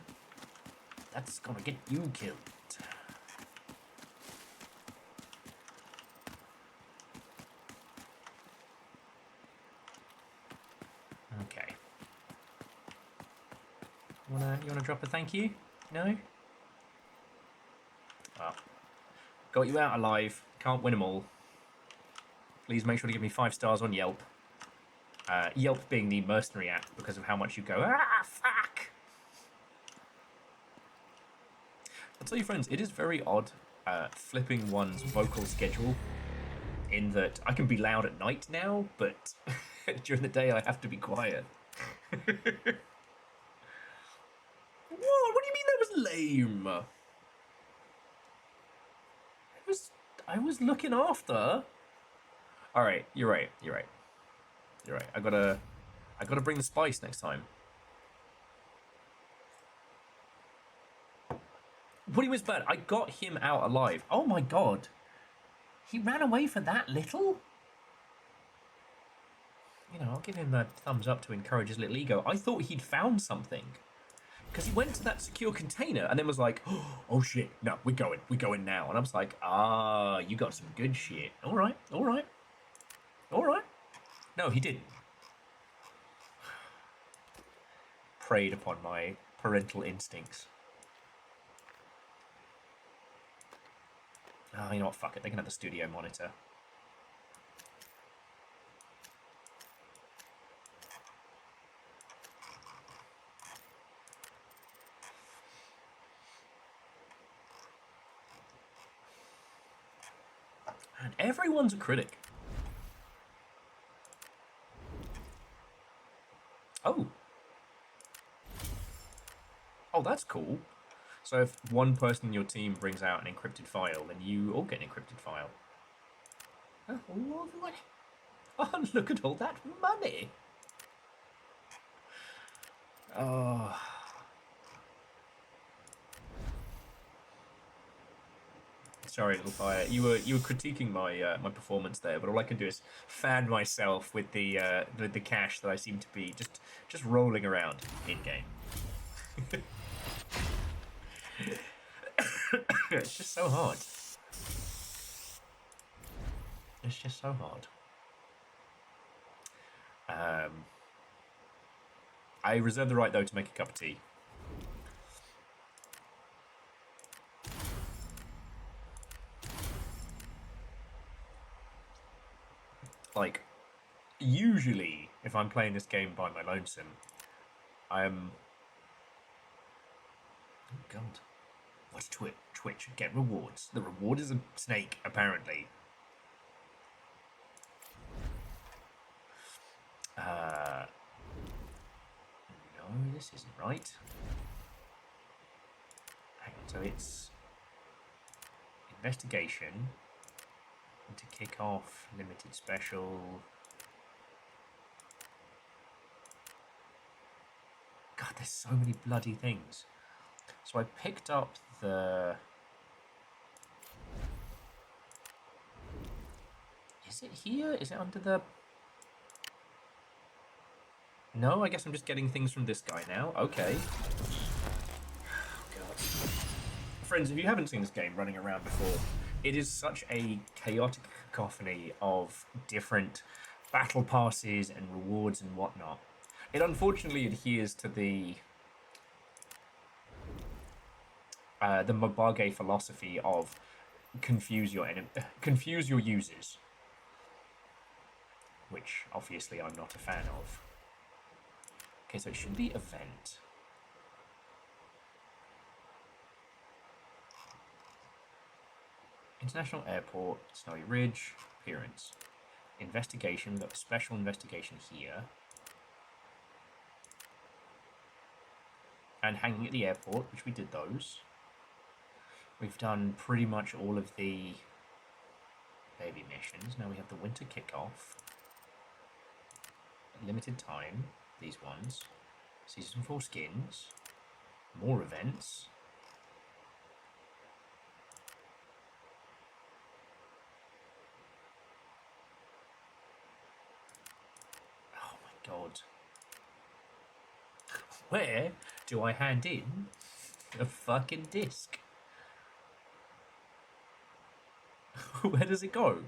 that's gonna get you killed. Okay. You wanna drop a thank you? No? Well, got you out alive. Can't win them all. Please make sure to give me 5 stars on Yelp. Yelp being the mercenary app because of how much you go, ah, fuck! I'll tell you, friends, it is very odd flipping one's vocal schedule in that I can be loud at night now, but during the day I have to be quiet. What? What do you mean that was lame? I was looking after. All right, you're right. I gotta bring the spice next time. What do you mean it's bad? I got him out alive. Oh my god, he ran away for that little. You know, I'll give him a thumbs up to encourage his little ego. I thought he'd found something. Because he went to that secure container and then was like, oh shit, no, we're going now. And I was like, ah, you got some good shit. All right. No, he didn't. Preyed upon my parental instincts. Oh, you know what, fuck it, they can have the studio monitor. And everyone's a critic. Oh. Oh, that's cool. So if one person in your team brings out an encrypted file, then you all get an encrypted file. Oh, what? Oh, look at all that money. Oh. Sorry, little fire. You were critiquing my my performance there, but all I can do is fan myself with the cash that I seem to be just rolling around in game. It's just so hard. It's just so hard. I reserve the right, though, to make a cup of tea. Like, usually, if I'm playing this game by my lonesome, I'm... Oh, God. What's Twitch? Get rewards. The reward is a snake, apparently. No, this isn't right. Hang on, so it's... Investigation. And to kick off, limited special... God, there's so many bloody things. So I picked up the... Is it here? Is it under the... No, I guess I'm just getting things from this guy now. Okay. Oh, God. Friends, if you haven't seen this game running around before, it is such a chaotic cacophony of different battle passes and rewards and whatnot. It unfortunately adheres to the Mobage philosophy of confuse your users, which obviously I'm not a fan of. Okay, so it should be event. International Airport, Snowy Ridge, appearance. Investigation, we've got a special investigation here. And hanging at the airport, which we did those. We've done pretty much all of the baby missions. Now we have the winter kickoff. Limited time, these ones. Season 4 skins. More events. Oh my God. Where do I hand in a fucking disc? Where does it go?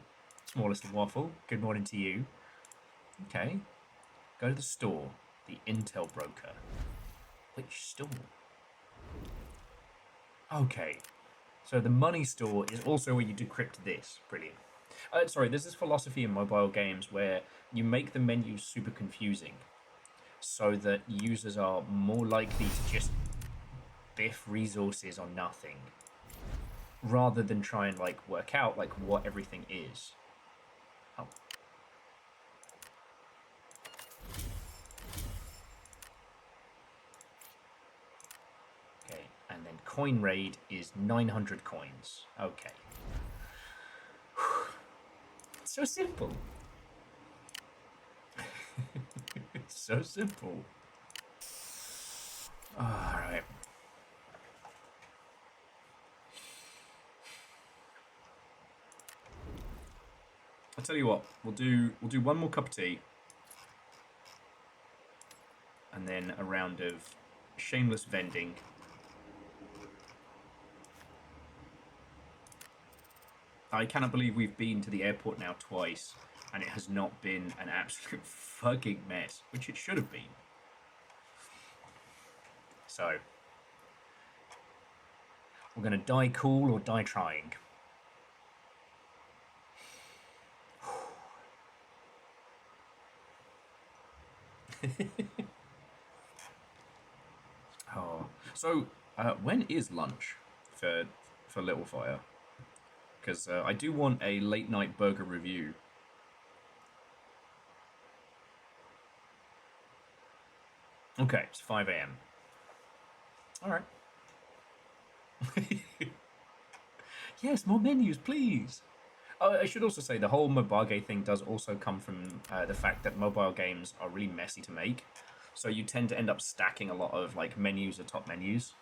Smallest of waffle, good morning to you. Okay. Go to the store. The Intel broker. Which store? Okay. So the money store is also where you decrypt this. Brilliant. Sorry, there's this philosophy in mobile games where you make the menus super confusing so that users are more likely to just biff resources on nothing rather than try and like work out like what everything is. Oh. Okay, and then coin raid is 900 coins. Okay. It's so simple. It's so simple. Alright. I'll tell you what, we'll do one more cup of tea. And then a round of shameless vending. I cannot believe we've been to the airport now twice and it has not been an absolute fucking mess, which it should have been. So, we're going to die cool or die trying. Oh, so when is lunch for Littlefire? Because I do want a late night burger review. Okay, it's 5 AM. All right. Yes, more menus, please. I should also say the whole Mobage thing does also come from the fact that mobile games are really messy to make. So you tend to end up stacking a lot of like menus atop menus.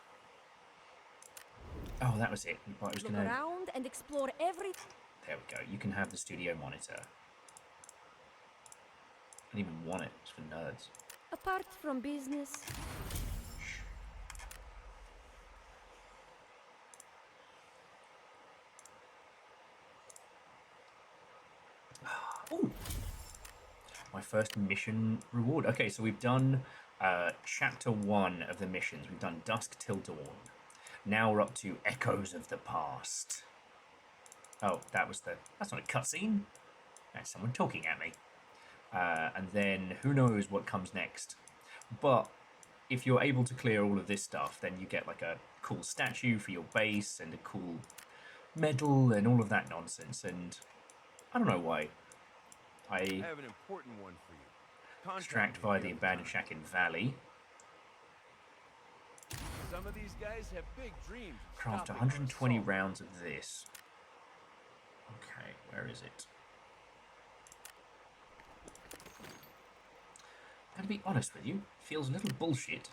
Oh, that was it. I was Look gonna... around and explore every... There we go. You can have the studio monitor. I don't even want it. It's for nerds. Apart from business. Ooh. My first mission reward. Okay, so we've done chapter 1 of the missions. We've done Dusk Till Dawn. Now we're up to Echoes of the Past. Oh, that's not a cutscene. That's someone talking at me. And then who knows what comes next. But if you're able to clear all of this stuff, then you get like a cool statue for your base and a cool medal and all of that nonsense. And I don't know why. I have an important one for you. extract via the abandoned shack in Valley. Some of these guys have big dreams. Craft 120 rounds of this. Okay, where is it? I'm gonna be honest with you, feels a little bullshit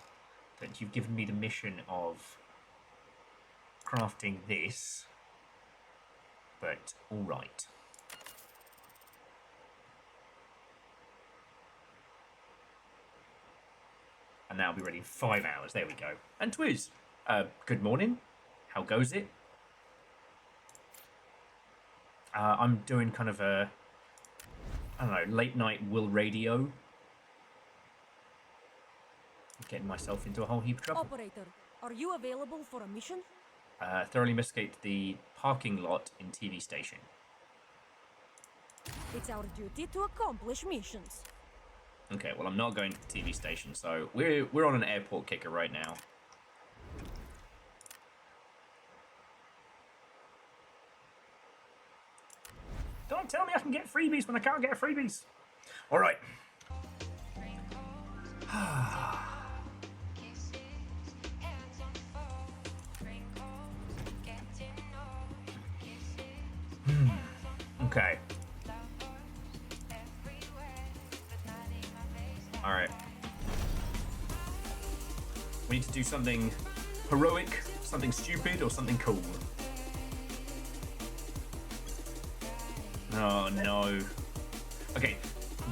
that you've given me the mission of crafting this, but alright. And now I'll be ready in 5 hours. There we go. And Twiz, good morning. How goes it? I'm doing kind of a, I don't know, late night Will radio. Getting myself into a whole heap of trouble. Operator, are you available for a mission? Thoroughly investigate the parking lot in TV station. It's our duty to accomplish missions. Okay, well I'm not going to the TV station, so we're on an airport kicker right now. Don't tell me I can get freebies when I can't get freebies. All right. Okay. All right. We need to do something heroic, something stupid, or something cool. Oh no. Okay,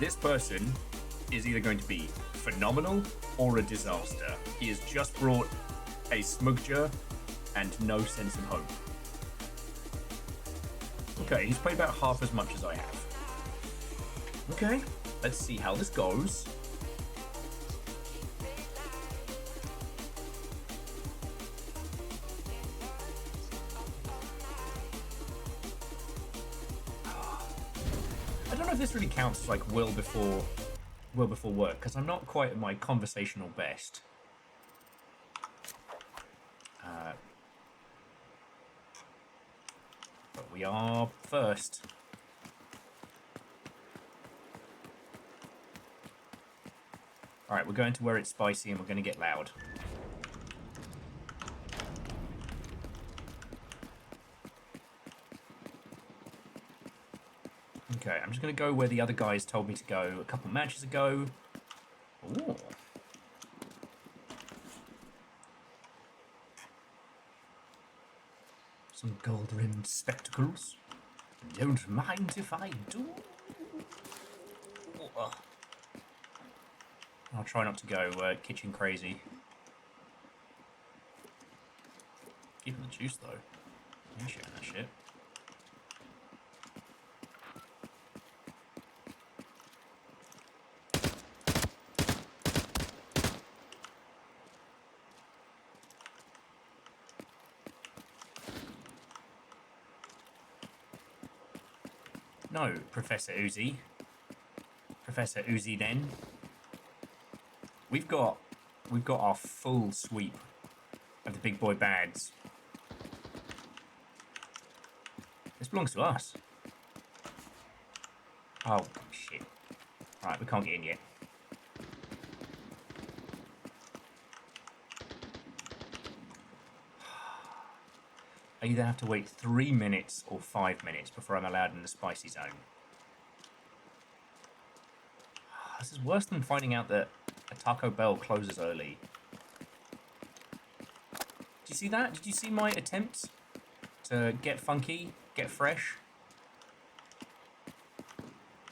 this person is either going to be phenomenal or a disaster. He has just brought a smudger and no sense of hope. Okay, he's played about half as much as I have. Okay, let's see how this goes. I don't know if this really counts as like will before work, because I'm not quite at my conversational best. But we are first. Alright, we're going to where it's spicy and we're going to get loud. Okay, I'm just going to go where the other guys told me to go a couple matches ago. Ooh. Some gold-rimmed spectacles. Don't mind if I do. I'll try not to go kitchen crazy. Keeping the juice though. I'm sharing that shit. No, Professor Uzi. Professor Uzi then. We've got our full sweep of the big boy bags. This belongs to us. Oh shit. Alright, we can't get in yet. I either have to wait 3 minutes or 5 minutes before I'm allowed in the spicy zone. This is worse than finding out that a Taco Bell closes early. Did you see that? Did you see my attempt to get funky, get fresh?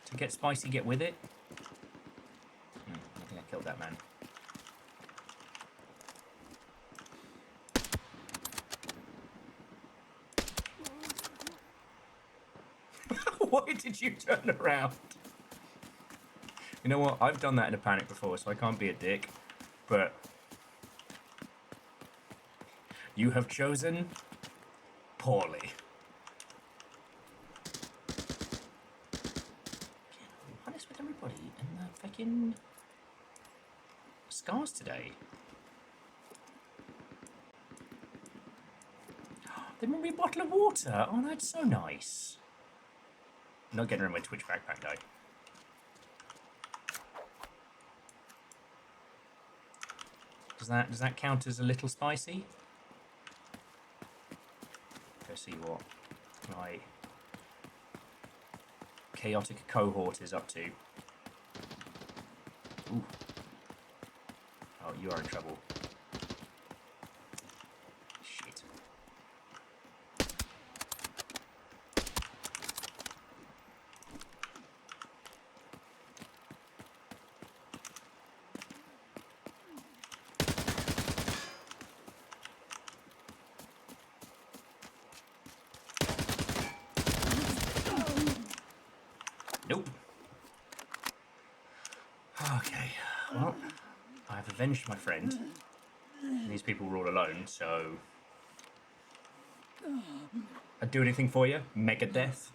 To get spicy, get with it? I think I killed that man. Why did you turn around? You know what? I've done that in a panic before, so I can't be a dick. But you have chosen poorly. I'm honest with everybody in the fucking scars today. They brought me a bottle of water. Oh, that's so nice. I'm not getting rid of my Twitch backpack, though. Does that count as a little spicy? Go see what my chaotic cohort is up to. Ooh. Oh, you are in trouble. Shit. Nope. Okay, well, I've avenged my friend. These people were all alone, so... I'd do anything for you. Mega death.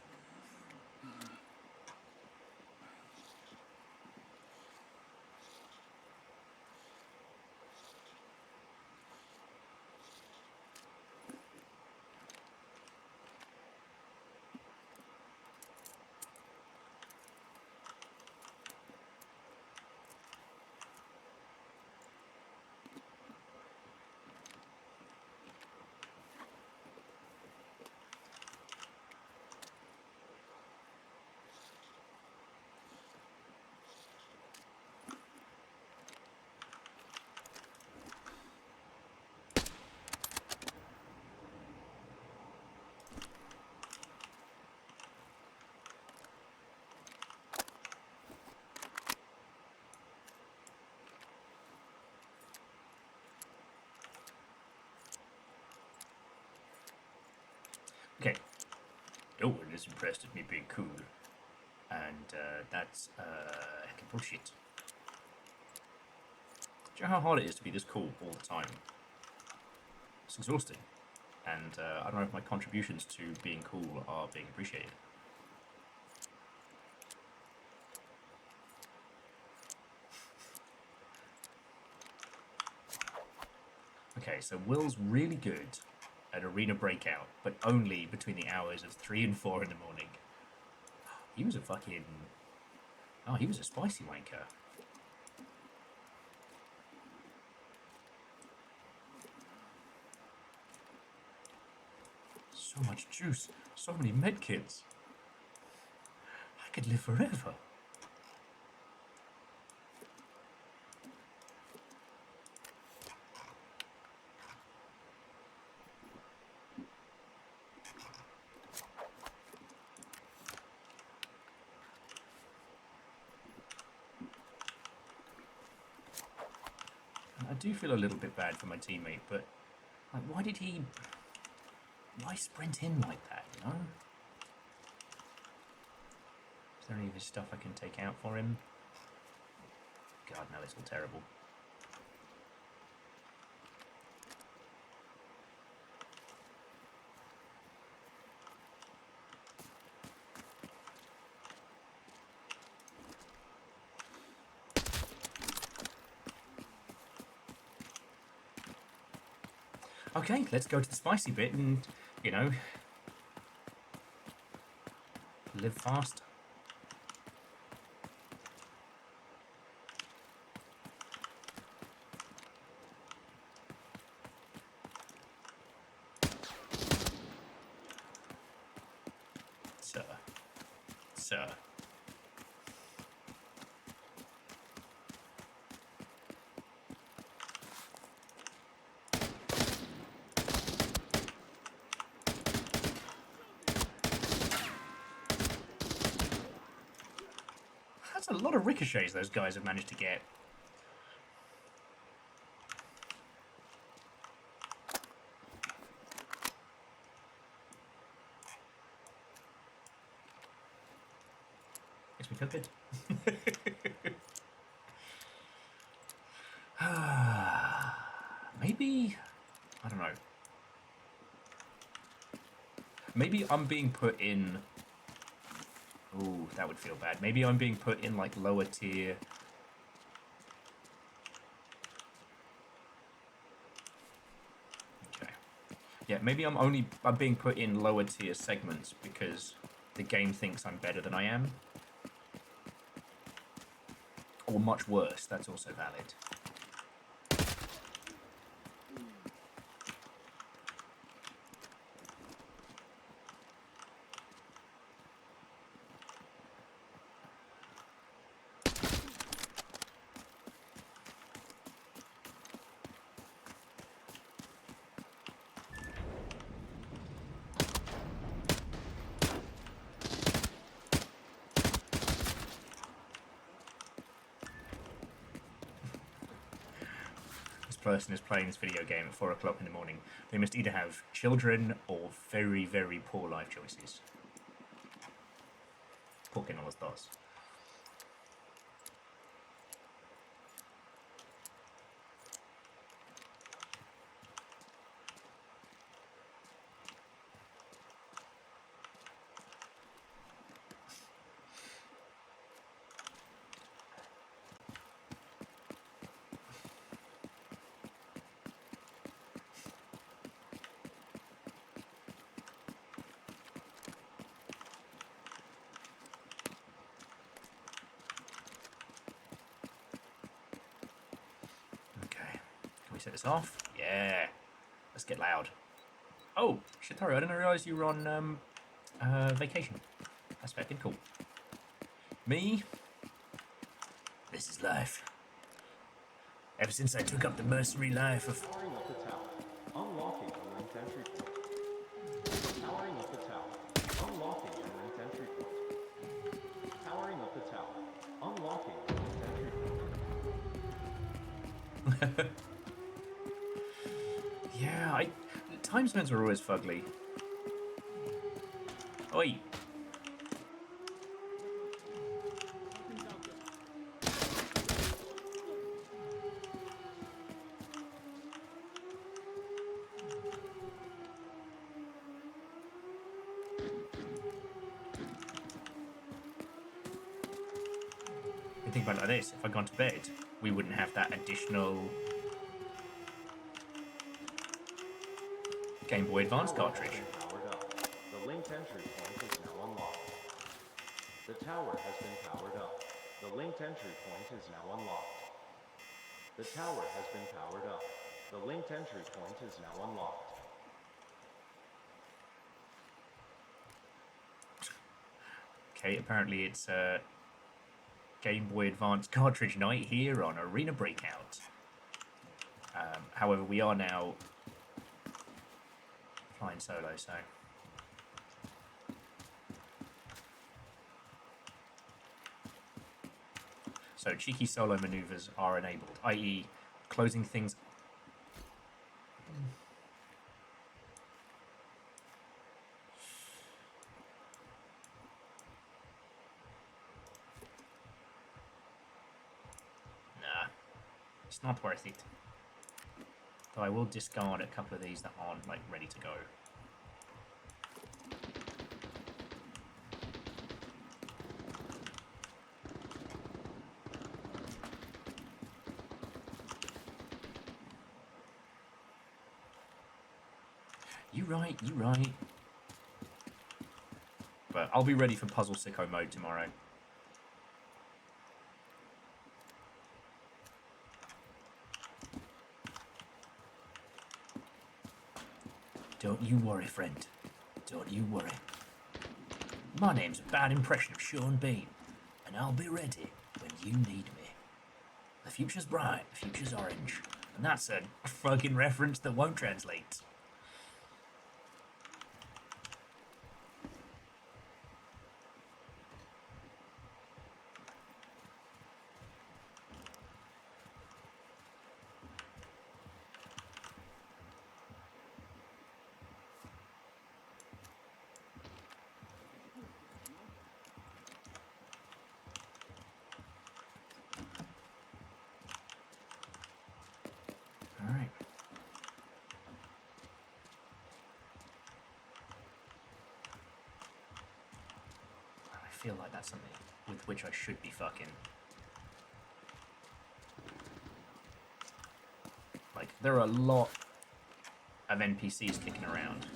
Okay. No one is impressed at me being cool. And that's heckin' bullshit. Do you know how hard it is to be this cool all the time? It's exhausting. And I don't know if my contributions to being cool are being appreciated. Okay, so Will's really good at Arena Breakout, but only between the hours of 3 and 4 in the morning. He was a fucking... Oh, he was a spicy wanker. So much juice, so many medkits. I could live forever. I do feel a little bit bad for my teammate, but like, why did he... Why sprint in like that, you know? Is there any of his stuff I can take out for him? God, no, it's all terrible. Okay, let's go to the spicy bit and, you know, live fast. Sir. Sir. That's a lot of ricochets those guys have managed to get. feel good. Maybe, I don't know. Maybe I'm being put in... Ooh, that would feel bad. Maybe I'm being put in, like, lower tier... Okay. Yeah, maybe I'm being put in lower tier segments because the game thinks I'm better than I am. Or much worse, that's also valid. Person is playing this video game at 4 o'clock in the morning. They must either have children or very, very poor life choices. ¿Por qué no los dos? Set this off. Yeah. Let's get loud. Oh, Shitaru, I didn't realise you were on vacation. That's fucking cool. Me? This is life. Ever since I took up the mercenary life of... Powering up the tower. Unlocking the linked entry point. Powering up the tower. Unlocking the linked entry point. Powering up the tower. Unlocking the linked entry point. Yeah, time spends are always fugly. Oi! You think about it like this, if I'd gone to bed, we wouldn't have that additional Game Boy Advance cartridge. Powered up. The linked entry point is now unlocked. The tower has been powered up. The linked entry point is now unlocked. The tower has been powered up. The linked entry point is now unlocked. Okay, apparently it's Game Boy Advance cartridge night here on Arena Breakout. However, we are now flying solo, so... So cheeky solo maneuvers are enabled, i.e. closing things... Nah, it's not worth it. Though I will discard a couple of these that aren't, like, ready to go. You right. But I'll be ready for Puzzle Sicko mode tomorrow. Don't you worry, friend. Don't you worry. My name's a bad impression of Sean Bean, and I'll be ready when you need me. The future's bright, the future's orange, and that's a fucking reference that won't translate. feel like that's something with which I should be fucking. Like, there are a lot of NPCs kicking around.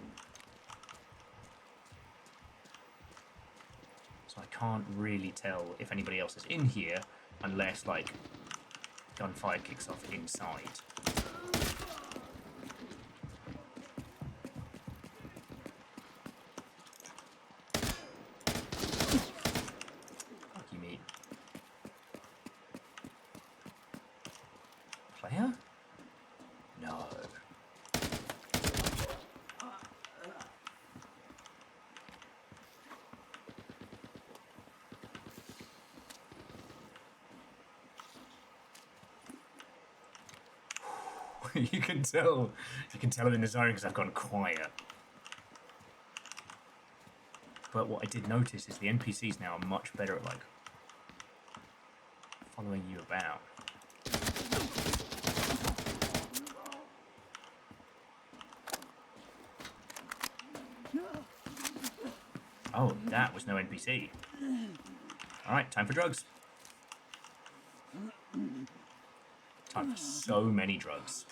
So I can't really tell if anybody else is in here unless, like, gunfire kicks off inside. Fuck you, mate. Player? No. You can tell I'm in the zone because I've gone quiet. But what I did notice is the NPCs now are much better at, like, following you about. Oh, that was no NPC. Alright, time for drugs. Time for so many drugs.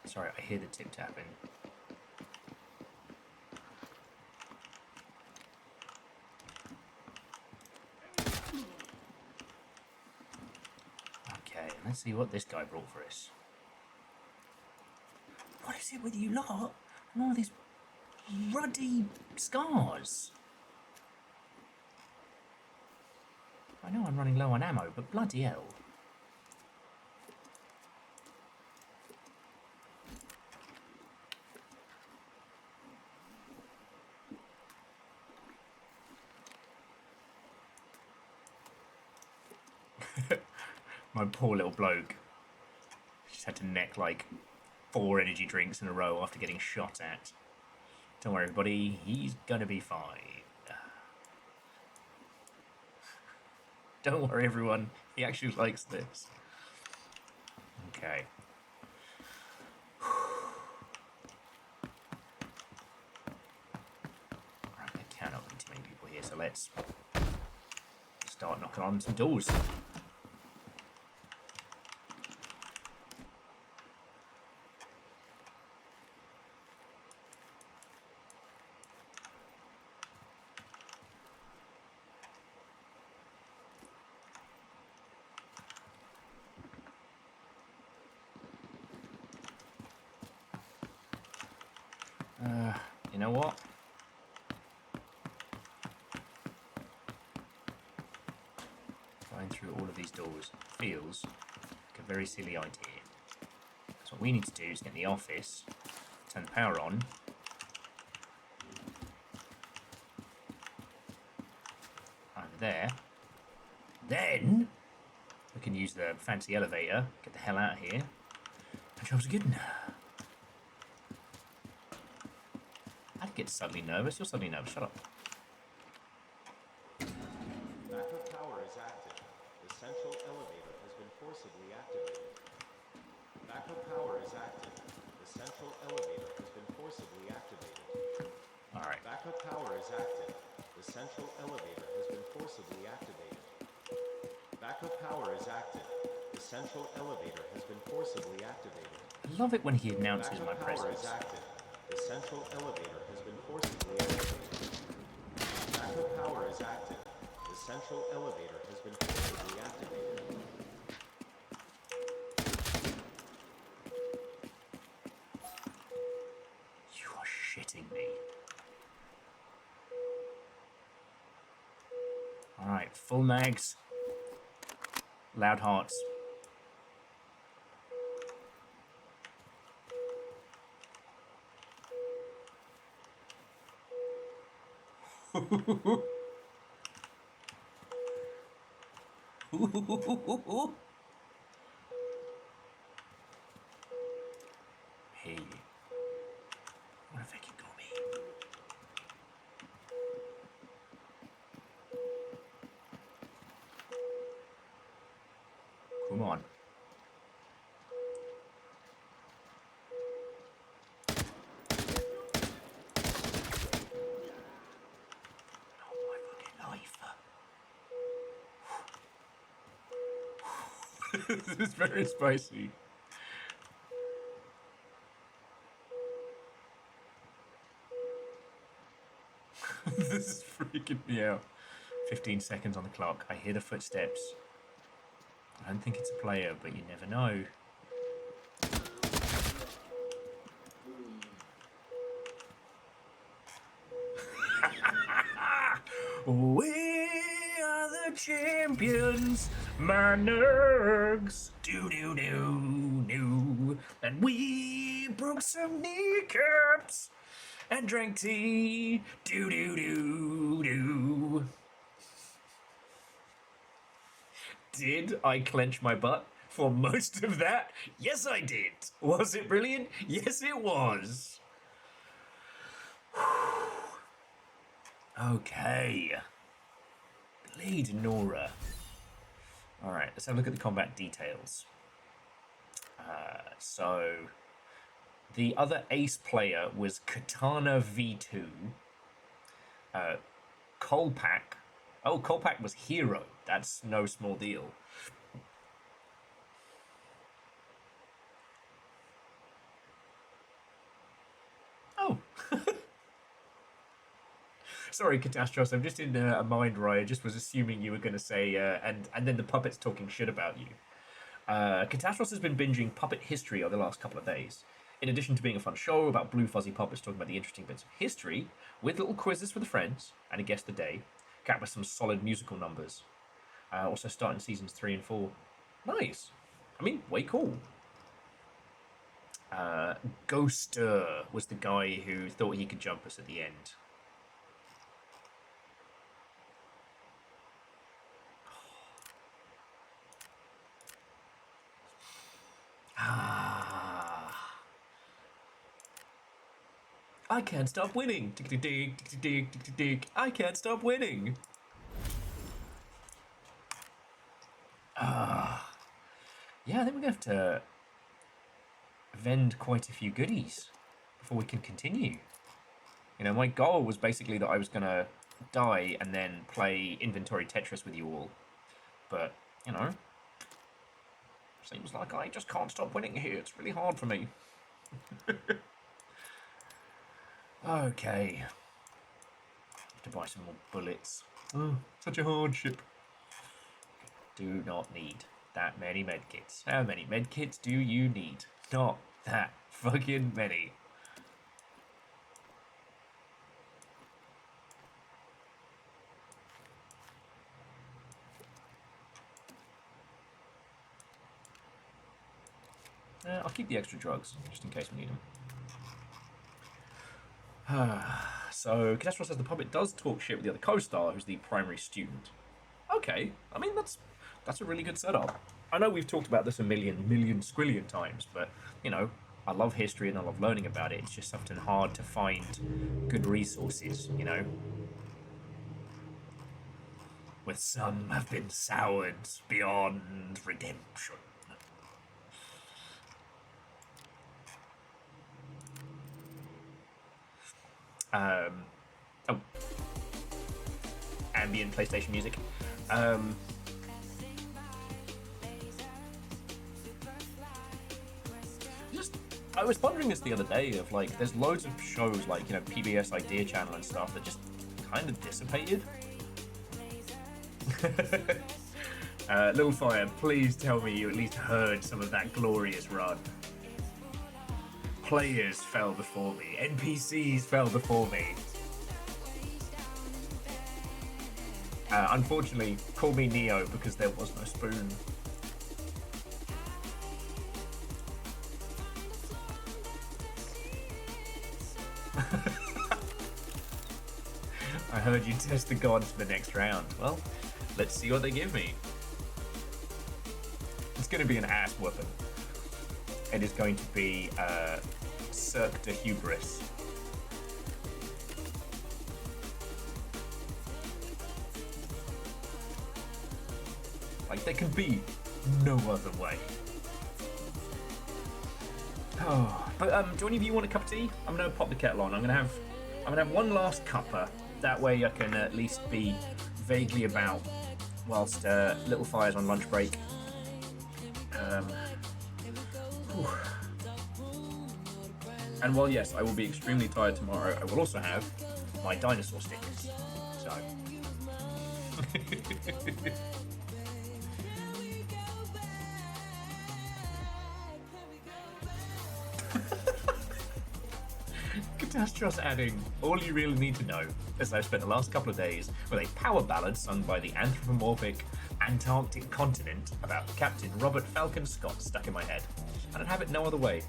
Sorry, I hear the tip tapping. Okay, let's see what this guy brought for us. What is it with you lot? And all these ruddy scars. I know I'm running low on ammo, but bloody hell. My poor little bloke just had to neck like 4 energy drinks in a row after getting shot at. Don't worry, everybody, he's gonna be fine. Don't worry, everyone, he actually likes this. Okay. Right, there cannot be too many people here, so let's start knocking on some doors. You know what? Going through all of these doors feels like a very silly idea. So what we need to do is get in the office, turn the power on, over there. Then we can use the fancy elevator, get the hell out of here, and jobs are good. I'd get suddenly nervous. You're suddenly nervous. Shut up. Backup power is active. The central elevator has been forcibly activated. Backup power is active. The central elevator has been forcibly activated. All right. Backup power is active. The central elevator has been forcibly activated. Backup power is active. The central elevator has been forcibly activated. I love it when he announces my Backup power is presence. active. The central elevator has been forcibly activated. Backup power is active. The central elevator has been forcibly activated. You are shitting me. Alright, full mags. Loud hearts. Hey. What if I can go me? Come on. Not my fucking life. This is very spicy. This is freaking me out. 15 seconds on the clock. I hear the footsteps. I don't think it's a player, but you never know. We are the champions, my nerds. Do. And we broke some kneecaps and drank tea. Do. Did I clench my butt for most of that? Yes, I did. Was it brilliant? Yes, it was. Okay. Bleed Nora. Alright, let's have a look at the combat details. So, the other ace player was Katana V2. Kolpak. Oh, Kolpak was Hero. That's no small deal. Oh. Sorry, Catastros, I'm just in a mind where I just was assuming you were going to say, and then the puppet's talking shit about you. Catastros has been binging puppet history over the last couple of days. In addition to being a fun show about blue fuzzy puppets talking about the interesting bits of history, with little quizzes for the friends, and a guess the day, capped with some solid musical numbers. Also starting seasons 3 and 4. Nice. I mean, way cool. Ghoster was the guy who thought he could jump us at the end. I can't stop winning. I can't stop winning. Yeah, I think we're gonna have to vend quite a few goodies before we can continue. You know, my goal was basically that I was gonna die and then play inventory Tetris with you all. But, you know, seems like I just can't stop winning here. It's really hard for me. Okay. Have to buy some more bullets. Oh, such a hardship. Do not need that many medkits. How many medkits do you need? Not that fucking many. I'll keep the extra drugs, just in case we need them. So, Catastrophe says the puppet does talk shit with the other co-star, who's the primary student. Okay, I mean, that's a really good setup. I know we've talked about this a million squillion times, but, you know, I love history and I love learning about it. It's just often hard to find good resources, you know? With some have been soured beyond redemption. Oh. Ambient PlayStation music. I was wondering this the other day of like, there's loads of shows like, you know, PBS Idea Channel and stuff that just kind of dissipated. Little Fire, please tell me you at least heard some of that glorious run. Players fell before me. NPCs fell before me. Unfortunately, call me Neo because there was no spoon. I heard you test the gods for the next round. Well, let's see what they give me. It's going to be an ass whooping. It is going to be Cirque de Hubris. Like, there can be no other way. Oh, but do any of you want a cup of tea? I'm gonna pop the kettle on. I'm gonna have one last cuppa. That way I can at least be vaguely about whilst Little Fire's on lunch break. And while yes, I will be extremely tired tomorrow, I will also have my dinosaur stickers. So. Catastros adding, all you really need to know is I've spent the last couple of days with a power ballad sung by the anthropomorphic Antarctic continent about Captain Robert Falcon Scott stuck in my head. And I'd have it no other way.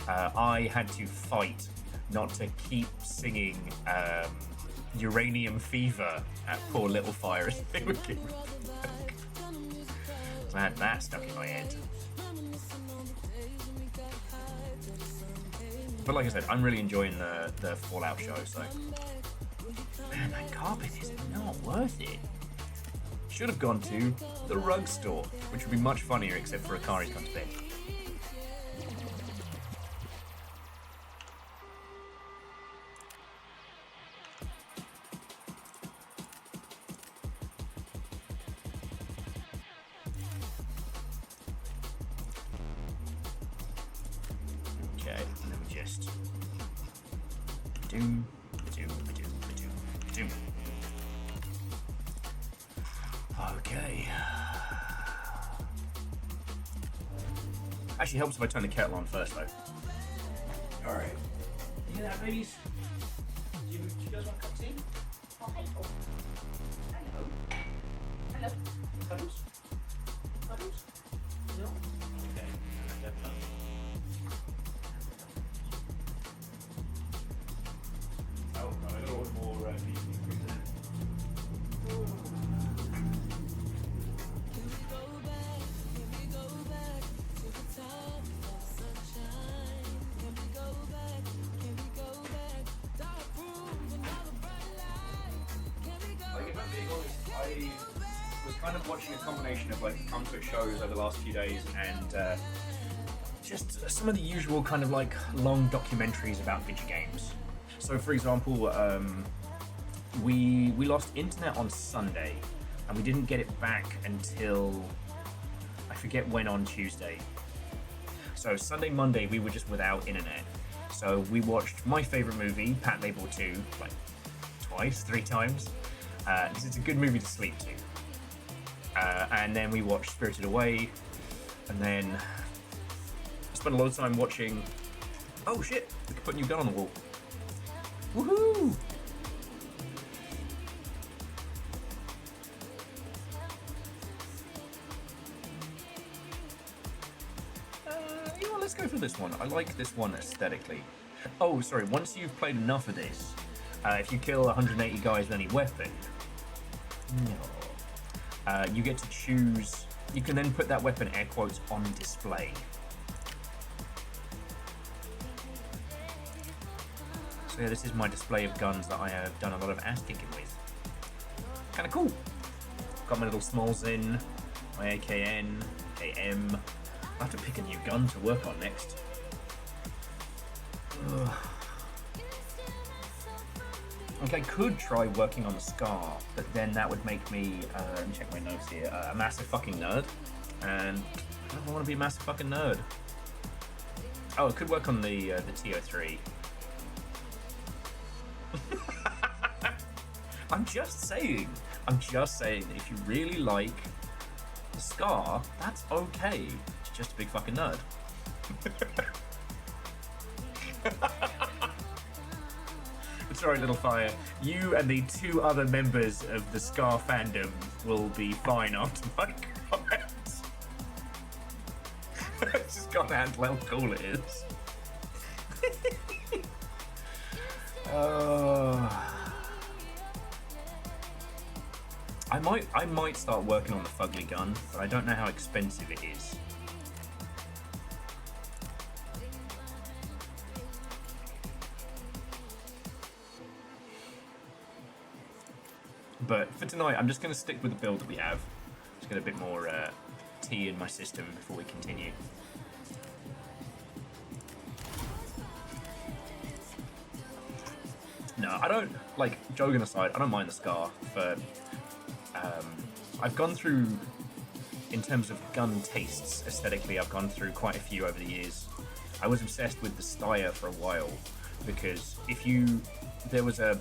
I had to fight not to keep singing Uranium Fever at poor Little Fire as they were getting back. So I had that stuck in my head. But like I said, I'm really enjoying the Fallout show, so... Man, that carpet is not worth it. Should have gone to the rug store, which would be much funnier except for Akari's gone to bed. Okay, let me just... do. Okay. Actually helps if I turn the kettle on first, though. Alright. You hear that, babies? Do you guys want a cup of tea? Oh, hey. Oh. Hello. Hello. Cuddles? Cuddles? No? Okay. Oh, no, I don't want more beef. I was kind of watching a combination of like comfort shows over the last few days and just some of the usual kind of like long documentaries about video games. So for example, we lost internet on Sunday and we didn't get it back until I forget when on Tuesday. So Sunday, Monday we were just without internet. So we watched my favorite movie, Pat Label 2, like twice, 3 times. Because it's a good movie to sleep to. And then we watched Spirited Away, and then I spent a lot of time watching... Oh shit, we can put a new gun on the wall. Woohoo! You know what, let's go for this one. I like this one aesthetically. Oh, sorry, once you've played enough of this, if you kill 180 guys with any weapon, you get to choose. You can then put that weapon, air quotes, on display. So yeah, this is my display of guns that I have done a lot of ass kicking with. Kind of cool. Got my little smalls in, my AKN, KM. I'll have to pick a new gun to work on next. Ugh. Like, I could try working on the Scar, but then that would make me, let me check my notes here, a massive fucking nerd. And I don't want to be a massive fucking nerd. Oh, I could work on the TO3. I'm just saying that if you really like The Scar, that's okay. It's just a big fucking nerd. Sorry, Little Fire. You and the 2 other members of the Scar fandom will be fine after my comments. I just can't handle how cool it is. I might start working on the fugly gun, but I don't know how expensive it is. But for tonight, I'm just going to stick with the build that we have. Just get a bit more tea in my system before we continue. No, I don't, like, joking aside, I don't mind the Scar for, I've gone through, in terms of gun tastes, aesthetically, I've gone through quite a few over the years. I was obsessed with the Steyr for a while, because there was a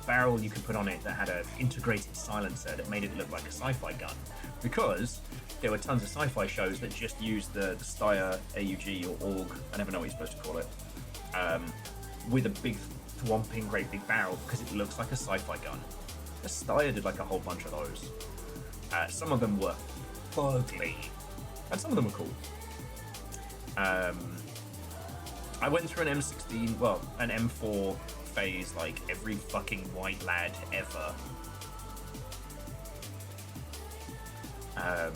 barrel you could put on it that had an integrated silencer that made it look like a sci-fi gun, because there were tons of sci-fi shows that just used the Steyr AUG or AUG, I never know what you're supposed to call it, with a big thwomping great big barrel because it looks like a sci-fi gun. The Steyr did like a whole bunch of those. Some of them were ugly, and some of them were cool. I went through an M16, well, an M4 phase like every fucking white lad ever. And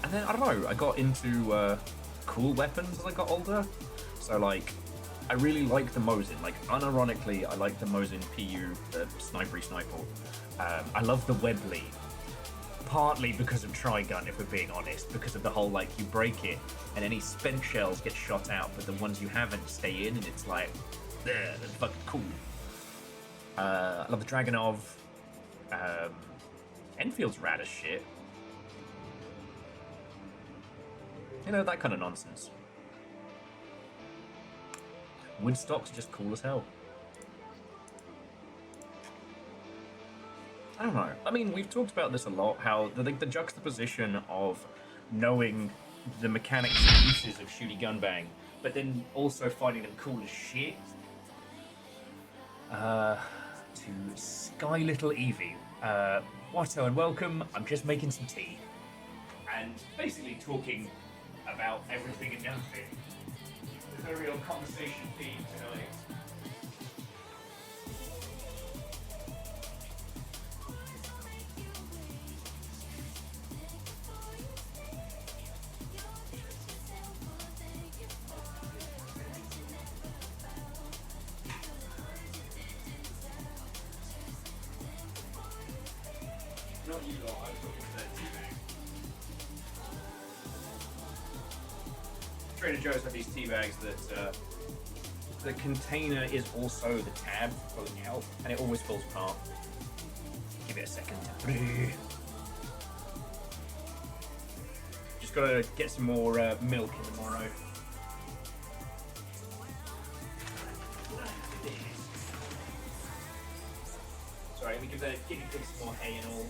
then, I don't know, I got into cool weapons as I got older. So, like, I really like the Mosin. Like, unironically, I like the Mosin PU, the snipery sniper. I love the Webley. Partly because of Trigun, if we're being honest, because of the whole, like, you break it and any spent shells get shot out, but the ones you haven't stay in, and it's like, that's fucking cool. I love the Dragunov. Enfield's rad as shit. You know, that kind of nonsense. Woodstock's just cool as hell. I don't know. I mean, we've talked about this a lot, how the juxtaposition of knowing the mechanics and uses of Shooty Gunbang, but then also finding them cool as shit. To Sky Little Evie. Watto and welcome. I'm just making some tea. And basically talking about everything and nothing. There's a real conversation theme tonight. Not you lot, I'm talking to that tea bag. Trader Joe's have these tea bags that the container is also the tab for pulling out, and it always falls apart. Give it a second to brew. Just gotta get some more milk in tomorrow. Sorry, let me give the guinea pig some more hay and all.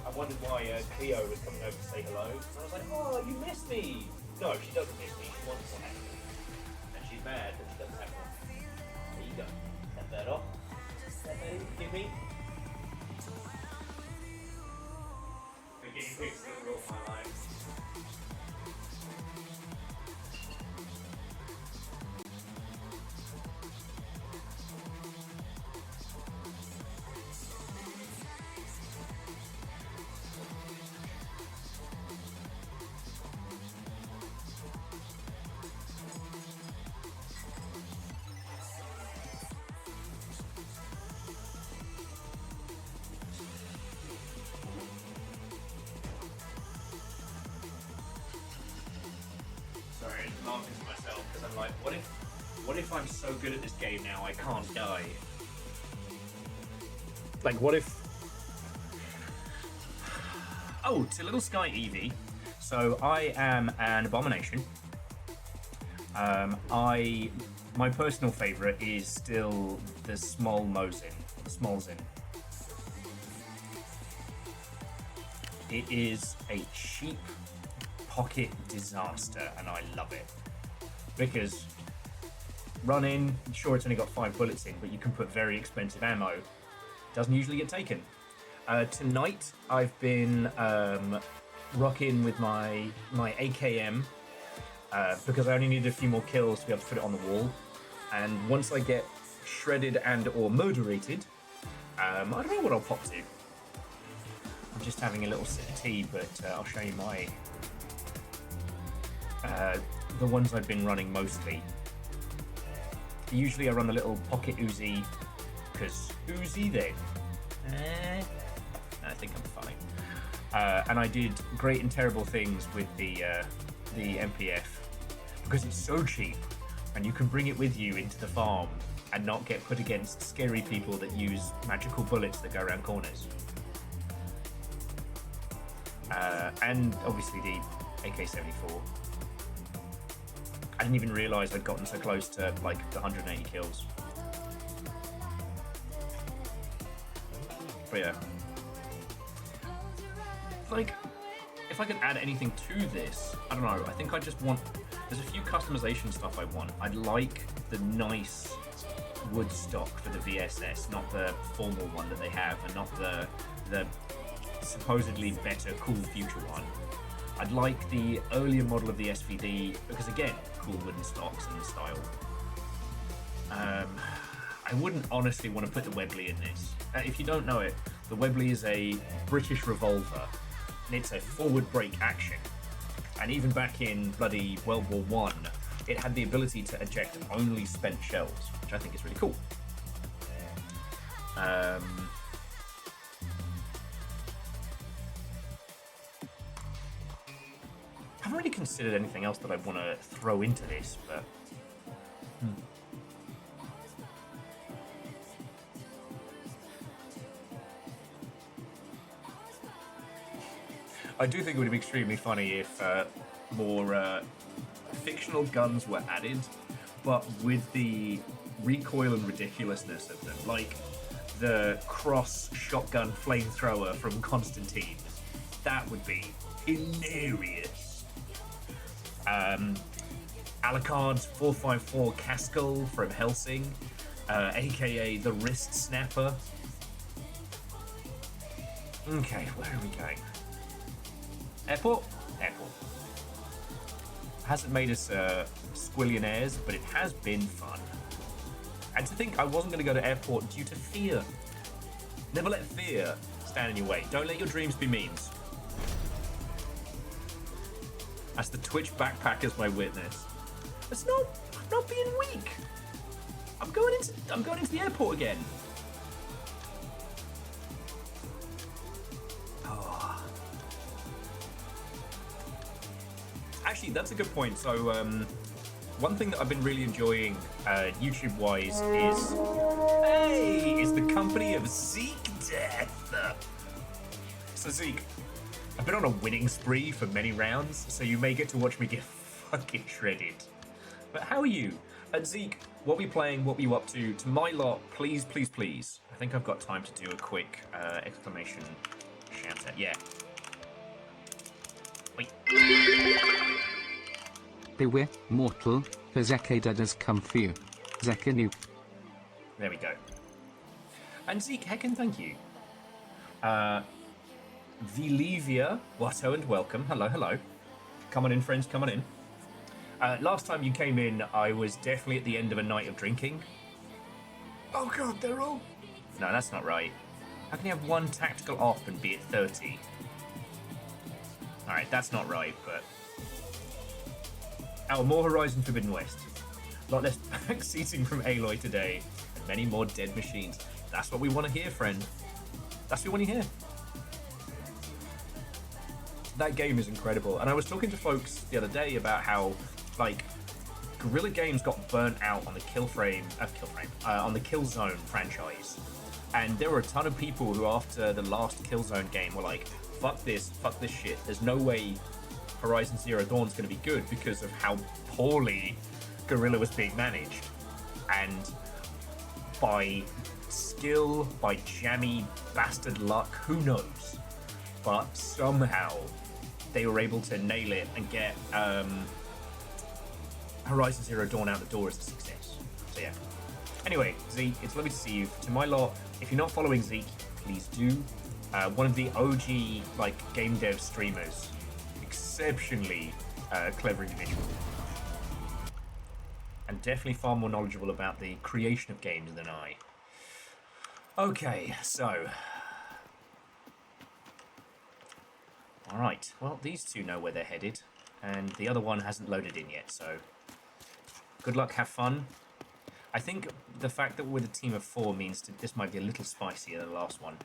I wondered why Cleo was coming over to say hello. And I was like, oh, you missed me! No, she doesn't miss me. She wants one. And she's mad that she doesn't have one. There you go. Cut that off. That baby, give me. The guinea pigs that rule my life. Sorry, I'm laughing to myself because I'm like, what if I'm so good at this game now I can't die? Like, what if... Oh, to Little Sky Evie. So I am an abomination. My personal favourite is still the Small Mosin, the Small Zin. It is a cheap pocket disaster, and I love it. Because run in, sure it's only got 5 bullets in, but you can put very expensive ammo. Doesn't usually get taken. Tonight I've been rocking with my AKM because I only needed a few more kills to be able to put it on the wall. And once I get shredded and or murderated, I don't know what I'll pop to. I'm just having a little sip of tea, but I'll show you my the ones I've been running mostly. Usually I run the little pocket Uzi, because Uzi then. I think I'm fine. And I did great and terrible things with the MPF because it's so cheap, and you can bring it with you into the farm and not get put against scary people that use magical bullets that go around corners. And obviously the AK-74. I didn't even realise I'd gotten so close to like the 180 kills. But yeah. Like, if I could add anything to this, I don't know, I think I just want, there's a few customization stuff I want. I'd like the nice wood stock for the VSS, not the formal one that they have, and not the supposedly better, cool future one. I'd like the earlier model of the SVD, because again, cool wooden stocks and style. I wouldn't honestly want to put the Webley in this. If you don't know it, the Webley is a British revolver, and it's a forward break action. And even back in bloody World War One, it had the ability to eject only spent shells, which I think is really cool. I haven't really considered anything else that I want to throw into this, but I do think it would be extremely funny if more fictional guns were added, but with the recoil and ridiculousness of them, like the cross shotgun flamethrower from Constantine. That would be hilarious. Alucard's 454 Caskel from Helsing, aka the wrist snapper. Okay, where are we going? Airport? Airport. Hasn't made us squillionaires, but it has been fun. And to think I wasn't going to go to airport due to fear. Never let fear stand in your way. Don't let your dreams be memes. That's the Twitch backpack as my witness. It's not. I'm not being weak. I'm going into the airport again. Oh. Actually, that's a good point. So, one thing that I've been really enjoying, YouTube-wise, is the company of Zeke Death. So Zeke, I've been on a winning spree for many rounds, so you may get to watch me get fucking shredded. But how are you? Zeke, what we playing? What were you up to? To my lot, please, please, please. I think I've got time to do a quick exclamation shout out. Yeah. Wait. Beware, mortal, for Zekada does come for you. Zekanu. There we go. And Zeke, heckin' thank you. Vilivia, Watto and welcome. Hello, hello. Come on in, friends, come on in. Last time you came in, I was definitely at the end of a night of drinking. Oh god, they're all... No, that's not right. How can you have one tactical op and be at 30? Alright, that's not right, but... Oh, more Horizon Forbidden West. A lot less backseating from Aloy today, and many more dead machines. That's what we want to hear, friend. That's what we want to hear. That game is incredible, and I was talking to folks the other day about how, like, Guerrilla Games got burnt out on the on the Killzone franchise, and there were a ton of people who, after the last Killzone game, were like, "Fuck this shit. There's no way Horizon Zero Dawn's going to be good because of how poorly Guerrilla was being managed." And by skill, by jammy bastard luck, who knows? but somehow they were able to nail it and get Horizon Zero Dawn out the door as a success. So yeah. Anyway, Zeke, it's lovely to see you. To my lot, if you're not following Zeke, please do. One of the OG like game dev streamers, exceptionally clever individual, and definitely far more knowledgeable about the creation of games than I. Okay, so. Alright, well, these two know where they're headed, and the other one hasn't loaded in yet, so good luck, have fun. I think the fact that we're with a team of 4 means that this might be a little spicier than the last one.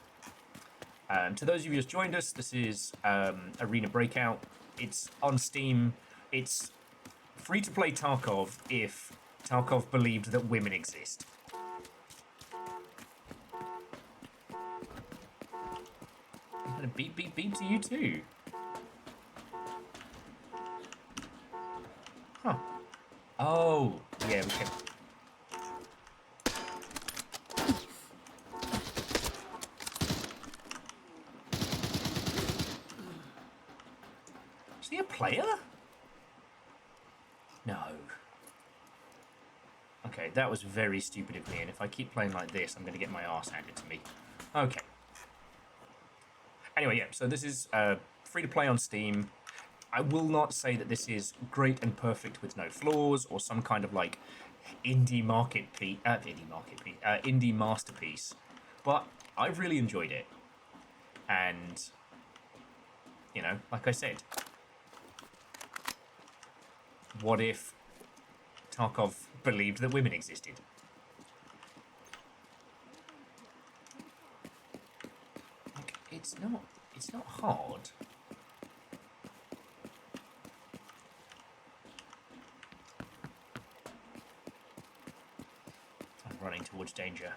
To those of you who just joined us, this is Arena Breakout. It's on Steam. It's free to play Tarkov if Tarkov believed that women exist. Beep, beep, beep to you too. Huh. Oh, yeah, we can. Is he a player? No. Okay, that was very stupid of me, and if I keep playing like this, I'm going to get my arse handed to me. Okay. Anyway, yeah, so this is free to play on Steam. I will not say that this is great and perfect with no flaws or some kind of like indie masterpiece, but I've really enjoyed it. And, you know, like I said, what if Tarkov believed that women existed? Like, it's not hard. I'm running towards danger.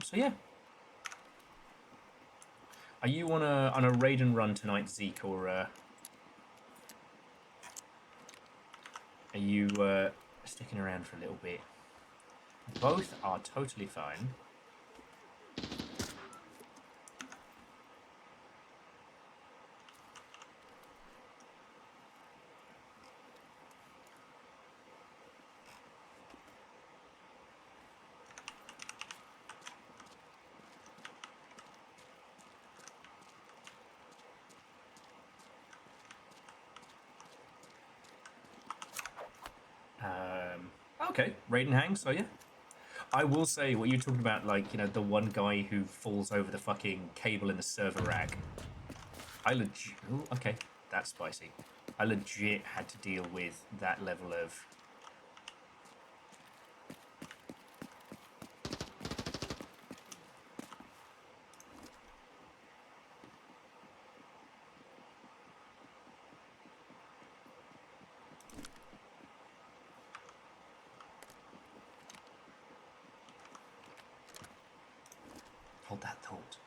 So yeah. Are you on a raid and run tonight, Zeke, or are you sticking around for a little bit? Both are totally fine. Okay, raid and hang, so yeah. I will say, what you're talking about, like, you know, the one guy who falls over the fucking cable in the server rack. Ooh, okay, that's spicy. I legit had to deal with that level of... Hold that thought.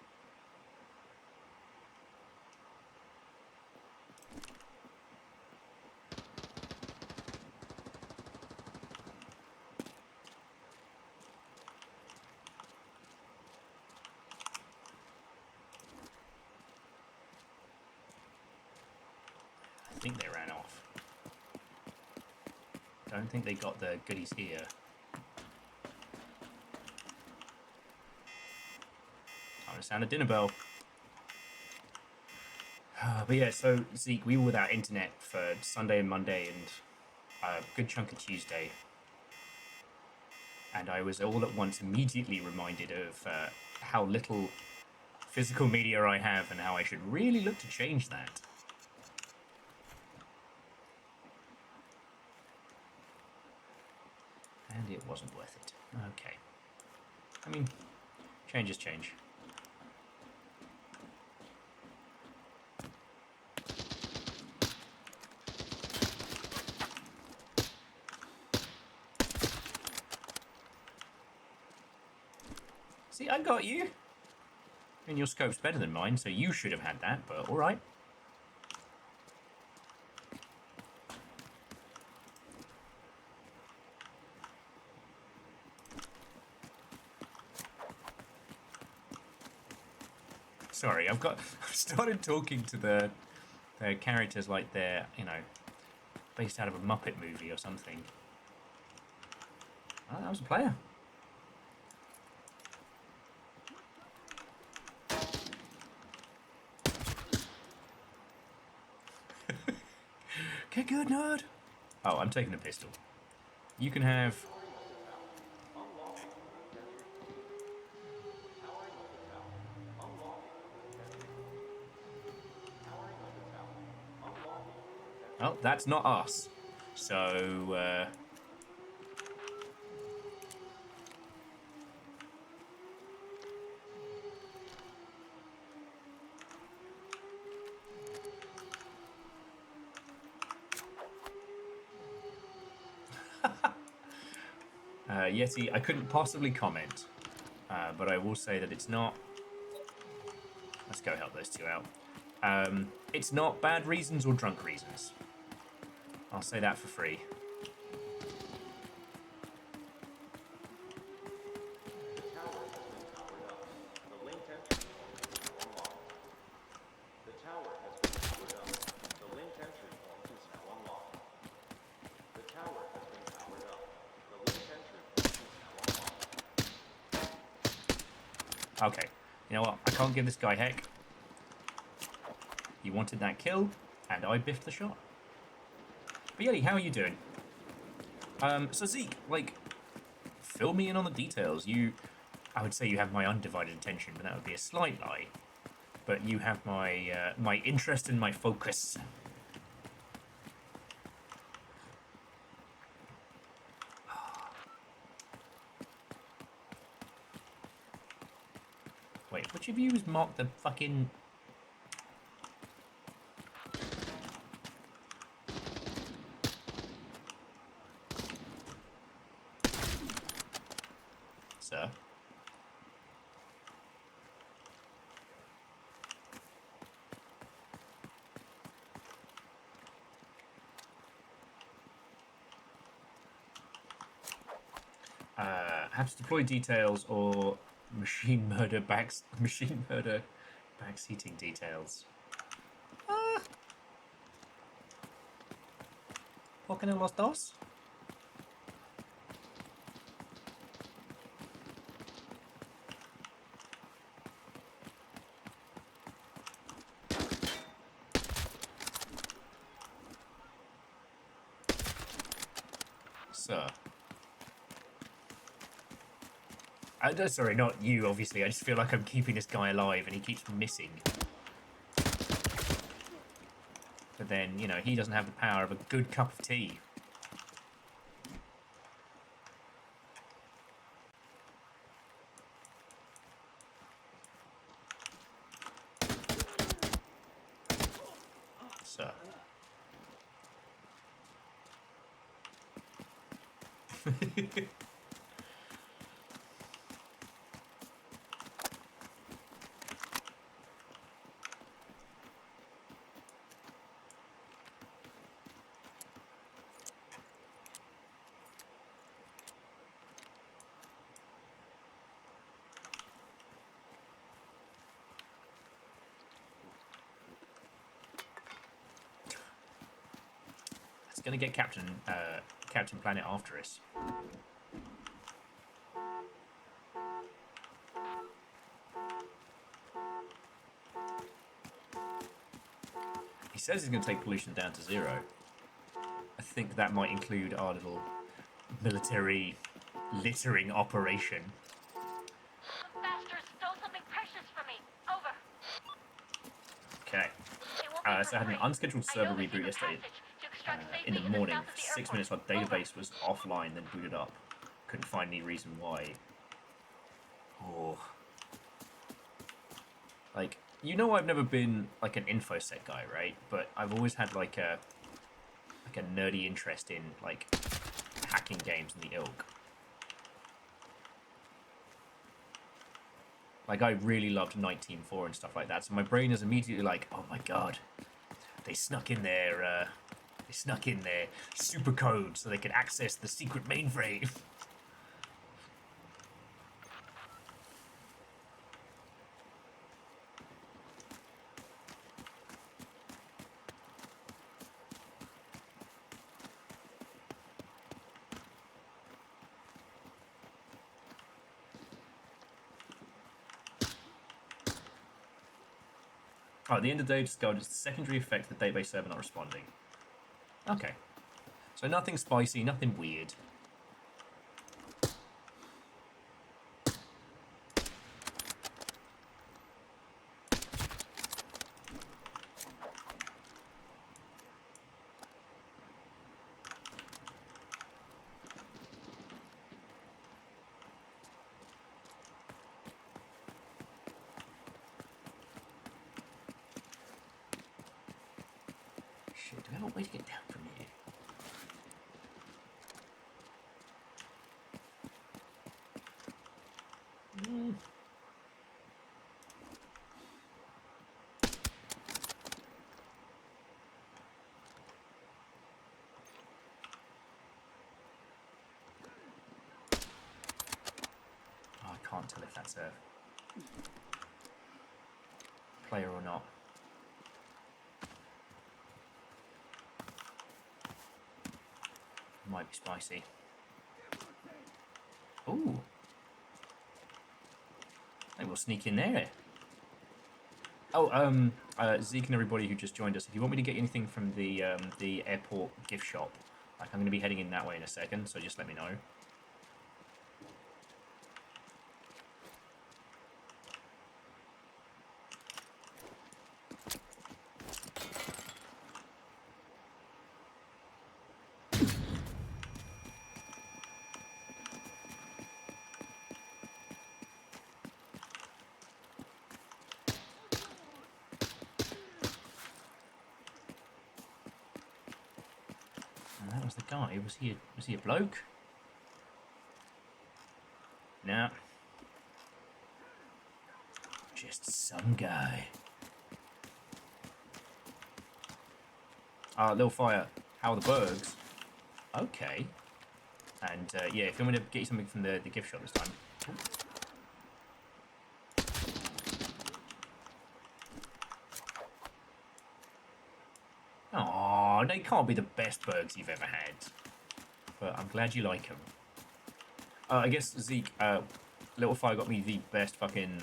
I think they ran off. Don't think they got the goodies here. Time to sound a dinner bell. But yeah, so Zeke, we were without internet for Sunday and Monday and a good chunk of Tuesday. And I was all at once immediately reminded of how little physical media I have and how I should really look to change that. And it wasn't worth it. Okay. I mean, change is change. See, I got you. I mean, your scope's better than mine, so you should have had that, but alright. Sorry, I've started talking to the characters like they're, you know, based out of a Muppet movie or something. Oh, that was a player. Get good, nerd. Oh, I'm taking a pistol. You can have. Oh, that's not us. So, Yeti, I couldn't possibly comment, but I will say that it's not. Let's go help those two out. It's not bad reasons or drunk reasons. I'll say that for free. The tower has been powered up. The linked entry point is now unlocked. The tower has been powered up. The linked entry point is now unlocked. The tower has been powered up. The linked entry point is now unlocked. Okay, you know what? I can't give this guy heck. He wanted that kill, and I biffed the shot. But Yeti, how are you doing? So Zeke, like, fill me in on the details. I would say you have my undivided attention, but that would be a slight lie. But you have my my interest and my focus. Wait, which of you has marked the fucking... Sir? Have to deploy details or machine murder backseating details. ¿Por qué no los dos? Sir. Sorry, not you, obviously. I just feel like I'm keeping this guy alive and he keeps missing. But then, you know, he doesn't have the power of a good cup of tea. Sir. It's gonna get Captain Planet after us. He says he's gonna take pollution down to 0. I think that might include our little military littering operation. The bastard stole something precious from me. Over. Okay. It won't be So I had an for free. unscheduled I server know the reboot secret yesterday passage to extract in the safely morning. south of For the 6 minutes, our airport. database was offline, then booted up. Couldn't find any reason why. Oh. Like, you know, I've never been like an infosec guy, right? But I've always had like a nerdy interest in like hacking games and the ilk. Like, I really loved Night Team 4 and stuff like that. So my brain is immediately like, oh my god, they snuck in their super code so they could access the secret mainframe. Oh, at the end of the day, discard is the secondary effect of the database server not responding. Okay. So nothing spicy, nothing weird. Shit, do I have a way to get down from here? Oh, I can't tell if that's a player or not. Might be spicy. Ooh. Maybe we'll sneak in there. Oh, Zeke and everybody who just joined us, if you want me to get anything from the airport gift shop, like I'm going to be heading in that way in a second, so just let me know. And that was the guy. Was he a bloke? Nah. Just some guy. Little fire. How are the bergs? Okay. And yeah, if you want me to get you something from the gift shop this time. Ooh. Aw, they can't be the best bergs you've ever had. But I'm glad you like them. I guess Zeke, Little Fire got me the best fucking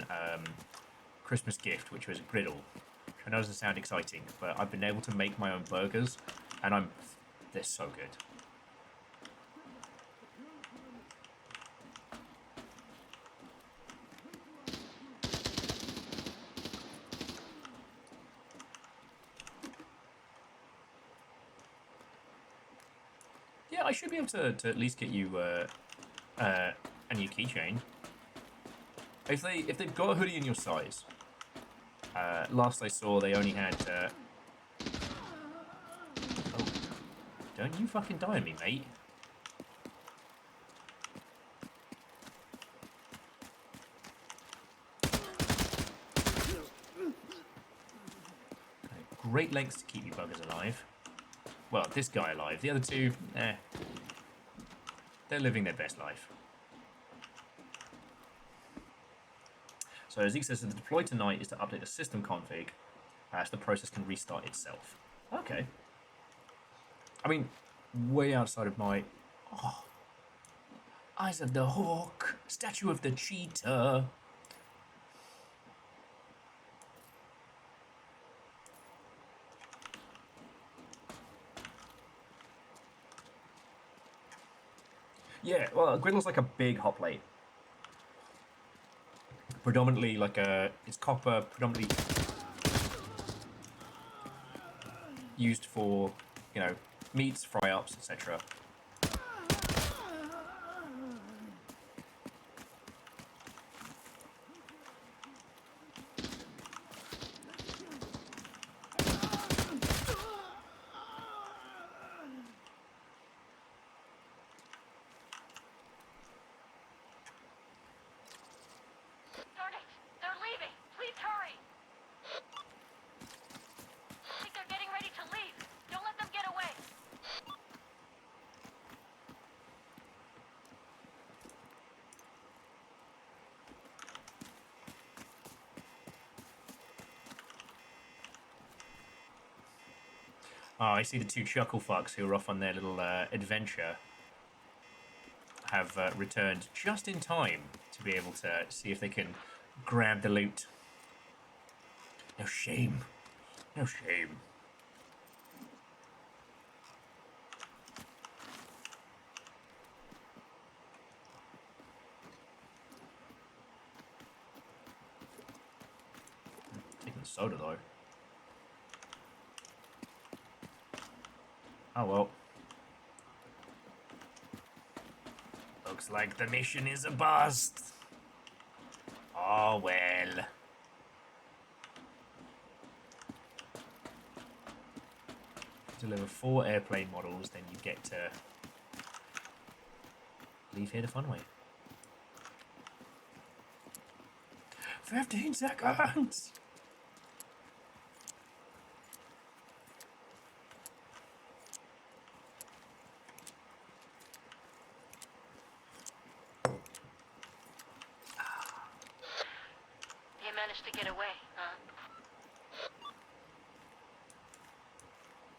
Christmas gift, which was a griddle. Which I know doesn't sound exciting, but I've been able to make my own burgers, and they're so good. Yeah, I should be able to at least get you a new keychain. If they've got a hoodie in your size. Last I saw, they only had. Oh, don't you fucking die on me, mate! Great lengths to keep you buggers alive. Well, this guy alive. The other two, they're living their best life. So Zeke says that the deploy tonight is to update the system config so the process can restart itself. Okay. I mean, way outside of my... Oh, Eyes of the Hawk, Statue of the Cheetah. Yeah, well, a griddle's like a big hot plate. Predominantly like it's copper, predominantly used for, you know, meats, fry-ups, etc. Darn it! They're leaving! Please hurry! I think they're getting ready to leave. Don't let them get away. Oh, I see the two chuckle fucks who are off on their little adventure have returned just in time to be able to see if they can grab the loot. No shame. No shame. Taking the soda though. Oh well. Looks like the mission is a bust. Oh well. Deliver 4 airplane models, then you get to leave here the fun way. 15 seconds! You managed to get away, huh?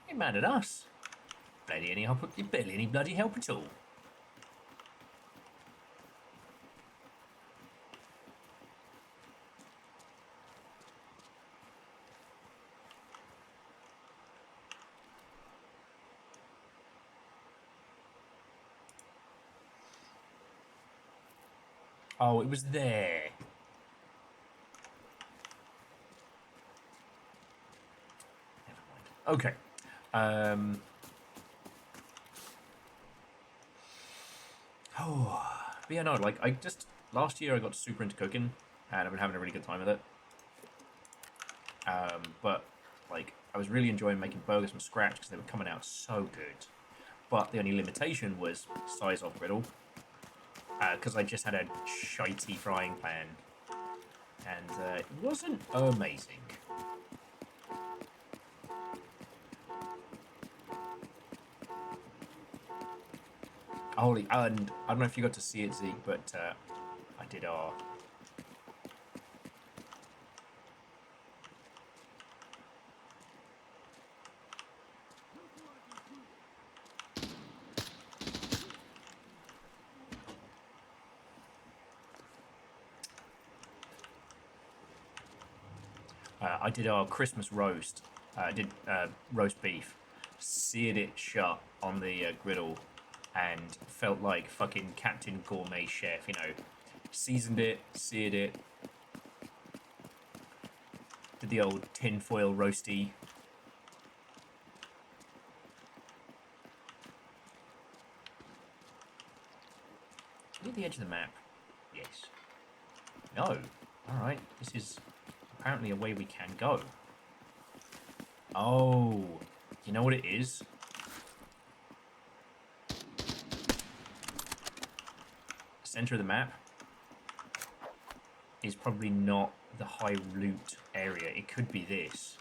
You mad at us? Barely any bloody help at all. Oh, it was there. Never mind. Okay. Oh, but yeah, no, like, last year I got super into cooking, and I've been having a really good time with it. But, like, I was really enjoying making burgers from scratch because they were coming out so good. But the only limitation was size of griddle, because I just had a shitey frying pan, and it wasn't amazing. Holy, and I don't know if you got to see it, Zeke, but I did our... I did our Christmas roast. I did roast beef, seared it shut on the griddle, and felt like fucking Captain Gourmet Chef, you know. Seasoned it, seared it, did the old tinfoil roasty. Near the edge of the map. Yes. No. Alright, this is apparently a way we can go. Oh, you know what it is? Center of the map is probably not the high loot area. It could be this.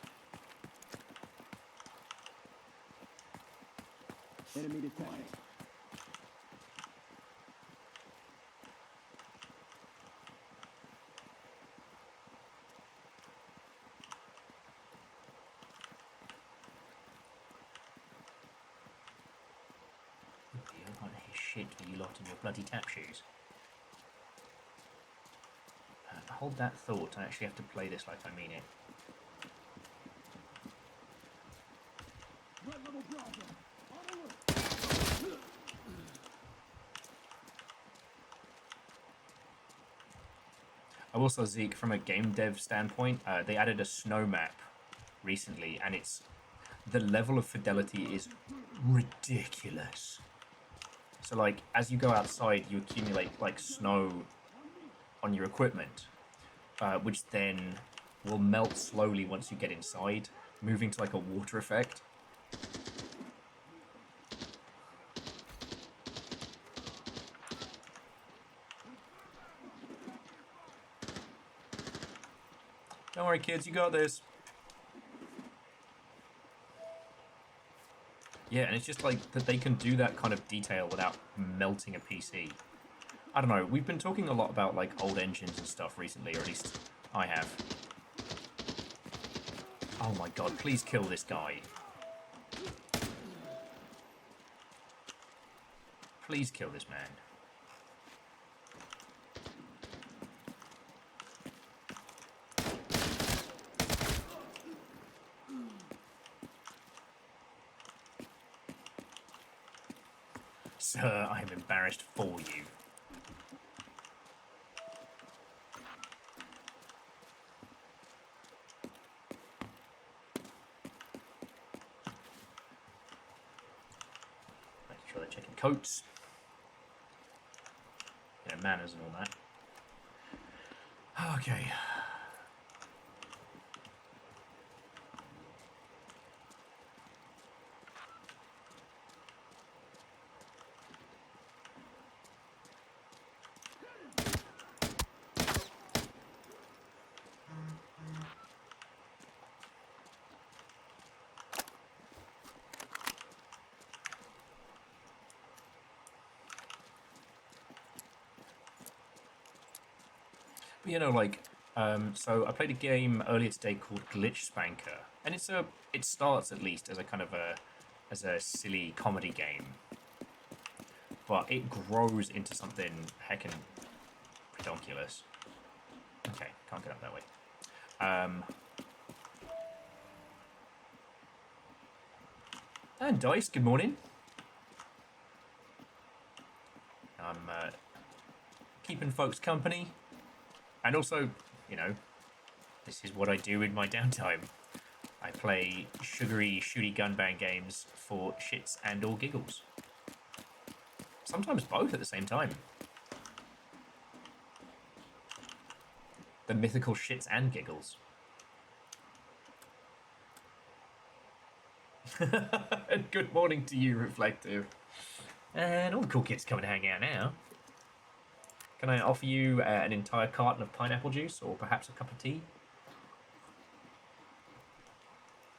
Enemy detected. You can't hear shit with you lot in your bloody tap shoes. Hold that thought. I actually have to play this like I mean it. I will say, Zeke, from a game dev standpoint, they added a snow map recently, and the level of fidelity is ridiculous. So, like, as you go outside, you accumulate, like, snow on your equipment, which then will melt slowly once you get inside, moving to, like, a water effect. Don't worry, kids, you got this. Yeah, and it's just like that they can do that kind of detail without melting a PC. I don't know, we've been talking a lot about like old engines and stuff recently, or at least I have. Oh my god, please kill this guy. Please kill this man. Sir, I am embarrassed for you. Making sure they're checking coats. You know, manners and all that. Okay. You know, like, so I played a game earlier today called Glitch Spanker, and it starts at least as a kind of as a silly comedy game, but it grows into something heckin' redonkulous. Okay, can't get up that way. And Dice, good morning. I'm keeping folks company. And also, you know, this is what I do in my downtime. I play sugary Shooty Gunbang games for shits and or giggles. Sometimes both at the same time. The mythical shits and giggles. And good morning to you, Reflective. And all the cool kids come and hang out now. Can I offer you an entire carton of pineapple juice, or perhaps a cup of tea?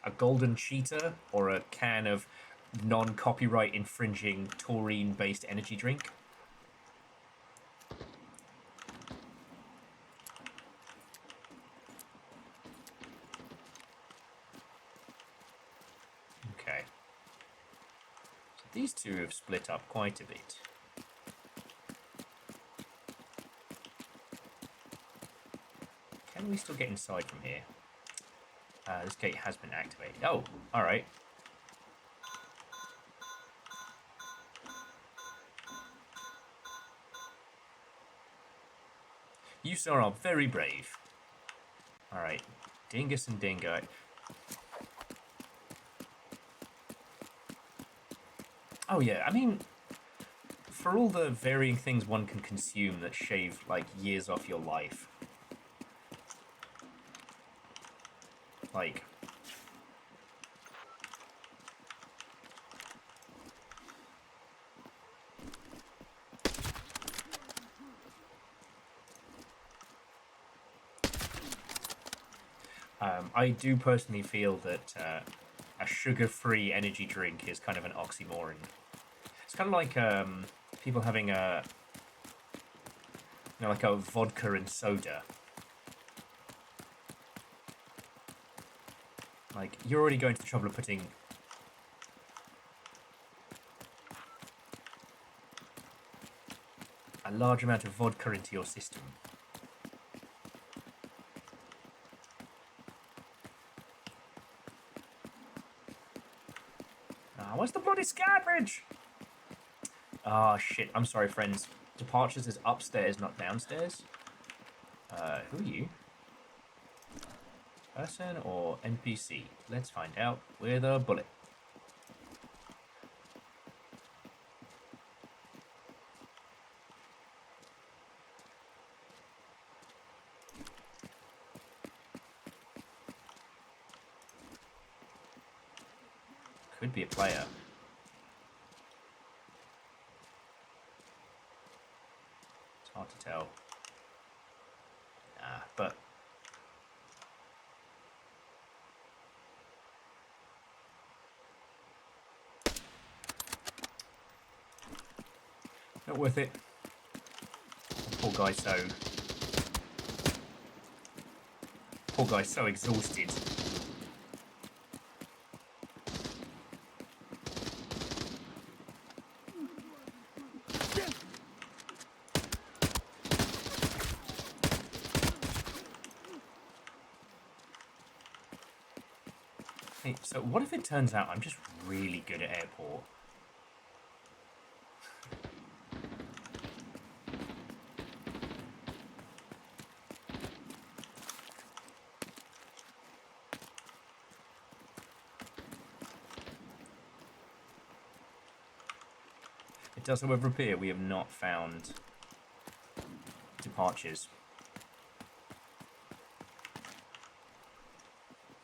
A golden cheetah, or a can of non-copyright infringing taurine-based energy drink? Okay. So these two have split up quite a bit. Can we still get inside from here? This gate has been activated. Oh, alright. You, sir, are very brave. Alright. Dingus and Dingo. Oh, yeah, I mean, for all the varying things one can consume that shave, like, years off your life. Like, I do personally feel that a sugar-free energy drink is kind of an oxymoron. It's kind of like people having a, you know, like a vodka and soda. Like, you're already going to the trouble of putting a large amount of vodka into your system. Ah, what's the bloody garbage? Ah, shit. I'm sorry, friends. Departures is upstairs, not downstairs. Who are you? Person or NPC? Let's find out with a bullet. Could be a player. It's hard to tell. But not worth it. Poor guy's so exhausted. Hey, so what if it turns out I'm just really good at airport? does, however, appear we have not found departures.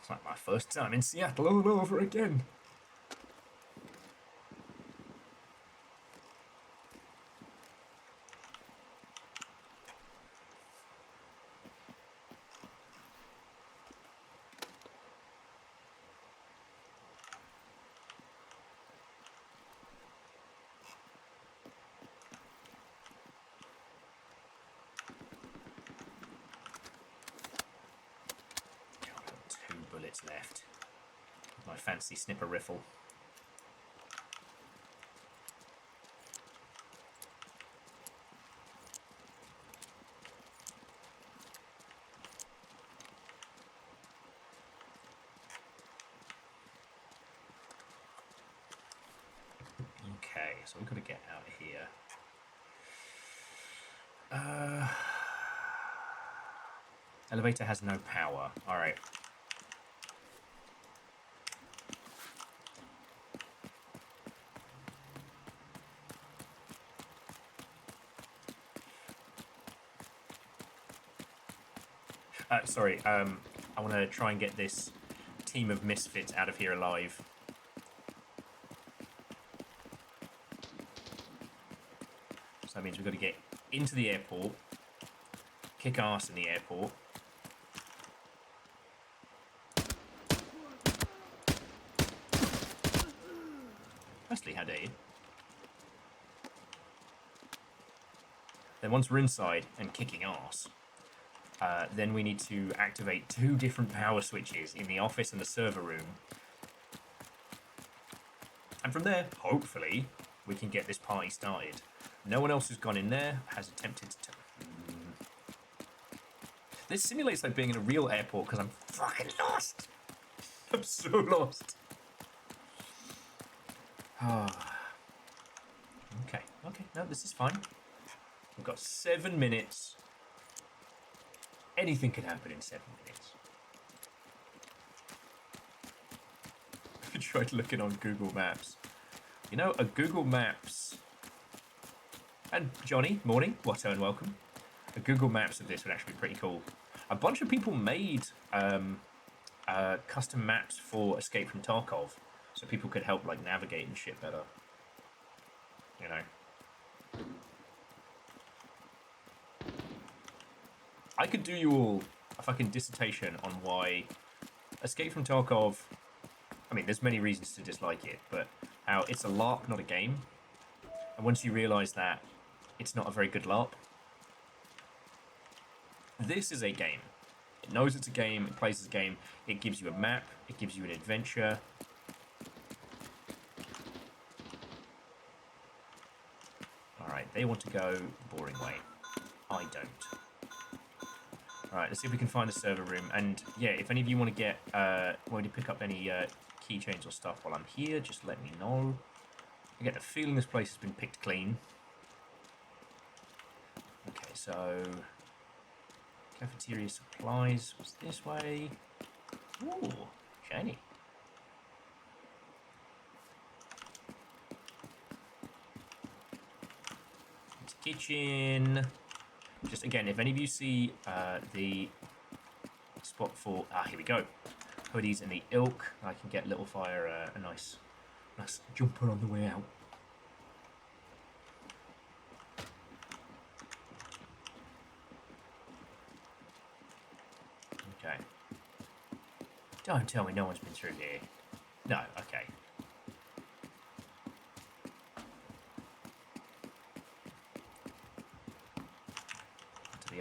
It's like my first time in Seattle all over again. Left. My fancy snipper riffle. Okay, so we've got to get out of here. Elevator has no power. All right. Sorry, I want to try and get this team of misfits out of here alive. So that means we've got to get into the airport, kick ass in the airport. Firstly, how dare you? Then once we're inside and kicking ass, then we need to activate 2 different power switches in the office and the server room. And from there, hopefully, we can get this party started. No one else who's gone in there has attempted to... This simulates like being in a real airport because I'm fucking lost. I'm so lost. Okay, no, this is fine. We've got 7 minutes. Anything can happen in 7 minutes. I tried looking on Google Maps. You know, a Google Maps... And Johnny, morning, what and welcome. A Google Maps of this would actually be pretty cool. A bunch of people made custom maps for Escape from Tarkov, so people could help like navigate and shit better. You know. I could do you all a fucking dissertation on why Escape from Tarkov... I mean, there's many reasons to dislike it, but how it's a LARP, not a game. And once you realise that it's not a very good LARP, this is a game. It knows it's a game, it plays as a game, it gives you a map, it gives you an adventure. Alright, they want to go the boring way. I don't. Alright, let's see if we can find a server room. And yeah, if any of you want to get, want to pick up any keychains or stuff while I'm here, just let me know. I get the feeling this place has been picked clean. Okay, so cafeteria supplies was this way. Ooh, shiny. It's a kitchen. Just again, if any of you see the spot for here we go, hoodies and the ilk, I can get Little Fire a nice jumper on the way out. Okay. Don't tell me no one's been through here. No, okay.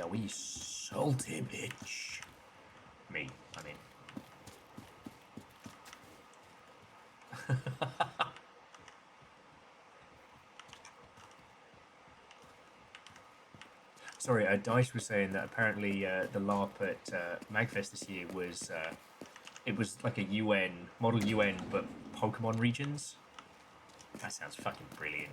Are we salty, bitch? Me, I mean. Sorry, Dice was saying that apparently the LARP at MagFest this year was it was like a UN, model UN, but Pokemon regions. That sounds fucking brilliant.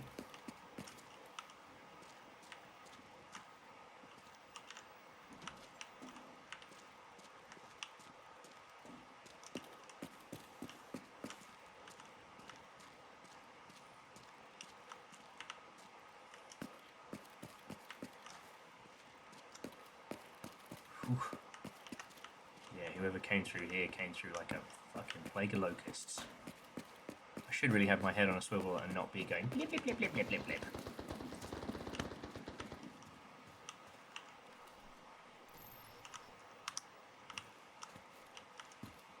Yeah, whoever came through here came through like a fucking plague of locusts. I should really have my head on a swivel and not be going blip, blip, blip, blip, blip, blip, blip.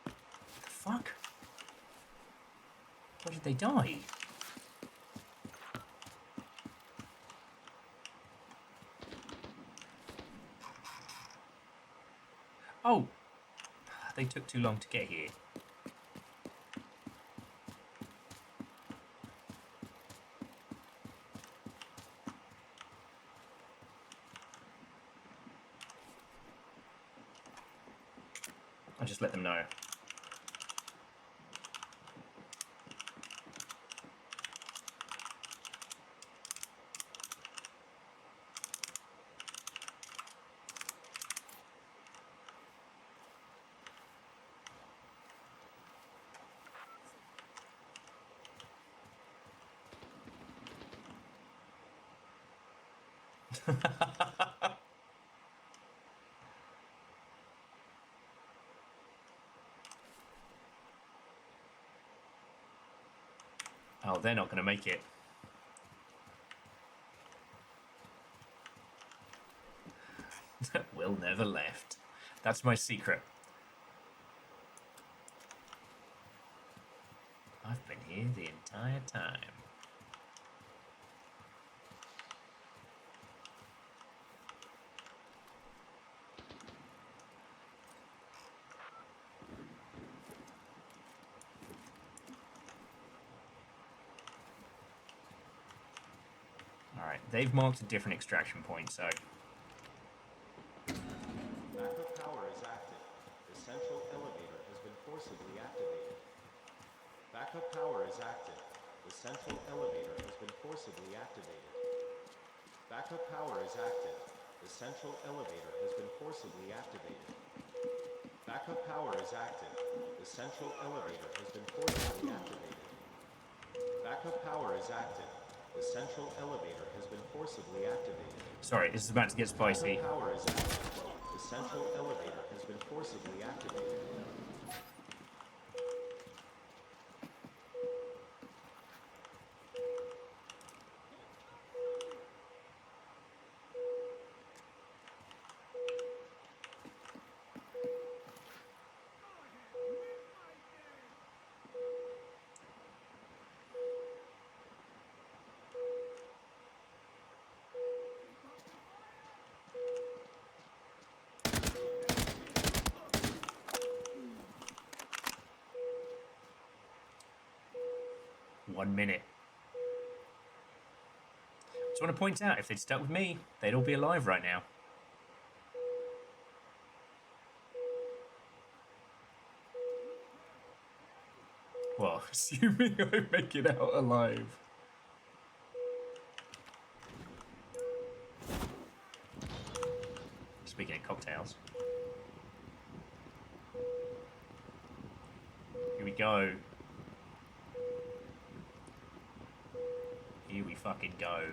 What the fuck? Where did they die? Oh! They took too long to get here. I'll just let them know. Oh, they're not going to make it. Will never left. That's my secret. I've been here the entire time. Alright, they've marked a different extraction point, so... Backup power is active. The central elevator has been forcibly activated. Backup power is active. The central elevator has been forcibly activated. Backup power is active. The central elevator has been forcibly activated. Backup power is active. The central elevator has been forcibly activated. Backup power is active. The central elevator has been forcibly activated. Sorry, this is about to get spicy. Backup power is active. The central elevator has been forcibly activated. One minute. Just want to point out, if they'd stuck with me, they'd all be alive right now. Well, assuming I make it out alive. Speaking of cocktails. Here we go. Here we fucking go.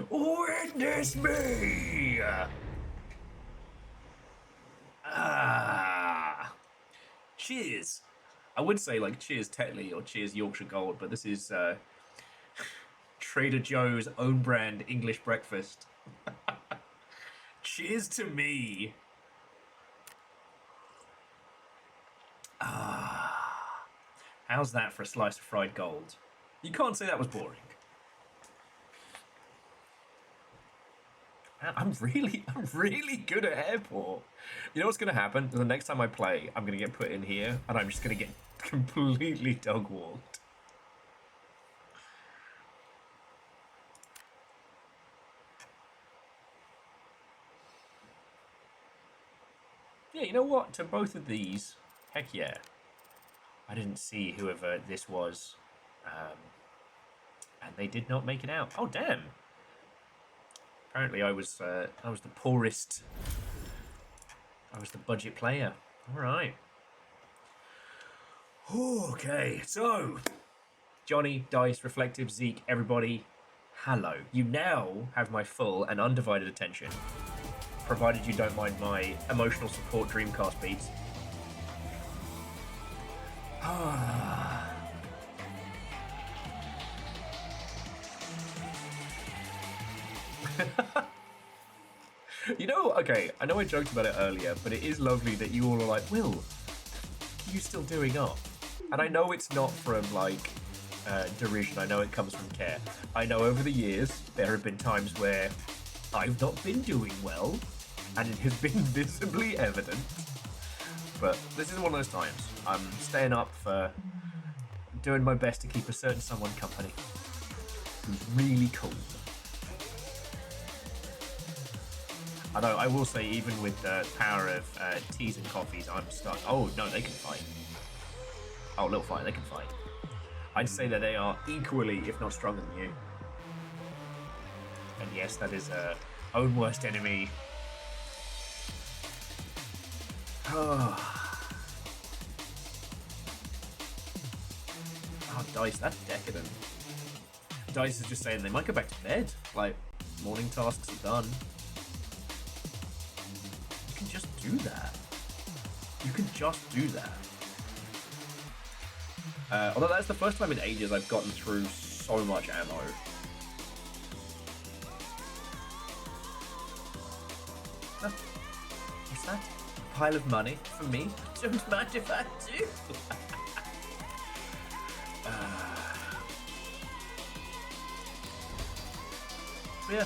Witness me! Ah! Cheers! I would say like cheers Tetley or cheers Yorkshire Gold, but this is Trader Joe's own brand English breakfast. Cheers to me! Ah! How's that for a slice of fried gold? You can't say that was boring. Man, I'm really good at airport. You know what's going to happen? The next time I play, I'm going to get put in here, and I'm just going to get completely dog-walked. Yeah, you know what? To both of these, heck yeah. I didn't see whoever this was, and they did not make it out. Oh, damn. Apparently I was the poorest. I was the budget player. All right. Okay, so Johnny, Dice, Reflective, Zeke, everybody, hello. You now have my full and undivided attention, provided you don't mind my emotional support Dreamcast beats. You know, okay, I know I joked about it earlier, but it is lovely that you all are like, Will, what are you still doing up? And I know it's not from, like, derision. I know it comes from care. I know over the years, there have been times where I've not been doing well, and it has been visibly evident. But this is one of those times. I'm staying up for doing my best to keep a certain someone company who's really cool. Although I will say, even with the power of teas and coffees, I'm stuck. Oh, no, they can fight. Oh, little fight, they can fight. I'd say that they are equally, if not stronger than you. And yes, that is own worst enemy. Oh, Dice, that's decadent. Dice is just saying they might go back to bed. Like, morning tasks are done. You can just do that. You can just do that. Although that's the first time in ages I've gotten through so much ammo. Huh. What's that? A pile of money for me? Don't mind if I do. Yeah.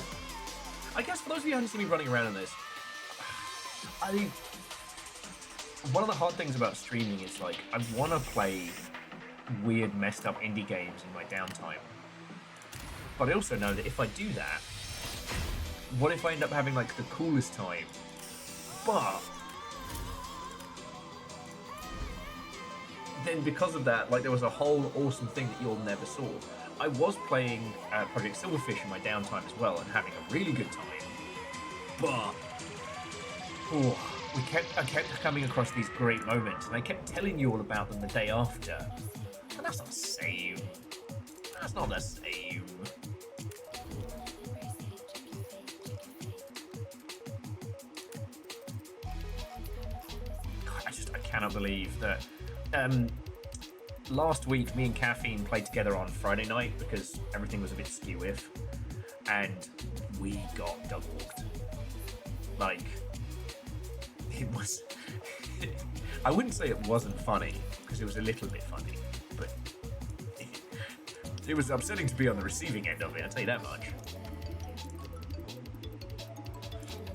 I guess for those of you who haven't seen me running around in this, one of the hard things about streaming is, like, I want to play weird, messed up indie games in my downtime. But I also know that if I do that, what if I end up having, like, the coolest time? But then because of that, like, there was a whole awesome thing that you'll never saw. I was playing Project Silverfish in my downtime as well and having a really good time. But I kept coming across these great moments, and I kept telling you all about them the day after. And that's not the same. That's not the same. God, I cannot believe that. Last week, me and Caffeine played together on Friday night because everything was a bit skew-if, and we got dog-walked. Like, it was... I wouldn't say it wasn't funny, because it was a little bit funny, but it was upsetting to be on the receiving end of it, I'll tell you that much.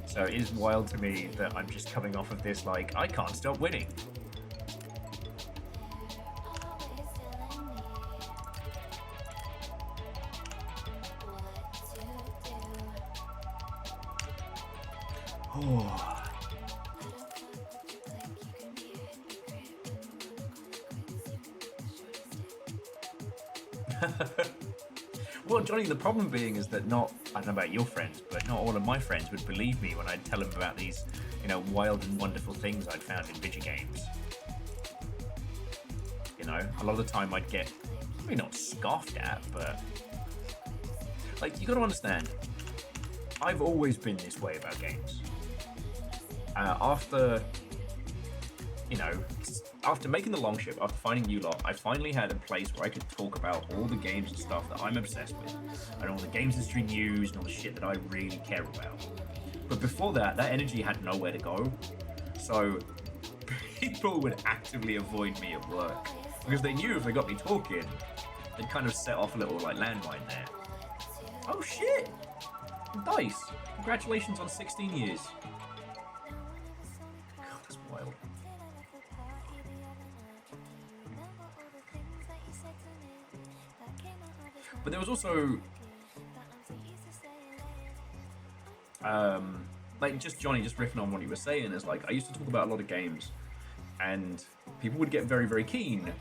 So it is wild to me that I'm just coming off of this, like, I can't stop winning. Oh. Well, Johnny, the problem being is that I don't know about your friends, but not all of my friends would believe me when I'd tell them about these, you know, wild and wonderful things I'd found in video games. You know, a lot of the time I'd get, maybe not scoffed at, but, like, you gotta understand, I've always been this way about games. After making the long ship, after finding you lot, I finally had a place where I could talk about all the games and stuff that I'm obsessed with, and all the games industry news and all the shit that I really care about. But before that energy had nowhere to go, so people would actively avoid me at work, because they knew if they got me talking, they'd kind of set off a little, like, landmine there. Oh shit! Dice! Congratulations on 16 years. God, that's wild. But there was also, like, just Johnny, just riffing on what you were saying, is like, I used to talk about a lot of games, and people would get very, very keen,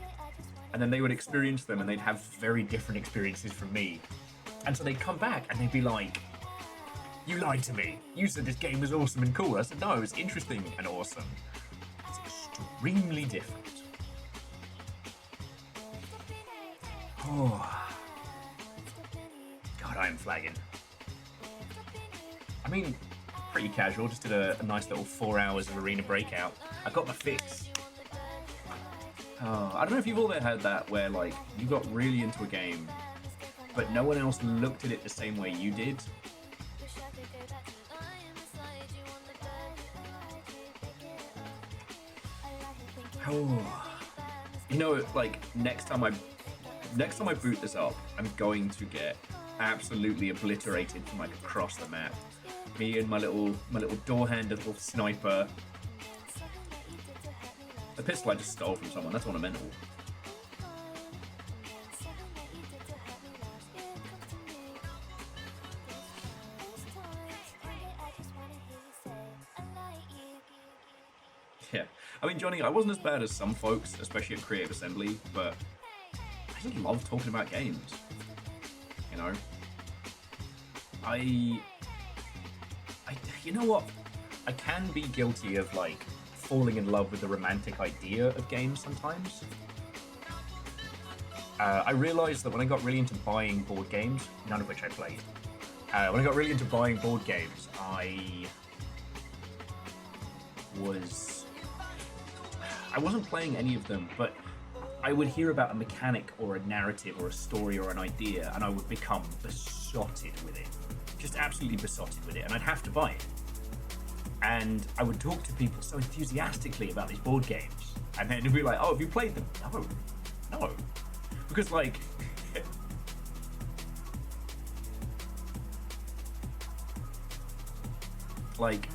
and then they would experience them, and they'd have very different experiences from me. And so they'd come back, and they'd be like, You lied to me. You said this game was awesome and cool. I said, no, it was interesting and awesome. It's extremely different. Oh. God, I am flagging. I mean, pretty casual. Just did a nice little 4 hours of Arena Breakout. I got my fix. I don't know if you've all ever heard that, where like you got really into a game, but no one else looked at it the same way you did. Oh, you know, like next time I boot this up, I'm going to get absolutely obliterated from like across the map. Me and my little door-handed little sniper. The pistol I just stole from someone. That's ornamental. Yeah, I mean, Johnny, I wasn't as bad as some folks, especially at Creative Assembly, but I just love talking about games. You know, you know what? I can be guilty of like falling in love with the romantic idea of games sometimes. I realized that when I got really into buying board games, none of which I played, when I got really into buying board games, I wasn't playing any of them, but I would hear about a mechanic or a narrative or a story or an idea, and I would become besotted with it. Just absolutely besotted with it, and I'd have to buy it. And I would talk to people so enthusiastically about these board games, and then they'd be like, oh, have you played them? No. Because, like... like...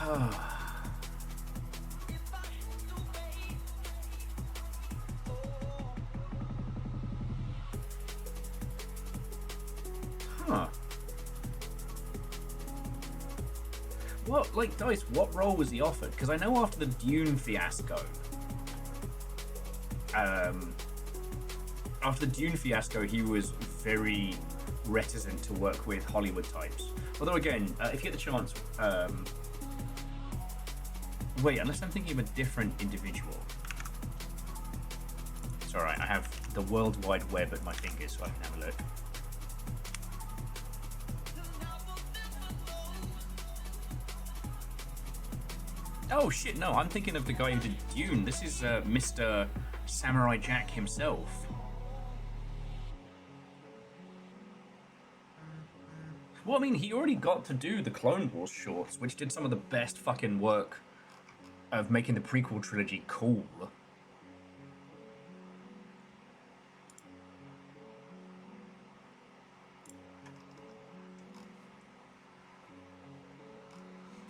Oh. Huh. What, like, Dice, what role was he offered? Because I know after the Dune fiasco, he was very reticent to work with Hollywood types. Although, again, if you get the chance, wait, unless I'm thinking of a different individual. It's alright, I have the World Wide Web at my fingers, so I can have a look. Oh shit, no, I'm thinking of the guy who did Dune. This is Mr. Samurai Jack himself. Well, I mean, he already got to do the Clone Wars shorts, which did some of the best fucking work of making the prequel trilogy cool.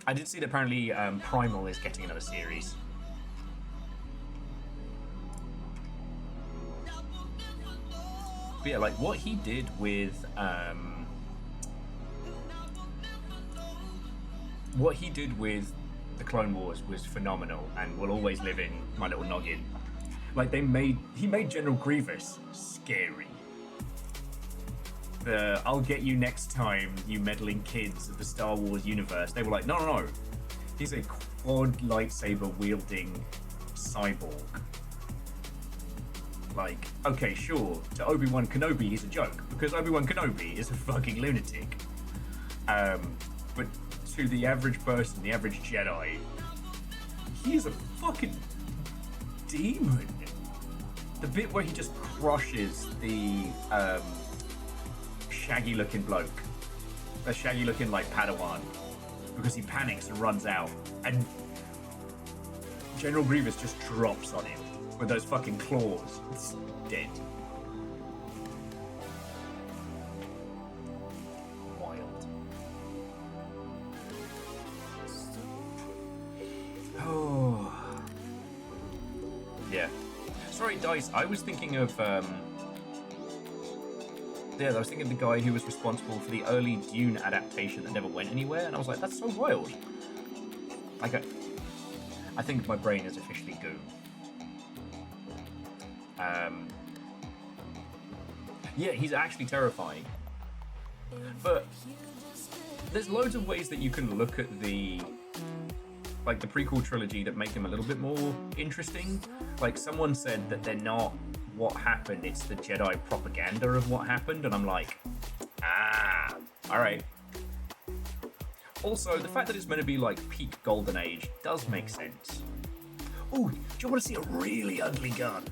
I did see that apparently Primal is getting another series. But yeah, like what he did with the Clone Wars was phenomenal and will always live in my little noggin. Like he made General Grievous scary. The I'll get you next time, you meddling kids of the Star Wars universe. They were like, no. He's a quad lightsaber wielding cyborg. Like, okay, sure, to Obi-Wan Kenobi he's a joke, because Obi-Wan Kenobi is a fucking lunatic. But to the average person, the average Jedi, he is a fucking demon. The bit where he just crushes the shaggy-looking bloke, a shaggy-looking like Padawan, because he panics and runs out, and General Grievous just drops on him with those fucking claws. It's dead. Wild. Oh. Yeah. Sorry, Dice. I was thinking of Yeah, I was thinking of the guy who was responsible for the early Dune adaptation that never went anywhere, and I was like, that's so wild. Like, I think my brain is officially goo. Yeah, he's actually terrifying. But there's loads of ways that you can look at the prequel trilogy that make them a little bit more interesting. Like, someone said that they're not what happened, it's the Jedi propaganda of what happened, and I'm like, alright. Also, the fact that it's meant to be like peak Golden Age does make sense. Ooh, do you want to see a really ugly gun?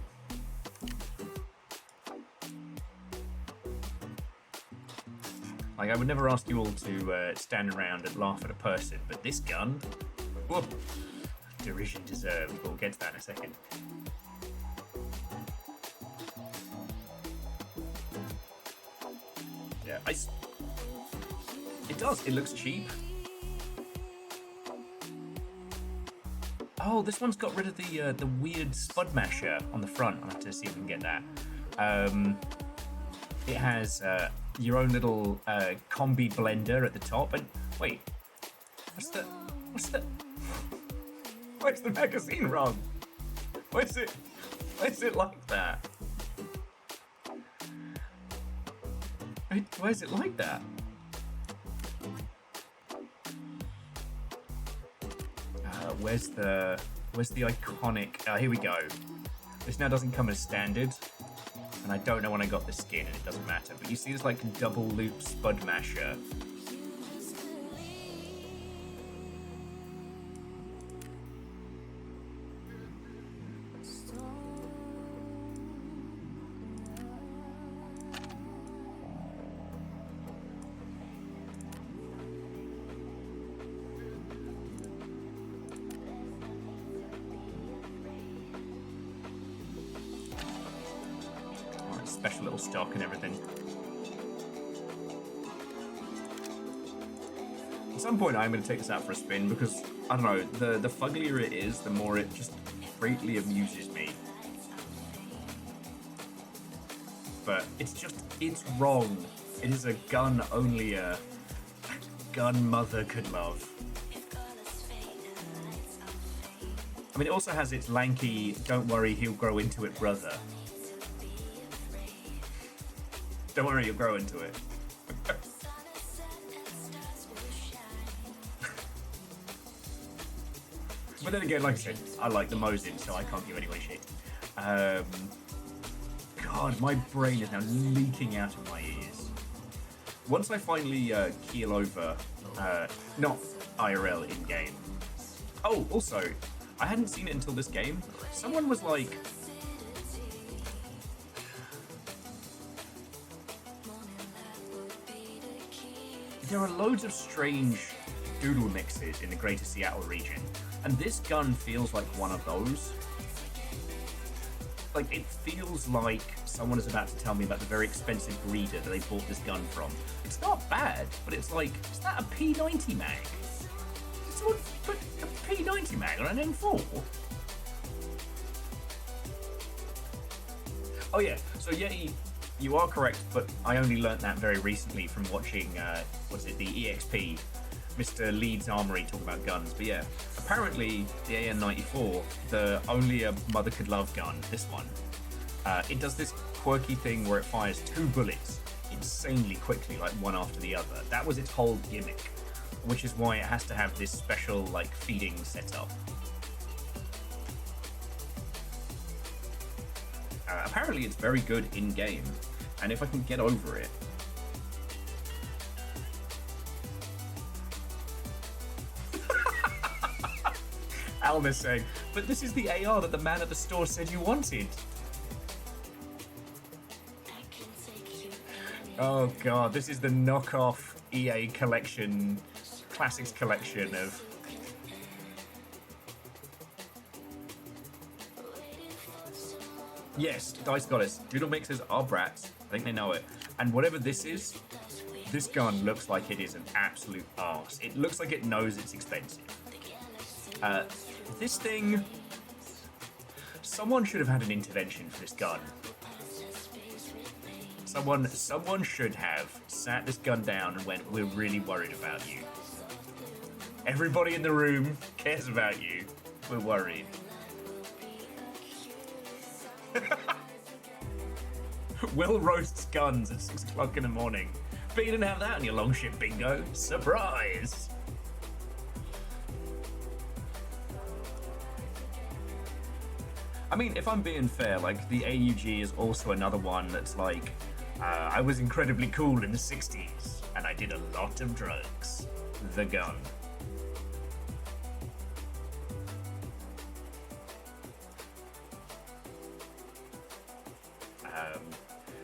Like, I would never ask you all to stand around and laugh at a person, but this gun, whoop, derision deserved. We'll get to that in a second. Yeah, it does. It looks cheap. Oh, this one's got rid of the weird spud masher on the front. I'll have to see if we can get that. It has your own little combi blender at the top. And wait, what's the magazine wrong? Why is it like that? Why is it like that? Where's the iconic? Here we go. This now doesn't come as standard, and I don't know when I got the skin, and it doesn't matter. But you see this like double loop spud masher. Special little stock and everything. At some point I'm going to take this out for a spin because, I don't know, the fugglier it is, the more it just greatly amuses me. But it's wrong. It is a gun only a gun mother could love. I mean, it also has its lanky, don't worry, he'll grow into it brother. Don't worry, you'll grow into it. But then again, like I said, I like the Mosin, so I can't give any way shit. God, my brain is now leaking out of my ears. Once I finally keel over, not IRL in-game. Oh, also, I hadn't seen it until this game. Someone was like, there are loads of strange doodle mixes in the greater Seattle region, and this gun feels like one of those. Like, it feels like someone is about to tell me about the very expensive breeder that they bought this gun from. It's not bad, but it's like, is that a P90 mag? Did someone put a P90 mag on an M4? Oh yeah, so Yeti, you are correct, but I only learnt that very recently from watching, the EXP, Mr. Leeds Armory talk about guns. But yeah, apparently the AN-94, the only a mother could love gun, this one, it does this quirky thing where it fires 2 bullets insanely quickly, like one after the other. That was its whole gimmick, which is why it has to have this special, like, feeding setup. Apparently it's very good in-game, and if I can get over it... Alan is saying, but this is the AR that the man at the store said you wanted. Oh god, this is the knockoff EA collection, classics collection of... Yes, Dice Goddess, doodle mixers are brats. I think they know it. And whatever this is, this gun looks like it is an absolute arse. It looks like it knows it's expensive. This thing... Someone should have had an intervention for this gun. Someone should have sat this gun down and went, we're really worried about you. Everybody in the room cares about you. We're worried. Will roasts guns at 6 o'clock in the morning. But you didn't have that on your long ship bingo. Surprise! I mean, if I'm being fair, like, the AUG is also another one that's like, I was incredibly cool in the 60s, and I did a lot of drugs. The gun.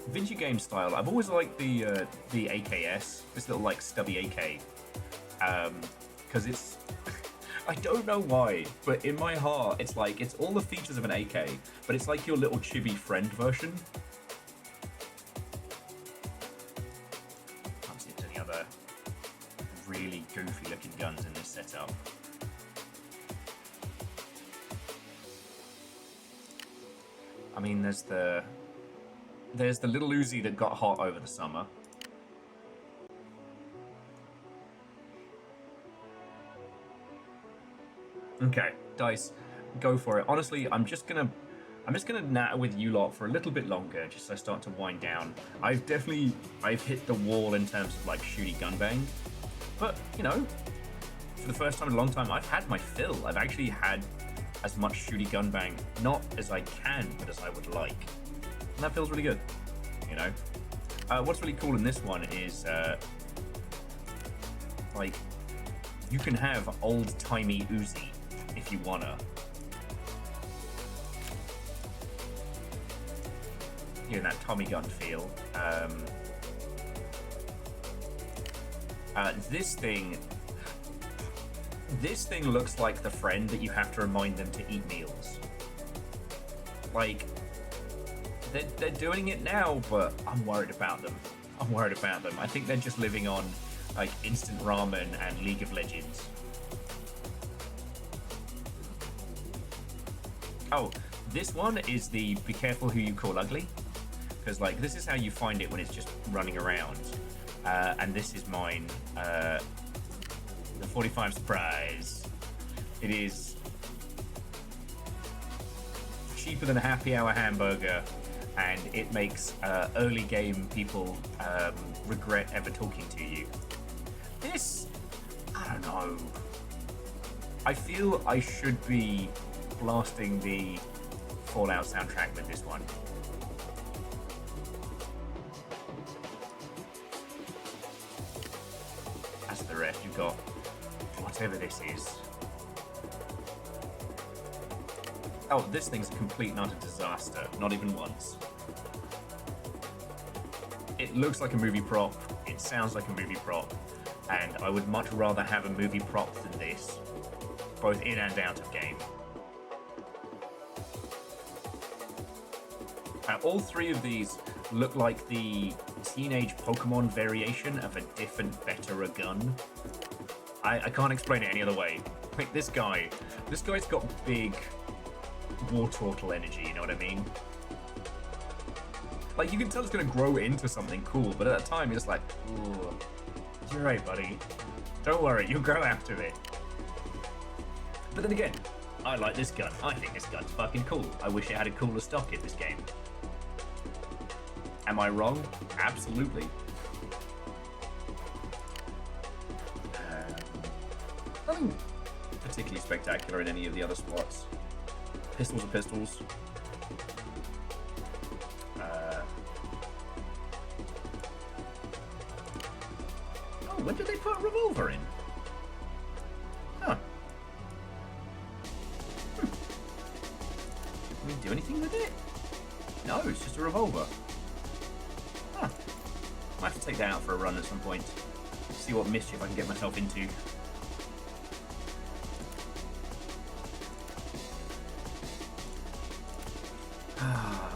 Vinci game style, I've always liked the AKS, this little like stubby AK, because it's, I don't know why, but in my heart it's like, it's all the features of an AK, but it's like your little chibi friend version. Can't see if there's any other really goofy looking guns in this setup. I mean, there's the little Uzi that got hot over the summer. Okay, dice, go for it. Honestly, I'm just gonna natter with you lot for a little bit longer, just so I start to wind down. I've hit the wall in terms of like Shooty Gunbang, but you know, for the first time in a long time, I've had my fill. I've actually had as much Shooty Gunbang, not as I can, but as I would like. And that feels really good, you know? What's really cool in this one is, like, you can have old-timey Uzi if you wanna. You know, that Tommy gun feel. This thing looks like the friend that you have to remind them to eat meals. Like, they're doing it now, but I'm worried about them. I think they're just living on like instant ramen and League of Legends. Oh, this one is the be careful who you call ugly, because like this is how you find it when it's just running around. And this is mine, the 45 surprise. It is cheaper than a happy hour hamburger, and it makes early game people regret ever talking to you. This, I don't know. I feel I should be blasting the Fallout soundtrack with this one. As for the rest, you've got whatever this is. Oh, this thing's a complete and utter disaster. Not even once. It looks like a movie prop. It sounds like a movie prop. And I would much rather have a movie prop than this. Both in and out of game. All three of these look like the teenage Pokemon variation of a different, better gun. I can't explain it any other way. Like this guy's got big war turtle energy, you know what I mean? Like, you can tell it's gonna grow into something cool, but at that time, you're just like, ooh, you're right, buddy. Don't worry, you'll grow out of it. But then again, I like this gun. I think this gun's fucking cool. I wish it had a cooler stock in this game. Am I wrong? Absolutely. Nothing particularly spectacular in any of the other spots. Pistols are pistols. Oh, when did they put a revolver in? Huh. Can we do anything with it? No, it's just a revolver. Huh. Might have to take that out for a run at some point. See what mischief I can get myself into.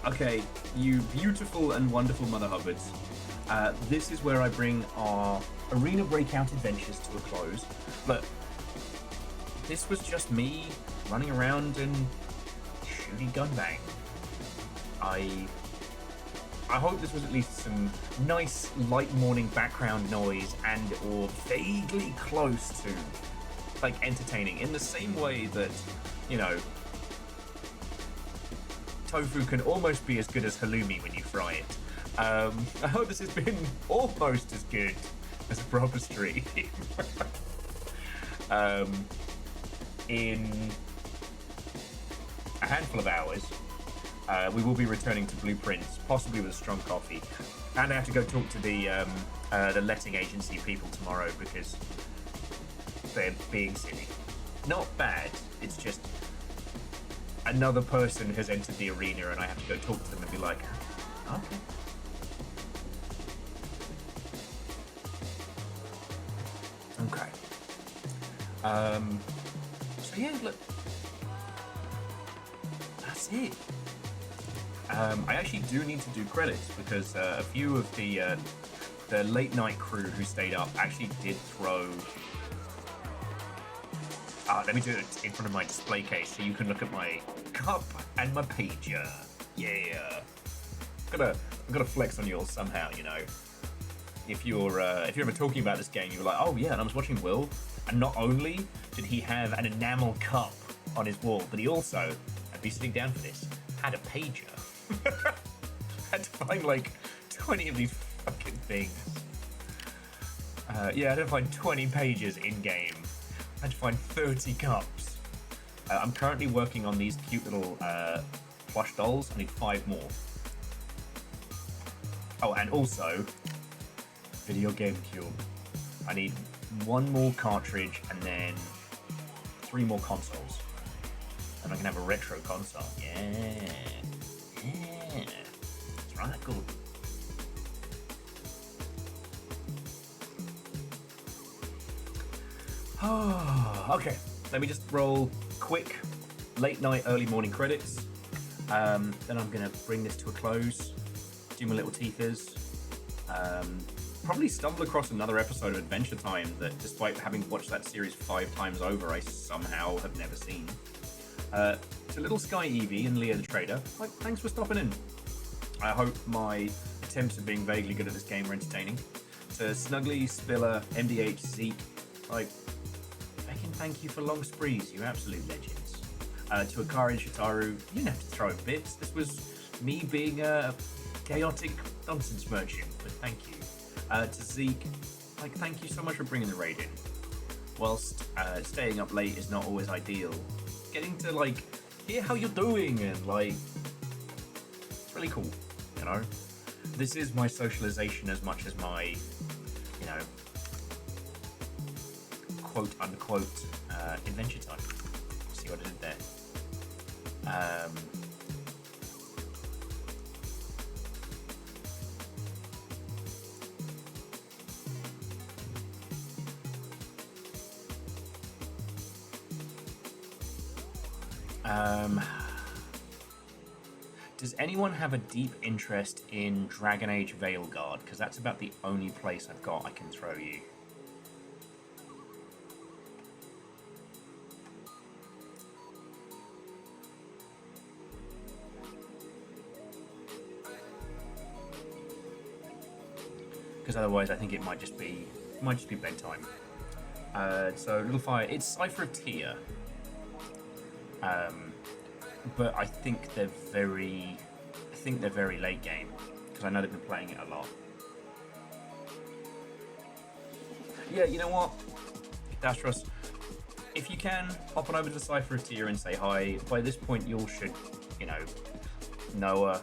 Okay, you beautiful and wonderful Mother Hubbards. This is where I bring our Arena Breakout adventures to a close. Look, this was just me running around and shooting gunbang. I hope this was at least some nice light morning background noise and or vaguely close to like entertaining in the same way that, you know, tofu can almost be as good as halloumi when you fry it. I hope this has been almost as good as a proper stream. In a handful of hours, we will be returning to Blueprints, possibly with a strong coffee. And I have to go talk to the letting agency people tomorrow because they're being silly. Not bad, it's just another person has entered the arena and I have to go talk to them and be like, okay. Okay. So yeah, look. That's it. I actually do need to do credits because a few of the late night crew who stayed up actually did throw. Let me do it in front of my display case so you can look at my cup and my pager. Yeah. I'm gonna flex on you all somehow, you know. If you're ever talking about this game, you're like, oh yeah, and I was watching Will, and not only did he have an enamel cup on his wall, but he also, I'd be sitting down for this, had a pager. Had to find like 20 of these fucking things. Yeah, I had to find 20 pages in game. I had to find 30 cups. I'm currently working on these cute little plush dolls. I need 5 more. Oh, and also video game cube. I need 1 more cartridge and then 3 more consoles. And I can have a retro console. Yeah. That's right, cool. Oh, okay. Let me just roll quick late night, early morning credits. Then I'm gonna bring this to a close, do my little teethers. Probably stumble across another episode of Adventure Time that, despite having watched that series 5 times over, I somehow have never seen. To Little Sky Evie and Leah the Trader, like, thanks for stopping in. I hope my attempts at being vaguely good at this game were entertaining. To Snuggly, Spiller, MDH, Zeke, like, thank you for long sprees, you absolute legends. To Akari and Shitaru, you didn't have to throw bits. This was me being a chaotic nonsense merchant, but thank you. To Zeke, like, thank you so much for bringing the raid in. Whilst staying up late is not always ideal, getting to, like, hear how you're doing and, like, it's really cool, you know? This is my socialization as much as my, you know, quote-unquote Adventure Time. See what I did there? Does anyone have a deep interest in Dragon Age Veilguard? Because that's about the only place I've got I can throw you. Because otherwise I think it might just be bedtime. So Little Fire, it's Cypher of Tia. But I think they're very late game because I know they've been playing it a lot. Yeah, you know what, Dastros, if you can hop on over to the Cypher of Tia and say hi. By this point, you all should, you know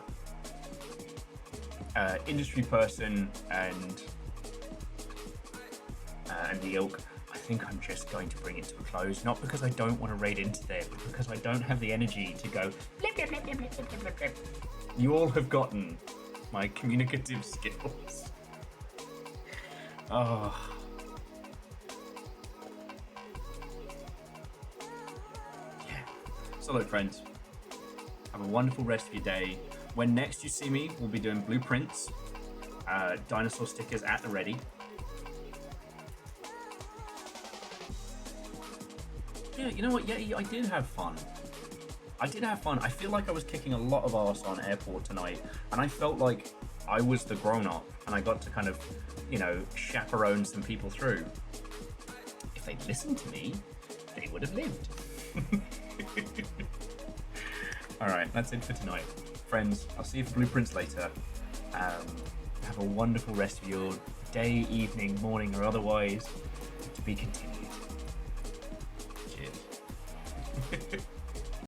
industry person and the ilk. I think I'm just going to bring it to a close, not because I don't want to raid into there, but because I don't have the energy to go blip, blip, blip, blip, blip, blip, blip, blip. You all have gotten my communicative skills. Oh. Yeah. So look, friends, have a wonderful rest of your day. When next you see me, we'll be doing blueprints, dinosaur stickers at the ready. Yeah, you know what? Yeah, I did have fun. I did have fun. I feel like I was kicking a lot of arse on airport tonight, and I felt like I was the grown-up, and I got to kind of, you know, chaperone some people through. If they'd listened to me, they would have lived. Alright, that's it for tonight. Friends, I'll see you for blueprints later. Have a wonderful rest of your day, evening, morning, or otherwise. To be continued.